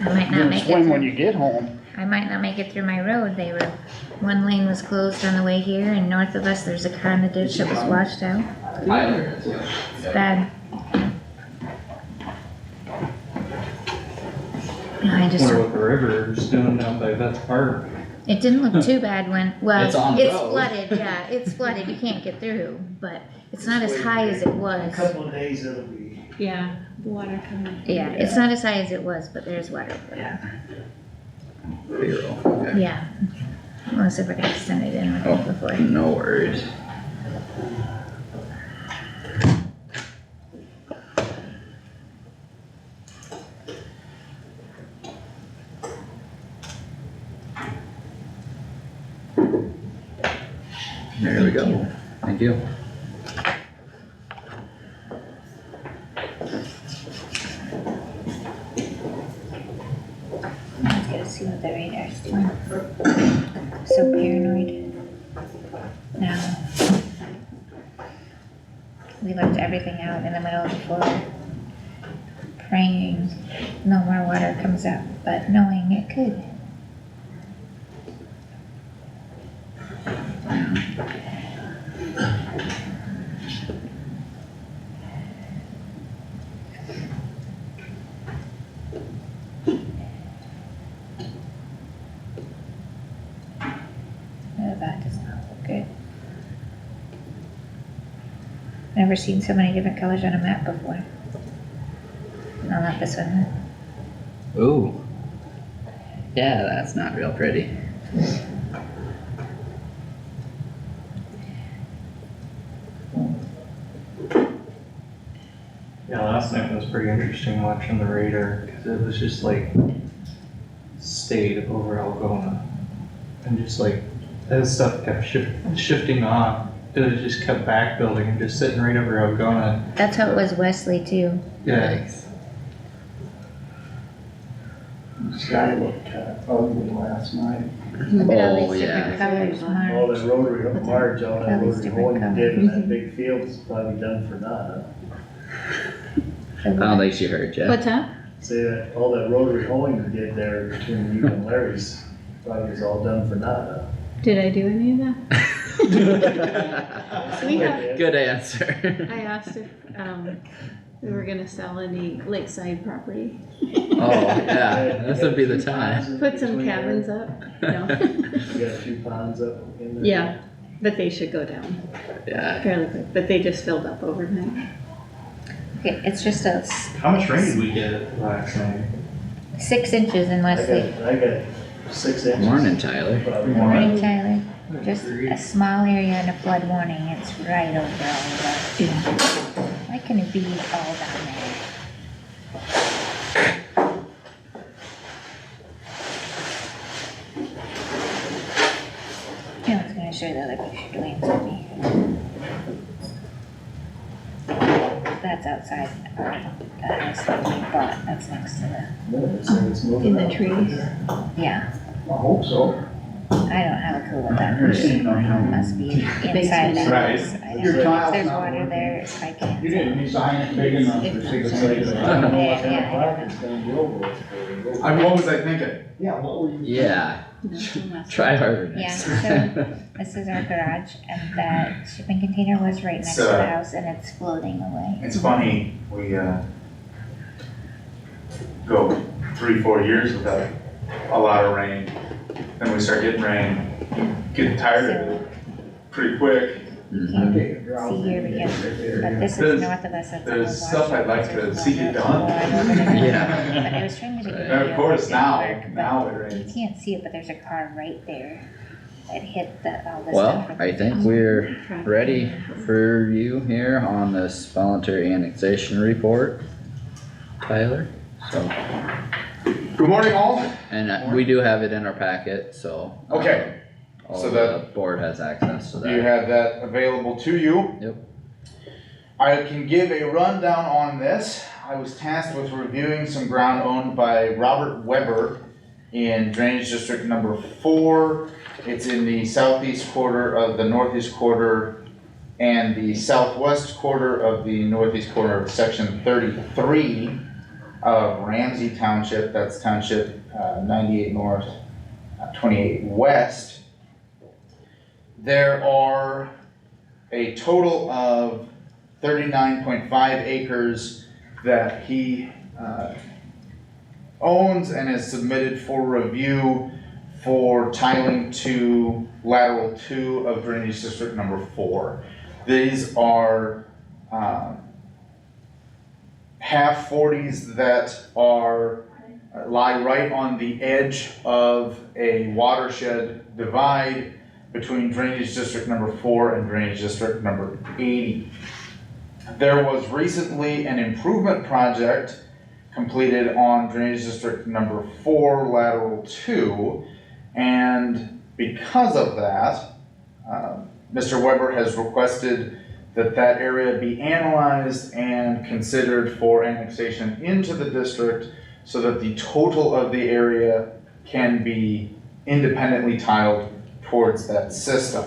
I might You're not gonna make swim it when through, you get home. I might not make it through my road. One lane was closed on the way here, and north of us, there's a car in the ditch that was washed out. It's bad. I just, Wonder what the river's doing down by Vets Park. it didn't look too bad when, well, It's on the it's road. flooded, yeah, it's flooded, you can't get through, but it's not as high as it A was. couple of days it'll be. Yeah, the water coming. Yeah, it's not as high as it was, but there's water. Zero. Yeah. Unless if I got to send it in with it before. No worries. There we go. Thank you. Let's go see what the radar's doing. So paranoid. Now. We left everything out in the middle of the floor. Praying no more water comes up, but knowing it could. No, that does not look good. Never seen so many different colors on a map before. No, not this one. Ooh. Yeah, that's not real pretty. Yeah, last night was pretty interesting watching the radar, cause it was just like stayed over Algona. And just like, that stuff kept shifting off, it just kept back building and just sitting right over Algona. That's how it was Wesley too. Yeah, The sky looked kinda ugly last night. Look at all Oh, these yeah. different colors, All Marge. that rotary, Marge, all that All these rotary different hole you did in that big field is probably done for naught, I don't think she heard you. What's up? huh? Say that, all that rotary holing you did there between you and Larry's probably was all done for naught, huh? Did I do any of that? We have, Good answer. I asked if, we were gonna sell any lakeside property. Oh, yeah, this would be the time. Put some cabins up, no, You got a few ponds up in there? yeah, but they should go down Yeah. fairly quick, but they just filled up overnight. Okay, it's just a how much rain did we get last night? 6 inches in Wesley. I got 6 inches. Morning, Tyler. Probably. Morning, Tyler. Just a small area and a flood warning. It's right over all of us. Why can it be all down there? Yeah, I was gonna show you the other picture Dwayne sent me. That's outside the house that we bought. That's next to It's moving In the up. trees. yeah. I hope so. I don't have a clue what that is. It must be inside the Right. house. I don't know if there's water there, if I can't. You didn't design it big enough for 6 inches. I don't know what Yeah, kind yeah, of park it's gonna go with. What was I thinking? Yeah, what were you? Yeah, Nothing less. try harder Yeah, next so time. this is our garage and that shipping container was right next to the house and it's floating away. It's funny, we, go 3-4 years without a lot of rain. Then we start getting rain, get tired of it pretty quick. You can't see here because, but this is There's- north of us. That's there's all stuff I'd like to washed see get done. Yeah. But I was trying to do a And of video, course, it didn't now work, but it you rains. can't see it, but there's a car right there that hit all this Well, stuff. I think we're ready for you here on this voluntary annexation report, Tyler. So, Good morning, all. and we do have it in our packet, so. Okay, All so the board has access to that. You have that available to you. Yep. I can give a rundown on this. I was tasked with reviewing some ground owned by Robert Weber in Drainage District number 4. It's in the southeast quarter of the northeast quarter and the southwest quarter of the northeast corner of section 33 of Ramsey Township, that's township 98 north, 28 west. There are a total of 39.5 acres that he owns and is submitted for review for tiling to lateral 2 of drainage district number 4. These are half 40s that are lie right on the edge of a watershed divide between drainage district number 4 and drainage district number 80. There was recently an improvement project completed on drainage district number 4 lateral 2, and because of that, Mr. Weber has requested that that area be analyzed and considered for annexation into the district so that the total of the area can be independently tiled towards that system.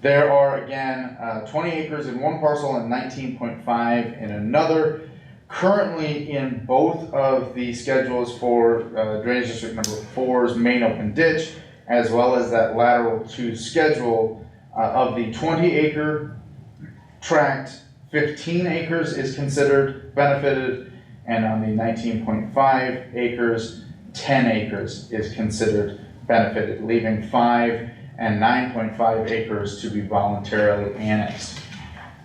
There are again 20 acres in one parcel and 19.5 in another. Currently in both of the schedules for drainage district number 4's main open ditch, as well as that lateral 2 schedule, of the 20 acre tract, 15 acres is considered benefited, and on the 19.5 acres, 10 acres is considered benefited, leaving 5 and 9.5 acres to be voluntarily annexed.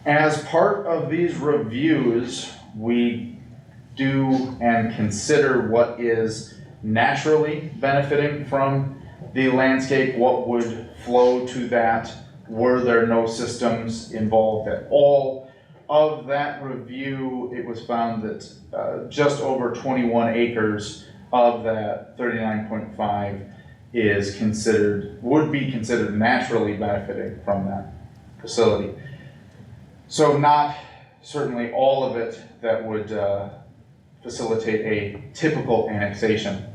As part of these reviews, we do and consider what is naturally benefiting from the landscape, what would flow to that were there no systems involved at all. Of that review, it was found that just over 21 acres of that 39.5 is considered, would be considered naturally benefiting from that facility. So not certainly all of it that would facilitate a typical annexation.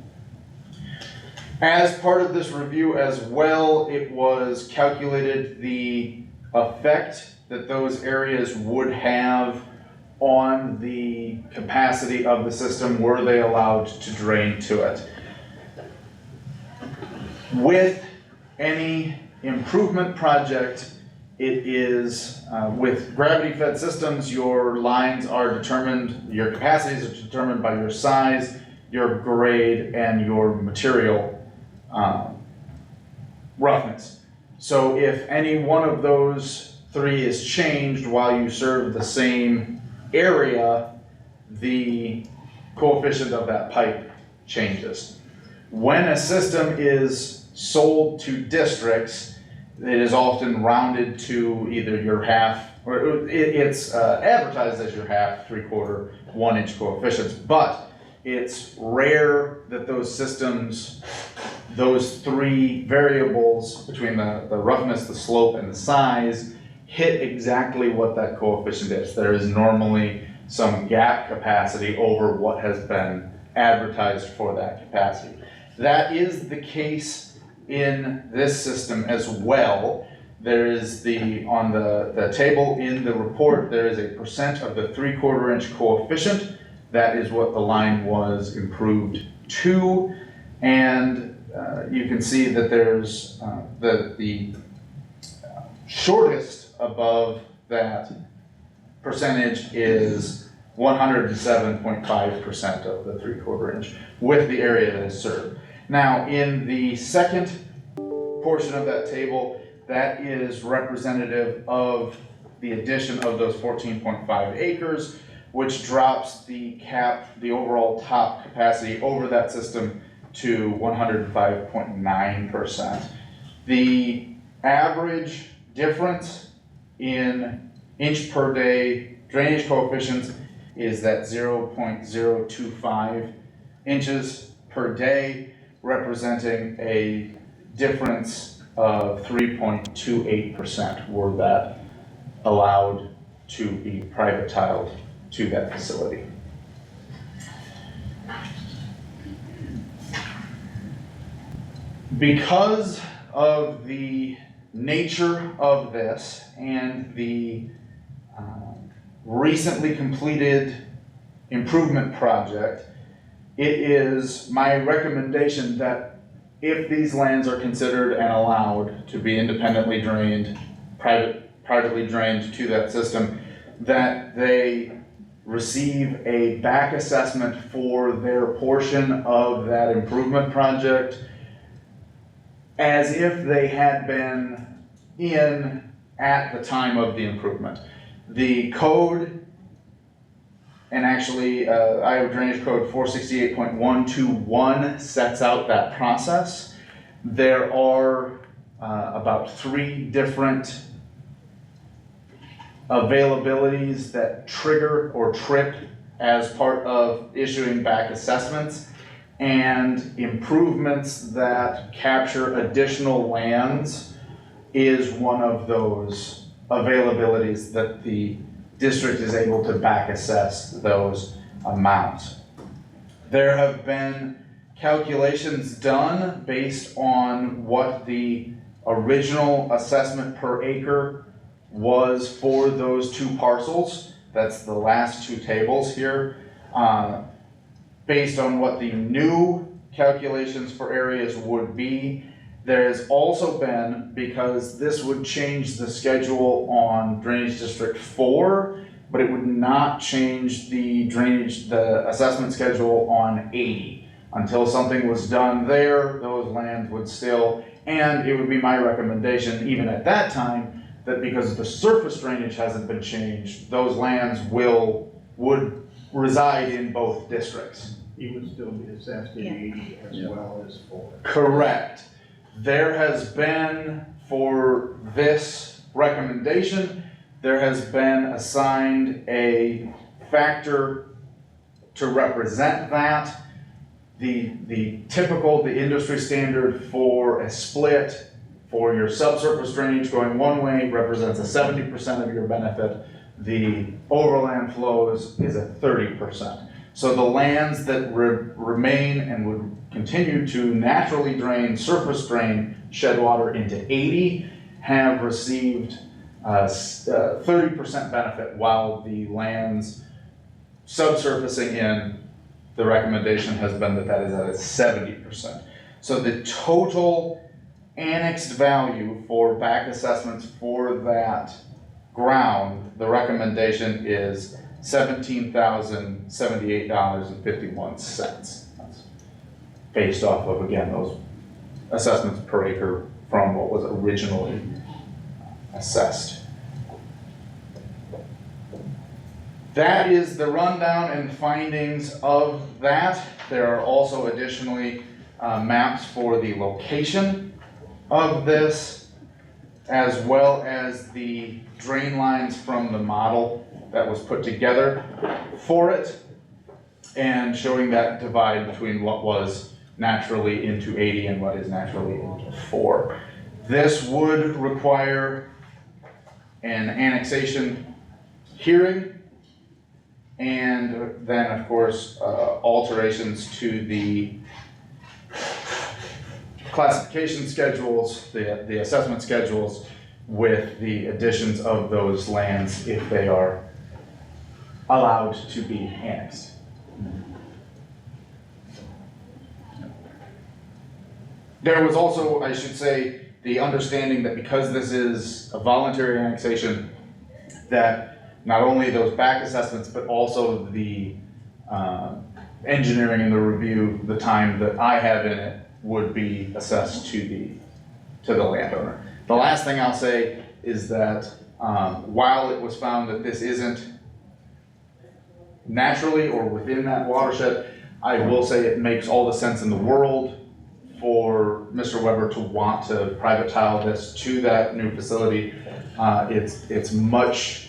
As part of this review as well, it was calculated the effect that those areas would have on the capacity of the system were they allowed to drain to it. With any improvement project, it is, with gravity-fed systems, your lines are determined, your capacities are determined by your size, your grade, and your material roughness. So if any one of those 3 is changed while you serve the same area, the coefficient of that pipe changes. When a system is sold to districts, it is often rounded to either your half, or it's advertised as your half, 3/4, 1 inch coefficients, but it's rare that those systems, those 3 variables between the roughness, the slope, and the size hit exactly what that coefficient is. There is normally some gap capacity over what has been advertised for that capacity. That is the case in this system as well. There is on the table in the report, there is a percent of the 3/4 inch coefficient. That is what the line was improved to. And you can see that there's the shortest above that percentage is 107.5% of the 3/4 inch with the area that is served. Now, in the second portion of that table, that is representative of the addition of those 14.5 acres, which drops the overall top capacity over that system to 105.9%. The average difference in inch per day drainage coefficients is that 0.025 inches per day, representing a difference of 3.28% were that allowed to be private tiled to that facility. Because of the nature of this and the recently completed improvement project, it is my recommendation that if these lands are considered and allowed to be independently drained, privately drained to that system, that they receive a back assessment for their portion of that improvement project as if they had been in at the time of the improvement. The code, and actually Iowa Drainage Code 468.121 sets out that process. There are about 3 different availabilities that trigger or trip as part of issuing back assessments, and improvements that capture additional lands is one of those availabilities that the district is able to back assess those amounts. There have been calculations done based on what the original assessment per acre was for those 2 parcels. That's the last 2 tables here. Based on what the new calculations for areas would be. There has also been, because this would change the schedule on Drainage District 4, but it would not change the assessment schedule on 80. Until something was done there, those lands would still, and it would be my recommendation, even at that time, that because the surface drainage hasn't been changed, those lands would reside in both districts. He would still be assessed in 80 as well as 4. Correct. There has been, for this recommendation, there has been assigned a factor to represent that. The typical, the industry standard for a split for your subsurface drainage going one way represents a 70% of your benefit. The overland flows is a 30%. So the lands that remain and would continue to naturally drain, surface drain, shed water into 80 have received 30% benefit, while the lands subsurfacing in, the recommendation has been that is at a 70%. So the total annexed value for back assessments for that ground, the recommendation is $17,078.51. That's based off of, again, those assessments per acre from what was originally assessed. That is the rundown and findings of that. There are also additionally maps for the location of this, as well as the drain lines from the model that was put together for it, and showing that divide between what was naturally into 80 and what is naturally into 4. This would require an annexation hearing, and then of course alterations to the classification schedules, the assessment schedules, with the additions of those lands if they are allowed to be annexed. There was also, I should say, the understanding that because this is a voluntary annexation, that not only those back assessments, but also the engineering and the review, the time that I have in it, would be assessed to the landowner. The last thing I'll say is that while it was found that this isn't naturally or within that watershed, I will say it makes all the sense in the world for Mr. Weber to want to private tile this to that new facility. It's a much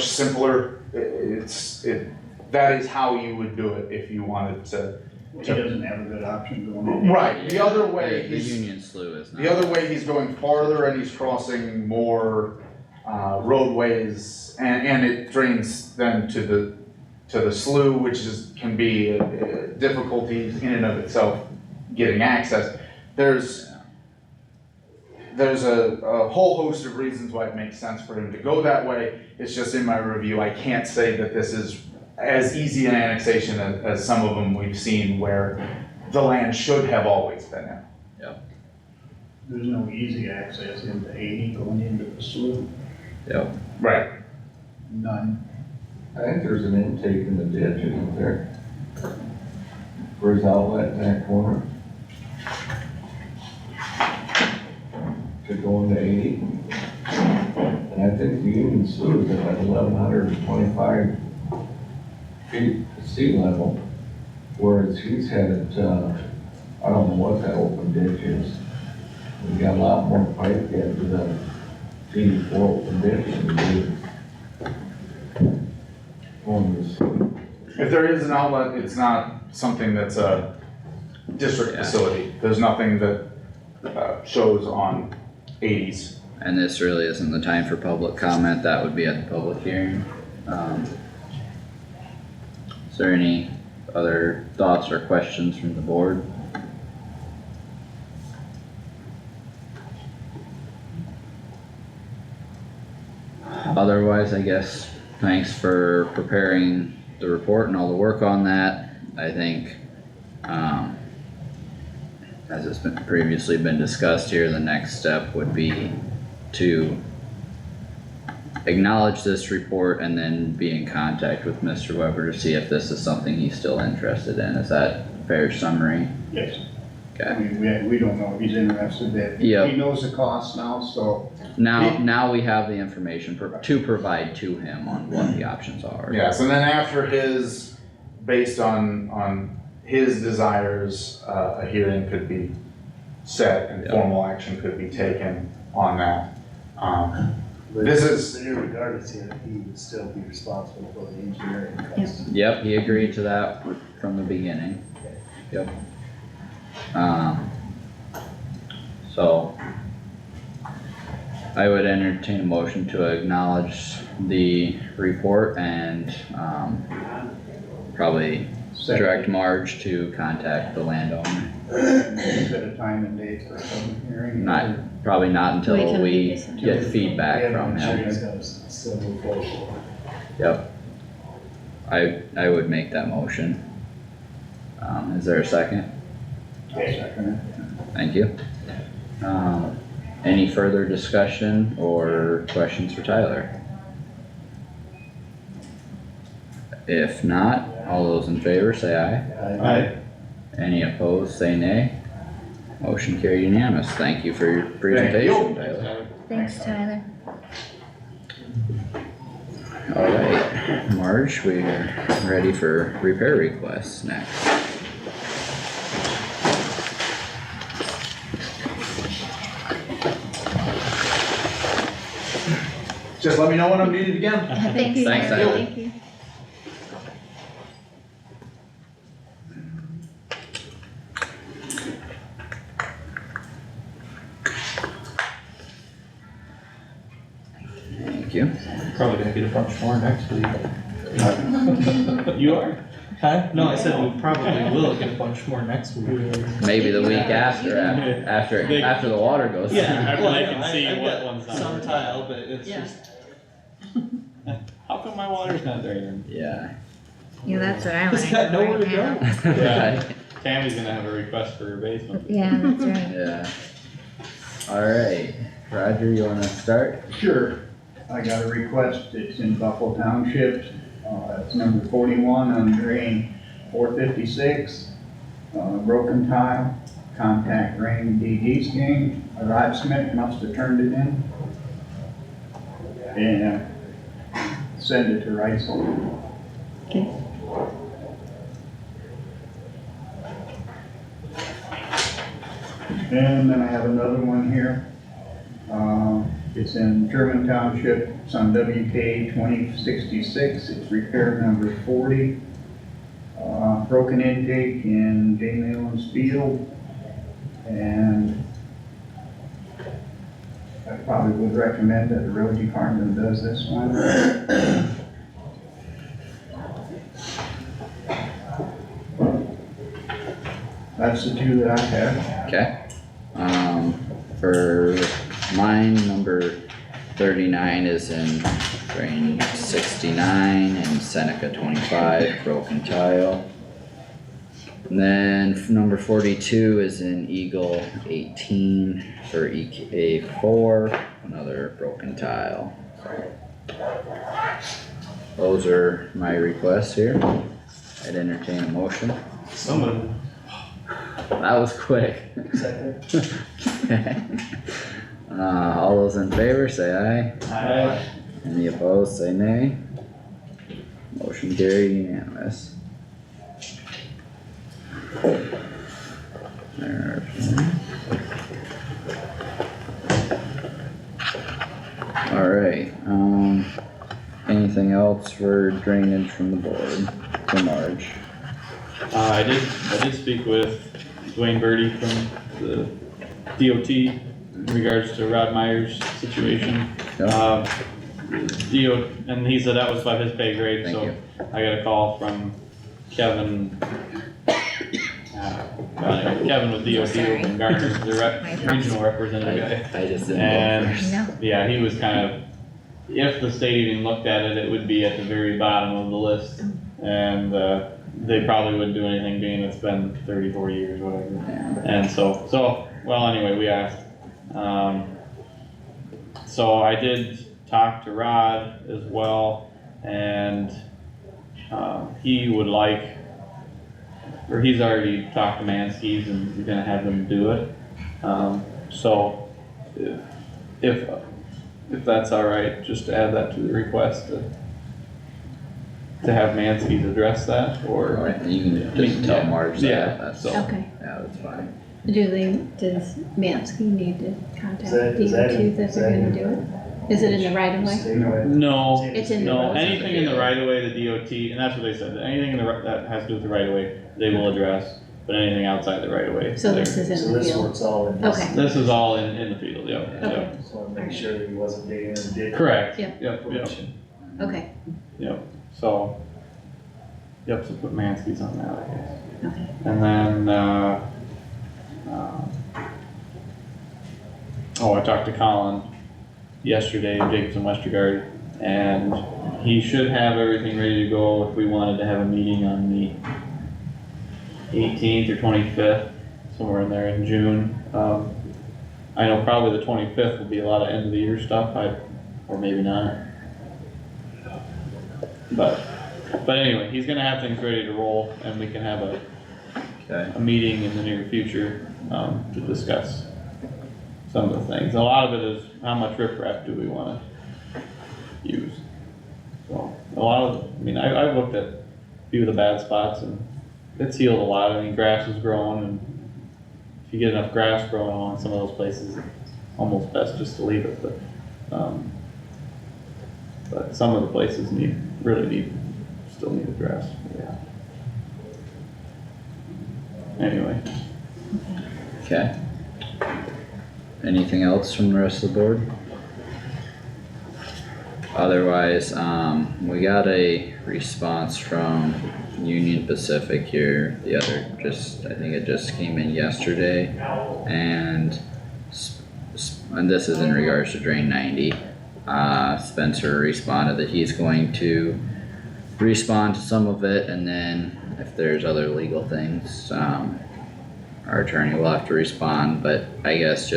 simpler, that is how you would do it if you wanted to. He doesn't have a good option going in. Right, the other way, The Union Slough is not. the other way he's going farther and he's crossing more roadways, and it drains then to the slough, which can be difficulties in and of itself getting access. There's there's a whole host of reasons why it makes sense for him to go that way. It's just in my review, I can't say that this is as easy an annexation as some of them we've seen where the land should have always been in. There's no easy access into 80 going into the slough. Yep. Right. None. I think there's an intake in the ditch, isn't there? For his outlet in that corner. To go into 80. And I think the Union Slough is at like 1,125 feet sea level. Whereas he's headed, I don't know what that open ditch is. We got a lot more pipe yet to the 84 open ditch than we do. If there is an outlet, it's not something that's a district facility. There's nothing that shows on 80s. And this really isn't the time for public comment, that would be at the public hearing. Is there any other thoughts or questions from the board? Otherwise, I guess, thanks for preparing the report and all the work on that. I think, as it's been previously been discussed here, the next step would be to acknowledge this report and then be in contact with Mr. Weber to see if this is something he's still interested in. Is that a fair summary? Yes. I Okay. mean, we don't know if he's interested in. Yep. He knows the cost now, so. Now we have the information to provide to him on what the options are. Yes, and then after his, based on his desires, a hearing could be set and formal action could be taken on that. But This is- irregardless, he would still be responsible for the engineering costs. Yep, he agreed to that from the beginning. Yep. So I would entertain a motion to acknowledge the report and, probably direct Marge to contact the landowner. Set a time and date for a public hearing. Probably not Wait until till we he gets get feedback from Yeah, I'm sure him. he's gonna still move forward. Yep. I would make that motion. Is there a second? I'll second it. Thank you. Any further discussion or questions for Tyler? If not, all those in favor say aye. Aye. Any opposed, say nay. Motion carried unanimous. Thank you for your presentation, Tyler. Thanks, Tyler. Alright, Marge, we're ready for repair requests next. Just let me know when I'm needed again. Thanks, Thanks, Tyler. Tyler. Thank you. Thank you. Probably gonna get a bunch more next week. You are? Huh? No, I said we probably will get a bunch more next week. Maybe the week after the water goes. Yeah, Well, I I can know, see I've what got one's not. some working. tile, but it's Yeah. just, How come my water's not there then? Yeah. Yeah, that's what I want it's to got know nowhere to right go. now. Right. Tammy's gonna have a request for her basement. Yeah, that's right. Yeah. Alright, Roger, you wanna start? Sure. I got a request, it's in Buffalo Township, it's number 41 on drain 456, broken tile, contact Raymond D. Deesking, Rod Smith must have turned it in. And send it to Reitzel. Okay. And then I have another one here. It's in German Township, it's on WK 2066, it's repair number 40. Broken intake in Jane Allen's field. And I probably would recommend that the road department does this one. That's the two that I have. Okay. For Mine, number 39 is in drain 69 and Seneca 25, broken tile. And then number 42 is in Eagle 18 for EKA 4, another broken tile. Those are my requests here. I'd entertain a motion. Someone. That was quick. Second. Okay. All those in favor say aye. Aye. Any opposed say nay. Motion carried unanimous. There. Alright, anything else for drainage from the board for Marge? I did speak with Dwayne Birdie from the DOT in regards to Rod Meyer's situation. And he said that was by his pay grade, Thank so you. I got a call from Kevin. Kevin with DOT over in Garner, the regional representative guy. I just didn't go And first. No. yeah, he was kind of, if the state even looked at it, it would be at the very bottom of the list. And, they probably wouldn't do anything being it's been 34 years or whatever. And so, well, anyway, we asked. So I did talk to Rod as well, and, he would like, or he's already talked to Mansky's and he's gonna have them do it. So if that's all right, just to add that to the request to have Mansky's address that, or. Alright, you can just tell Marge that, Yeah, that's, so. Okay. yeah, that's fine. Does Mansky need to contact DOT Is that that they're gonna do it? Is it in the right of way? No, It's in the no, roads. anything in the right of way, the DOT, and that's what they said, anything in the, that has to do with the right of way, they will address, but anything outside the right of way. So this is So in the this field? works all in this. Okay. This is all in the field, yep, yep. Okay. Just wanna make sure that he wasn't digging in the ditch. Correct, Yep. yep, yep, Okay, so, yep, so put Mansky's on that, I guess. okay. And then, I talked to Colin yesterday, Jacobson Westergaard, and he should have everything ready to go if we wanted to have a meeting on the 18th or 25th, somewhere in there in June. I know probably the 25th will be a lot of end of the year stuff, or maybe not. But anyway, he's gonna have things ready to roll, and we can have a meeting in the near future, to discuss some of the things. A lot of it is how much riprap do we wanna use? So, a lot of, I mean, I've looked at a few of the bad spots and it's healed a lot. I mean, grass is growing, and if you get enough grass growing on some of those places, it's almost best just to leave it, but some of the places still need the grass, yeah. Anyway. Okay. Anything else from the rest of the board? Otherwise, we got a response from Union Pacific here, I think it just came in yesterday, and this is in regards to drain 90. Spencer responded that he's going to respond to some of it, and then if there's other legal things, our attorney will have to respond, but I guess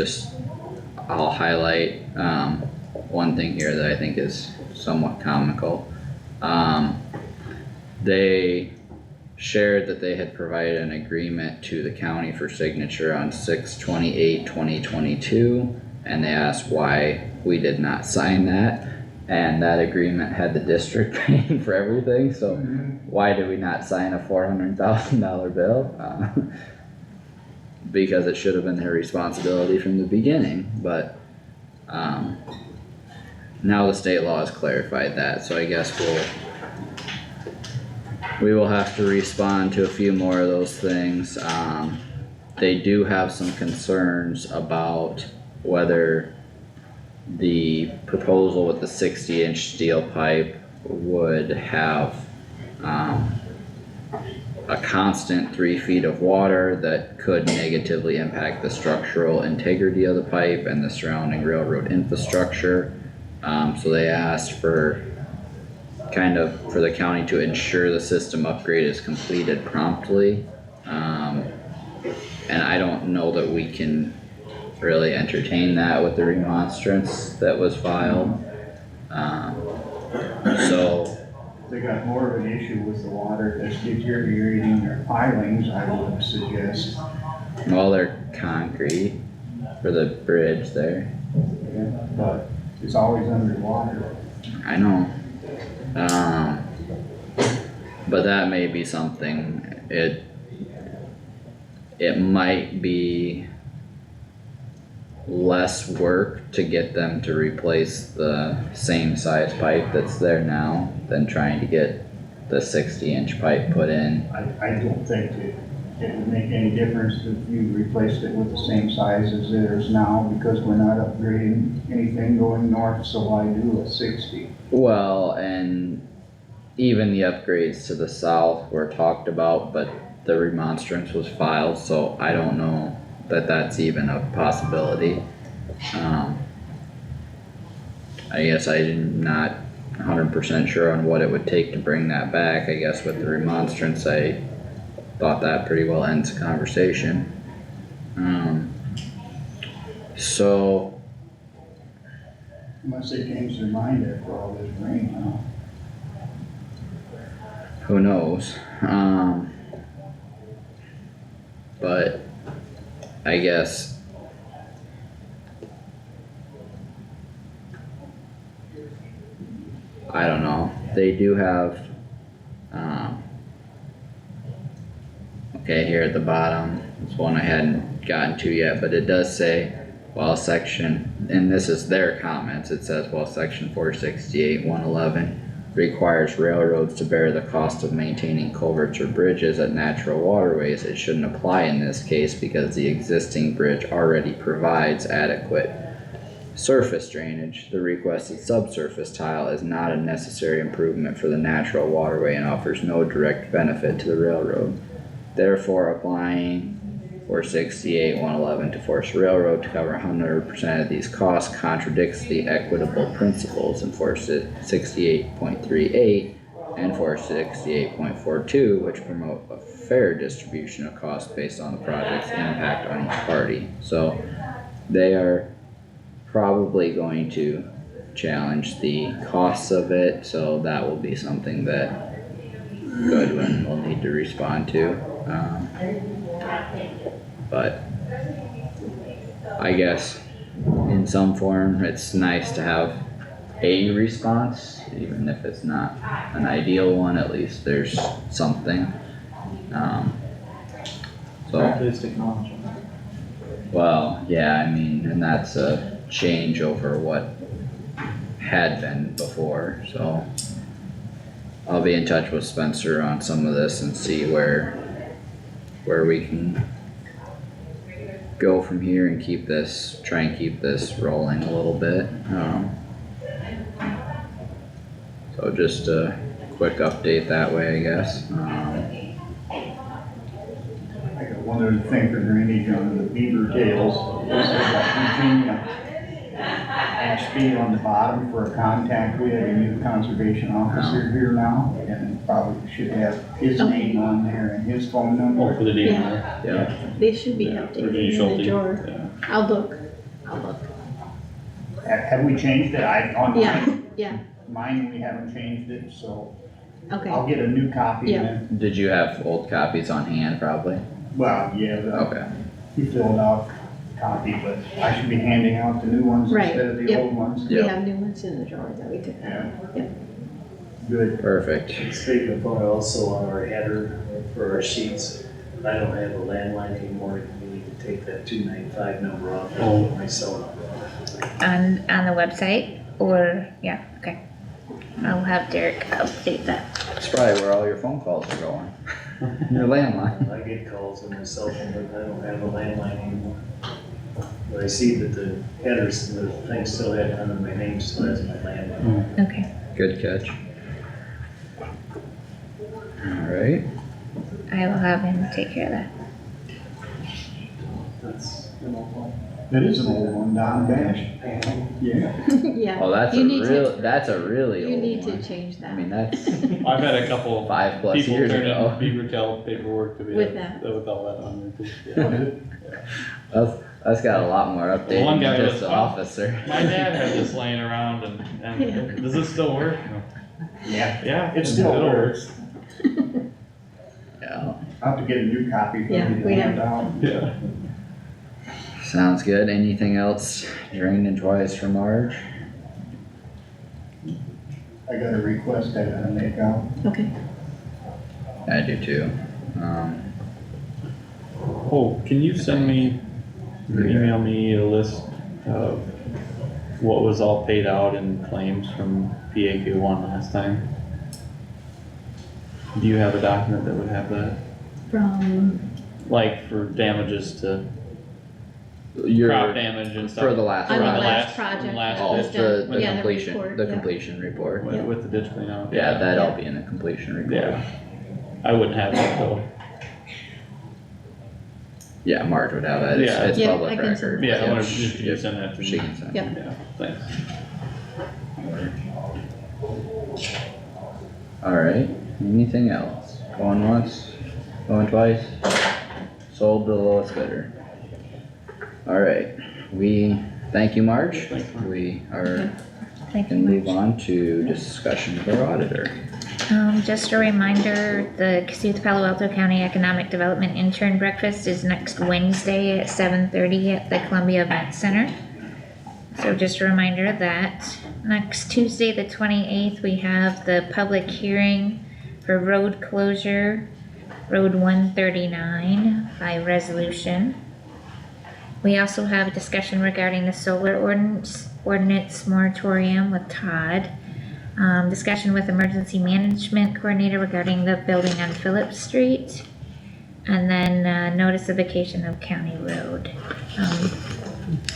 I'll highlight, one thing here that I think is somewhat comical. They shared that they had provided an agreement to the county for signature on 6/28/2022, and they asked why we did not sign that. And that agreement had the district paying for everything, so why did we not sign a $400,000 bill? Because it should have been their responsibility from the beginning, but, now the state law has clarified that, so I guess we will have to respond to a few more of those things. They do have some concerns about whether the proposal with the 60-inch steel pipe would have, a constant 3 feet of water that could negatively impact the structural integrity of the pipe and the surrounding railroad infrastructure. So they asked for for the county to ensure the system upgrade is completed promptly. And I don't know that we can really entertain that with the remonstrance that was filed. So, They got more of an issue with the water that's deteriorating their pilings, I would suggest. well, they're concrete for the bridge there. But it's always underwater. I know. But that may be something, it might be less work to get them to replace the same size pipe that's there now than trying to get the 60-inch pipe put in. I don't think it would make any difference if you replaced it with the same size as it is now, because we're not upgrading anything going north, so why do a 60? Well, and even the upgrades to the south were talked about, but the remonstrance was filed, so I don't know that that's even a possibility. I guess I'm not 100% sure on what it would take to bring that back. I guess with the remonstrance, I thought that pretty well ends the conversation. So, Unless they change their mind after all this rain, huh? who knows? But I guess I don't know. They do have, okay, here at the bottom, it's one I hadn't gotten to yet, but it does say, while section, and this is their comments, it says, while section 468-111 requires railroads to bear the cost of maintaining culverts or bridges at natural waterways, it shouldn't apply in this case because the existing bridge already provides adequate surface drainage. The requested subsurface tile is not a necessary improvement for the natural waterway and offers no direct benefit to the railroad. Therefore, applying 468-111 to force railroad to cover 100% of these costs contradicts the equitable principles in 468.38 and 468.42, which promote a fair distribution of costs based on the project's impact on each party. So they are probably going to challenge the costs of it, so that will be something that Goodwin will need to respond to. But I guess in some form it's nice to have a response, even if it's not an ideal one, at least there's something. Well, yeah, I mean, and that's a change over what had been before, so I'll be in touch with Spencer on some of this and see where we can go from here and try and keep this rolling a little bit. So just a quick update that way, I guess. I got one other thing for drainage on the beaver tails. Virginia Ashby on the bottom for a contact. We have a new conservation officer here now, and probably should have his name on there and his phone number. Oh, for the DNR. Yeah. They should be updated in the drawer. Yeah. I'll look. Have we changed it? On Yeah, mine, we haven't changed it, so okay. I'll get a new copy Yeah. then. Did you have old copies on hand probably? Well, yeah, Okay. he filled out a copy, but I should be handing out the new ones Right, instead of the yep. old ones. We Yep. have new ones in the drawer that we took out. Yeah. Good. Perfect. Speaking of phone, also on our header for our sheets, I don't have a landline anymore. You need to take that 295 number off of my cell number. On the website, or, yeah, okay. I'll have Derek update that. That's probably where all your phone calls are going. Your landline. I get calls on my cell phone, but I don't have a landline anymore. But I see that the headers, the thing still had under my name, still has my landline. Okay. Good catch. Alright. I will have him take care of that. That's an old one. It is an old one, Don Bash. Yeah. Yeah. Oh, that's You a need to- that's a really You old need to one. change I that mean, that's I've had a couple 5+ people years turn ago. in Beaver Tail paperwork to be, with that. with all that on there too. Yeah. That's got a lot more updated One than guy just was, an "Oh, officer. My dad had this laying around and does this still work? Yeah. Yeah. It still it'll work. works. Yeah, I'll have to get a new copy for Yeah, you to we hand out. Yeah. sounds good. Anything else drainage wise for Marge? I got a request I gotta make out. Okay. I do too. Oh, can you send me, or email me a list of what was all paid out in claims from PAQ1 last time? Do you have a document that would have that? From, Like for damages to Your crop damage and stuff? for the last on the project. last project last that Oh, was the done, yeah, the completion, report, the yeah. completion report. With the ditch clean out? Yeah, that'll be in the completion report. Yeah. I wouldn't have that though. Yeah, Marge would have that. It's, Yeah. it's Yeah, public I can send record. that. Yeah, I wanted she- you to send that to me. She can send. Yeah. Yeah, thanks. Alright, anything else? Going once, going twice? Sold to the lowest bidder. Alright, we, thank you, Marge. We are, Thank you, can move Marge. on to discussion with our auditor. Just a reminder, the Kossuth Palo Alto County Economic Development Intern Breakfast is next Wednesday at 7:30 at the Columbia Event Center. So just a reminder of that. Next Tuesday, the 28th, we have the public hearing for road closure, Road 139 by resolution. We also have a discussion regarding the solar ordinance moratorium with Todd. Discussion with emergency management coordinator regarding the building on Phillips Street. And then, notice of vacation of county road.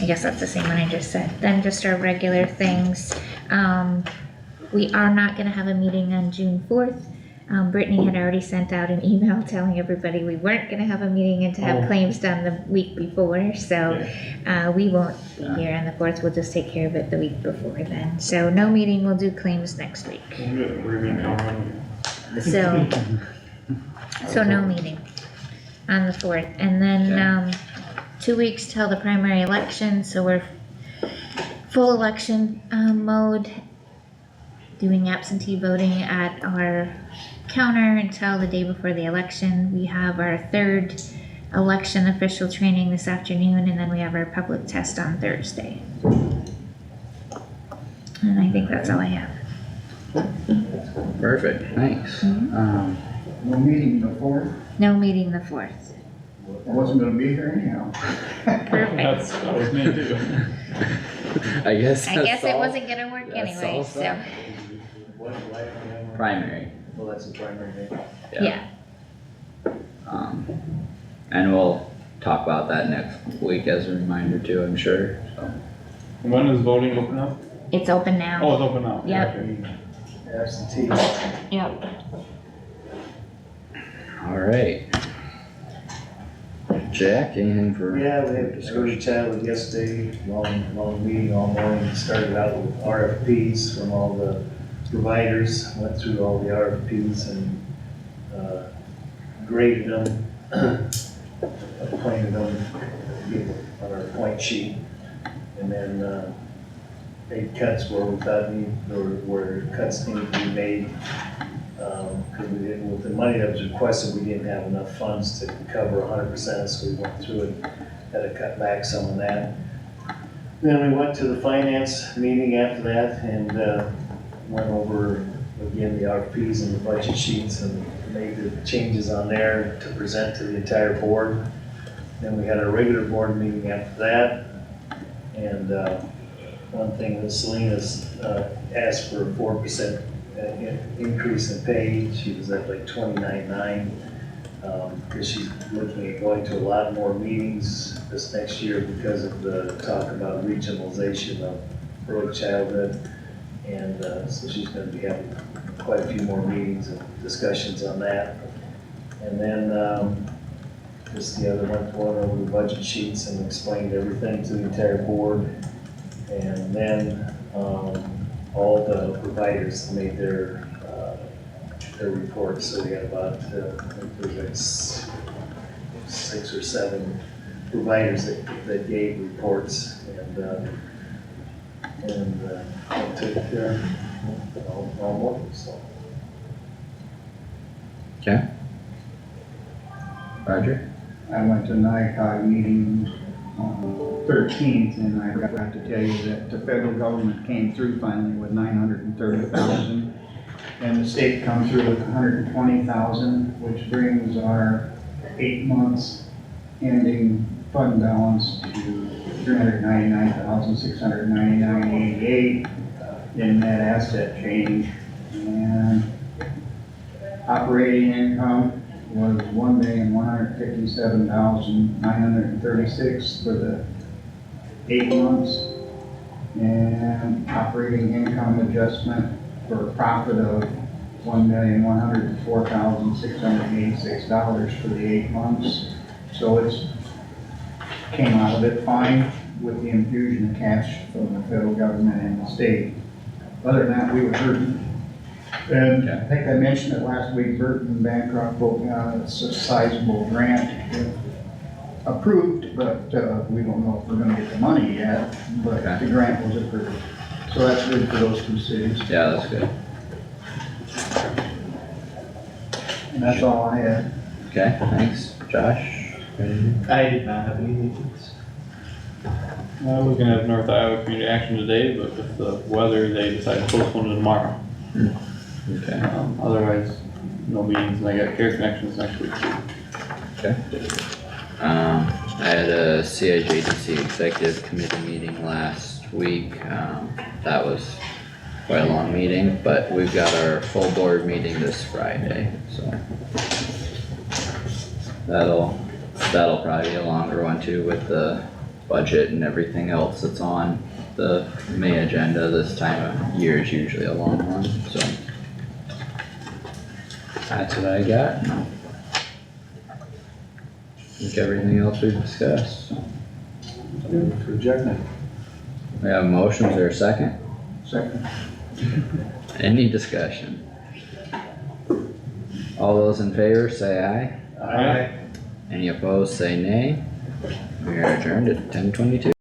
I guess that's the same one I just said. Then just our regular things. We are not gonna have a meeting on June 4th. Brittany had already sent out an email telling everybody we weren't gonna have a meeting and to have claims done the week before, so, we won't be here on the 4th, we'll just take care of it the week before then. So no meeting, we'll do claims next week, so no meeting on the 4th. And then, 2 weeks till the primary election, so we're full election, mode, doing absentee voting at our counter until the day before the election. We have our third election official training this afternoon, and then we have our public test on Thursday. And I think that's all I have. Perfect, thanks. Mhm. No meeting before, No meeting the 4th. I wasn't gonna be here anyhow. Perfect. That was me too. I guess I that's guess it all- wasn't gonna work that's anyway, all so, set. What, why, Primary, well, that's a primary day. yeah. And we'll talk about that next week as a reminder too, I'm sure, so. When does voting open up? It's open now. Oh, it's open now. Yep. Okay. Absentee. Yep. Alright. Jack, anything for? Yeah, we had a early chat with yesterday, long meeting all morning, started out with RFPs from all the providers, went through all the RFPs and, graded them, appointed them on our point sheet, and then, made cuts where we thought where cuts needed to be made. Cause we didn't, with the money that was requested, we didn't have enough funds to cover 100%, so we went through it, had to cut back some of that. Then we went to the finance meeting after that and, went over again the RFPs and the budget sheets and made the changes on there to present to the entire board. Then we had a regular board meeting after that. And, one thing that Selena's, asked for a 4% increase in pay. She was at like 29.9, because she's looking at going to a lot more meetings this next year because of the talk about regionalization of early childhood. And so she's gonna be having quite a few more meetings and discussions on that. And then, just the other one, going over the budget sheets and explained everything to the entire board. And then, all the providers made their reports, so we had about, I think there was like six or seven providers that gave reports, and I took care of all morning, so. Roger? I went to NICOG meeting on the 13th, and I forgot to tell you that the federal government came through finally with 930,000, and the state come through with 120,000, which brings our 8 months ending fund balance to 399,699.88 in net asset change. And operating income was 1,157,936 for the 8 months. And operating income adjustment for a profit of $1,104,686 for the 8 months. So it's came out of it fine with the infusion of cash from the federal government and the state. Other than that, we were hurting. And I think I mentioned it last week, Burton Bancroft broke down, it's a sizable grant approved, but we don't know if we're gonna get the money yet, but the grant was approved. So that's good for those two cities. Yeah, that's good. And that's all I had. Okay, thanks. Josh? I did not have any meetings. I was gonna have North Iowa Community Action today, but with the weather, they decided to postpone it tomorrow. Okay. Otherwise, no meetings, and I got Care Connections next week. Okay. I had a CIJDC executive committee meeting last week. That was quite a long meeting, but we've got our full board meeting this Friday, so. That'll probably be a longer one too with the budget and everything else that's on the May agenda. This time of year is usually a long one, so. That's what I got. I think everything else we've discussed. Rejected. We have a motion, is there a second? Second. Any discussion? All those in favor say aye. Aye. Any opposed say nay. We are adjourned at 10:22.